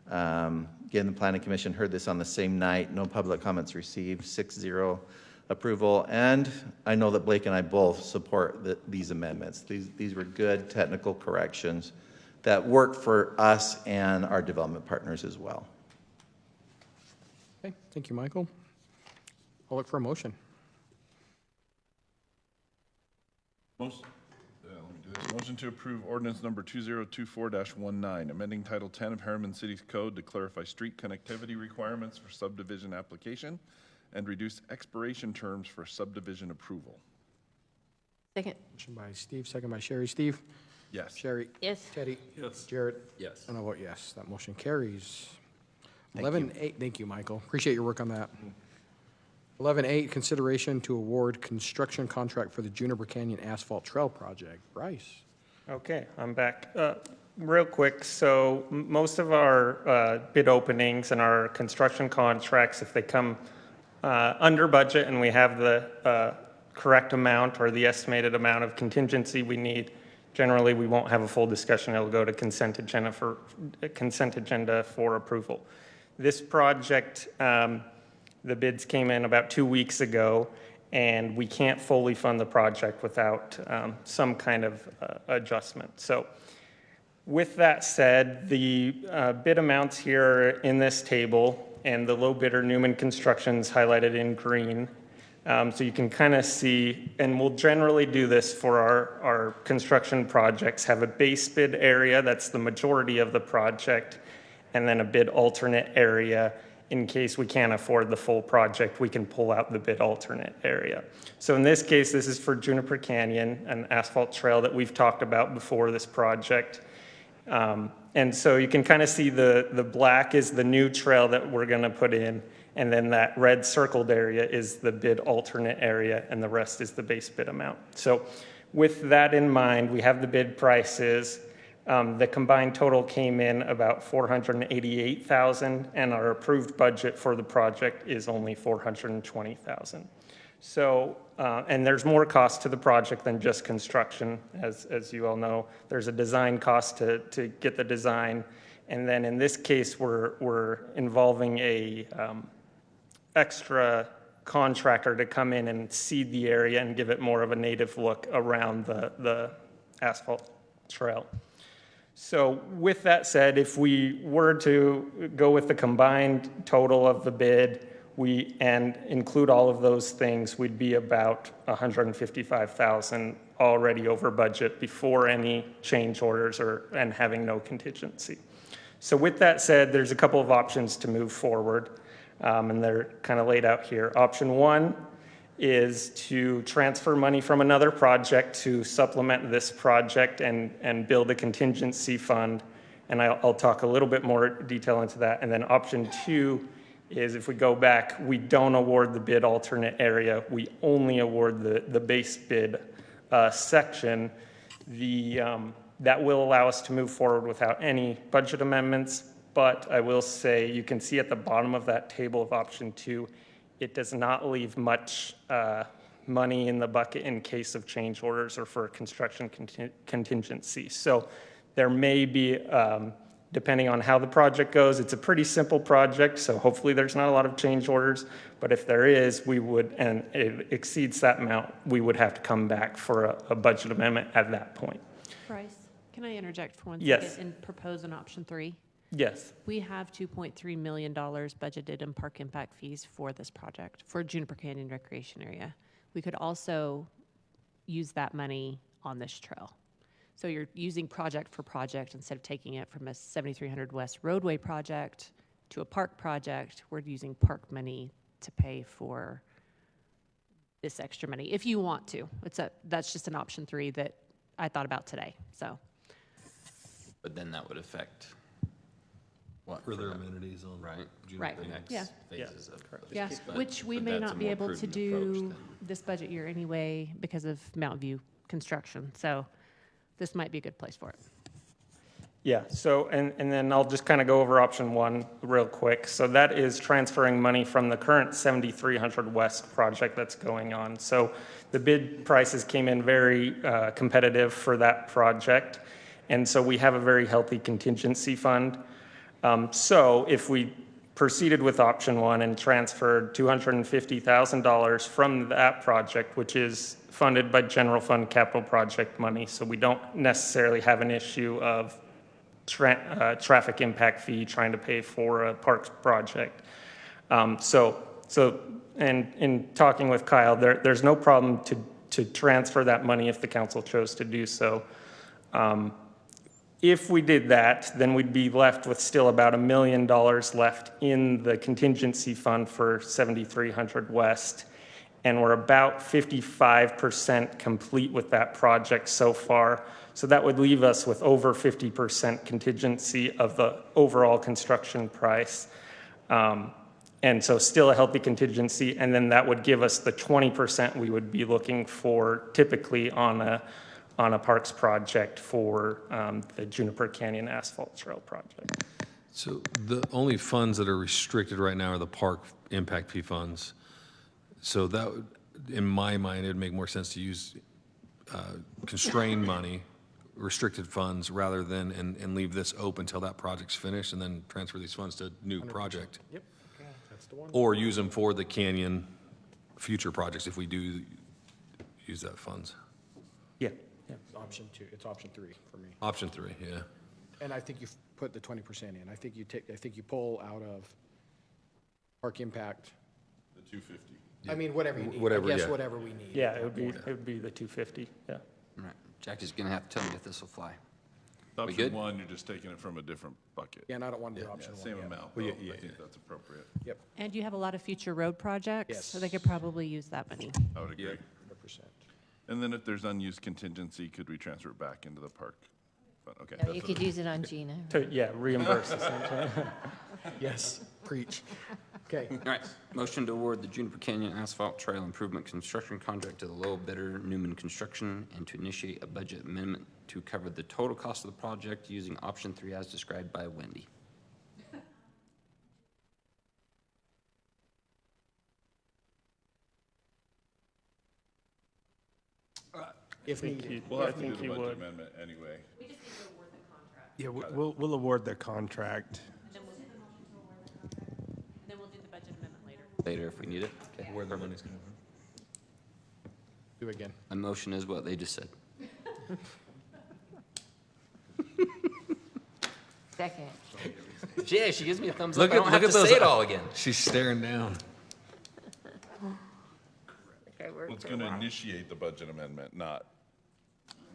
Again, the Planning Commission heard this on the same night. No public comments received, 6-0 approval. And I know that Blake and I both support these amendments. These were good technical corrections that work for us and our development partners as well. Okay, thank you, Michael. I'll look for a motion. Motion to approve ordinance number 2024-19, amending Title 10 of Harriman City's Code to clarify street connectivity requirements for subdivision application and reduce expiration terms for subdivision approval. Second. Motion by Steve, second by Sherry. Steve? Yes. Sherry? Yes. Teddy? Yes. Jared? Yes. And I vote yes. That motion carries. Thank you. 11.8, thank you, Michael. Appreciate your work on that. 11.8, consideration to award construction contract for the Juniper Canyon Asphalt Trail Project. Bryce? Okay, I'm back. Real quick, so most of our bid openings and our construction contracts, if they come under budget and we have the correct amount or the estimated amount of contingency we need, generally we won't have a full discussion. It'll go to consent agenda for approval. This project, the bids came in about 2 weeks ago, and we can't fully fund the project without some kind of adjustment. So with that said, the bid amounts here in this table, and the low bidder Newman Construction's highlighted in green. So you can kind of see, and we'll generally do this for our construction projects, have a base bid area, that's the majority of the project, and then a bid alternate area. In case we can't afford the full project, we can pull out the bid alternate area. So in this case, this is for Juniper Canyon, an asphalt trail that we've talked about before this project. And so you can kind of see the black is the new trail that we're going to put in, and then that red circled area is the bid alternate area, and the rest is the base bid amount. So with that in mind, we have the bid prices. The combined total came in about $488,000, and our approved budget for the project is only $420,000. So, and there's more cost to the project than just construction, as you all know. There's a design cost to get the design, and then in this case, we're involving a extra contractor to come in and seed the area and give it more of a native look around the asphalt trail. So with that said, if we were to go with the combined total of the bid, and include all of those things, we'd be about $155,000 already over budget before any change orders and having no contingency. So with that said, there's a couple of options to move forward, and they're kind of laid out here. Option one is to transfer money from another project to supplement this project and build a contingency fund. And I'll talk a little bit more detail into that. And then option two is if we go back, we don't award the bid alternate area. We only award the base bid section. That will allow us to move forward without any budget amendments. But I will say, you can see at the bottom of that table of option two, it does not leave much money in the bucket in case of change orders or for construction contingency. So there may be, depending on how the project goes, it's a pretty simple project, so hopefully there's not a lot of change orders. But if there is, we would, and it exceeds that amount, we would have to come back for a budget amendment at that point. Bryce, can I interject for 1 second? Yes. And propose an option 3? Yes. We have $2.3 million budgeted in park impact fees for this project, for Juniper Canyon Recreation Area. We could also use that money on this trail. So you're using project for project instead of taking it from a 7300 West roadway project to a park project. We're using park money to pay for this extra money, if you want to. That's just an option 3 that I thought about today, so. But then that would affect what? Further amenities on. Right. Right. The next Yeah. phases of Yeah, but- which we but may that's a not be more able to prudent approach do then. this budget year anyway because of Mountain View construction. So this might be a good place for it. Yeah, so, and then I'll just kind of go over option one real quick. So that is transferring money from the current 7300 West project that's going on. So the bid prices came in very competitive for that project. And so we have a very healthy contingency fund. So if we proceeded with option one and transferred $250,000 from that project, which is funded by general fund capital project money, so we don't necessarily have an issue of traffic impact fee trying to pay for a parks project. And in talking with Kyle, there's no problem to transfer that money if the council chose to do so. If we did that, then we'd be left with still about $1 million left in the contingency fund for 7300 West. And we're about 55% complete with that project so far. So that would leave us with over 50% contingency of the overall construction price. And so still a healthy contingency. And then that would give us the 20% we would be looking for typically on a parks project for the Juniper Canyon Asphalt Trail project. So the only funds that are restricted right now are the park impact fee funds. So that, in my mind, it'd make more sense to use constrained money, restricted funds, rather than, and leave this open until that project's finished and then transfer these funds to a new 100%. project. Yep, that's the one. Or use them for the Canyon future projects if we do use that funds. Yeah. It's option 2, it's option 3 for me. Option 3, yeah. And I think you've put the 20% in. I think you pull out of park impact. The 250. I mean, whatever you need. Whatever, I guess yeah. whatever we need. Yeah, it would be the 250, yeah. All right, Jackie's gonna have to tell me if this will fly. We Option good? one, you're just taking it from a different bucket. Yeah, and I don't want to do option one Same yet. amount, Well, though. yeah, I think that's appropriate. Yep. And you have a lot of future road projects, Yes. so they could probably use that money. I would agree. 100%. And then if there's unused contingency, could we transfer it back into the park? But, okay. No, that's you what could it- use it on Gina. Yeah, reimburse essentially. Yes, preach. Okay. All right, motion to award the Juniper Canyon Asphalt Trail Improvement Construction Contract to the low bidder Newman Construction and to initiate a budget amendment to cover the total cost of the project using option 3 as described by Wendy. If needed. We'll have I to do think the you budget would. amendment anyway. Yeah, we'll award the contract. And then we'll do the budget amendment later. Later if we need it. Okay. Where the money's coming from. Do it again. A motion is what they just said. Second. Yeah, she gives me a thumbs Look up. I at, don't look have at to those. say it all again. She's staring down. Well, it's going to initiate the budget amendment, not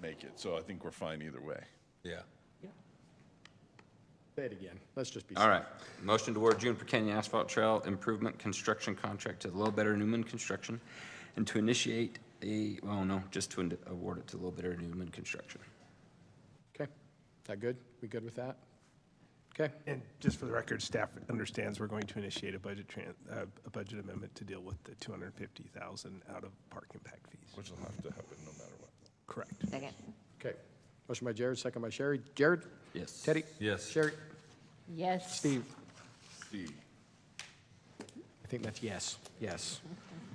make it. So I think we're fine either way. Yeah. Say it again. Let's just be. All right, motion to award Juniper Canyon Asphalt Trail Improvement Construction Contract to the low bidder Newman Construction and to initiate just to award it to low bidder Newman Construction. Okay. Is that good? We good with that? Okay. And just for the record, staff understands we're going to initiate a budget amendment to deal with the 250,000 out of park impact fees. Which will have to happen no matter what. Correct. Second. Okay. Motion by Jared, second by Sherry. Jared? Yes. Teddy? Yes. Sherry? Yes. Steve? C. I think that's yes. Yes.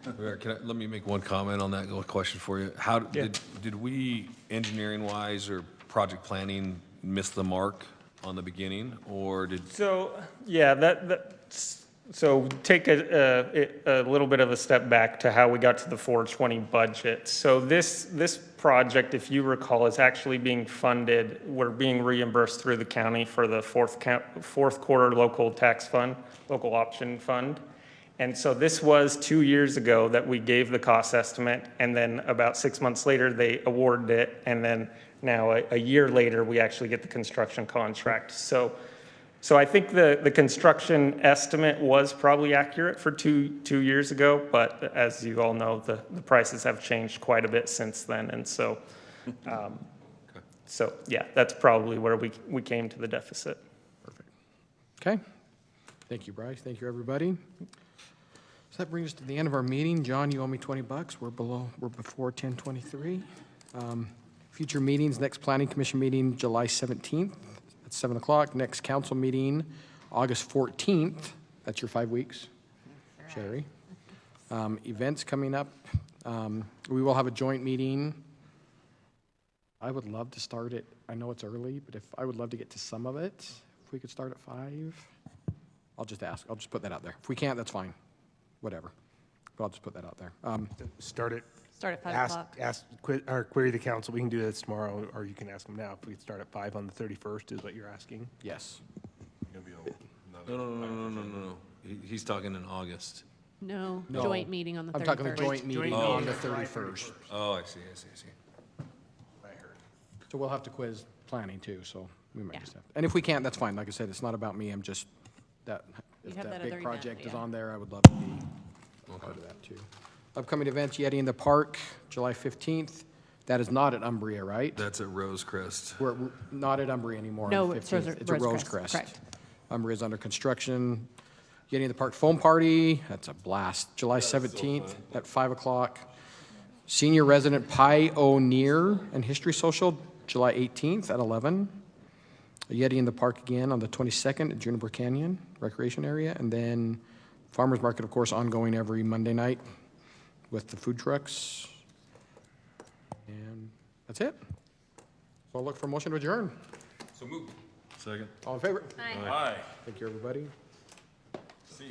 Let me make one comment on that, a question for you. How, did we, engineering-wise or project planning, miss the mark on the beginning, or did? So, yeah, so take a little bit of a step back to how we got to the 420 budget. So this project, if you recall, is actually being funded, we're being reimbursed through the county for the fourth quarter local tax fund, local option fund. And so this was 2 years ago that we gave the cost estimate, and then about 6 months later, they awarded it, and then now a year later, we actually get the construction contract. So I think the construction estimate was probably accurate for two years ago, but as you all know, the prices have changed quite a bit since then, and so, yeah, that's probably where we came to the deficit. Perfect. Okay. Thank you, Bryce. Thank you, everybody. So that brings us to the end of our meeting. John, you owe me $20. We're before 10:23. Future meetings, next planning commission meeting, July 17th at 7 o'clock. Next council meeting, August 14th. That's your 5 weeks, Sherry. Events coming up. We will have a joint meeting. I would love to start it. I know it's early, but I would love to get to some of it. If we could start at 5, I'll just ask. I'll just put that out there. If we can't, that's fine. Whatever. But I'll just put that out there. Start at 5 o'clock. Query the council. We can do this tomorrow, or you can ask them now. If we start at 5 on the 31st, is what you're asking? Yes. No. He's talking in August. No, No. joint meeting on the 31st. I'm talking the joint meeting Oh. on the 31st. Oh, I see. So we'll have to quiz planning too, so we might Yeah. just have. And if we can't, that's fine. Like I said, it's not about me. I'm just, if have that that big other project event, is yeah. on there, I would love to be part of that too. Upcoming events, Yeti in the Park, July 15th. That is not at Umbria, right? That's at Rosecrest. We're not at Umbria anymore. on No, the it's 15th. It's at Rosecrest, Rosecrest. correct. Umbria's under construction. Yeti in the Park Foam Party, that's a blast. July 17th at 5 o'clock. Senior Resident Pioneer and History Social, July 18th at 11. A Yeti in the Park again on the 22nd at Juniper Canyon Recreation Area. And then Farmers Market, of course, ongoing every Monday night with the food trucks. And that's it. So I'll look for a motion to adjourn. So move. Second. All in favor? Aye. Thank you, everybody. C.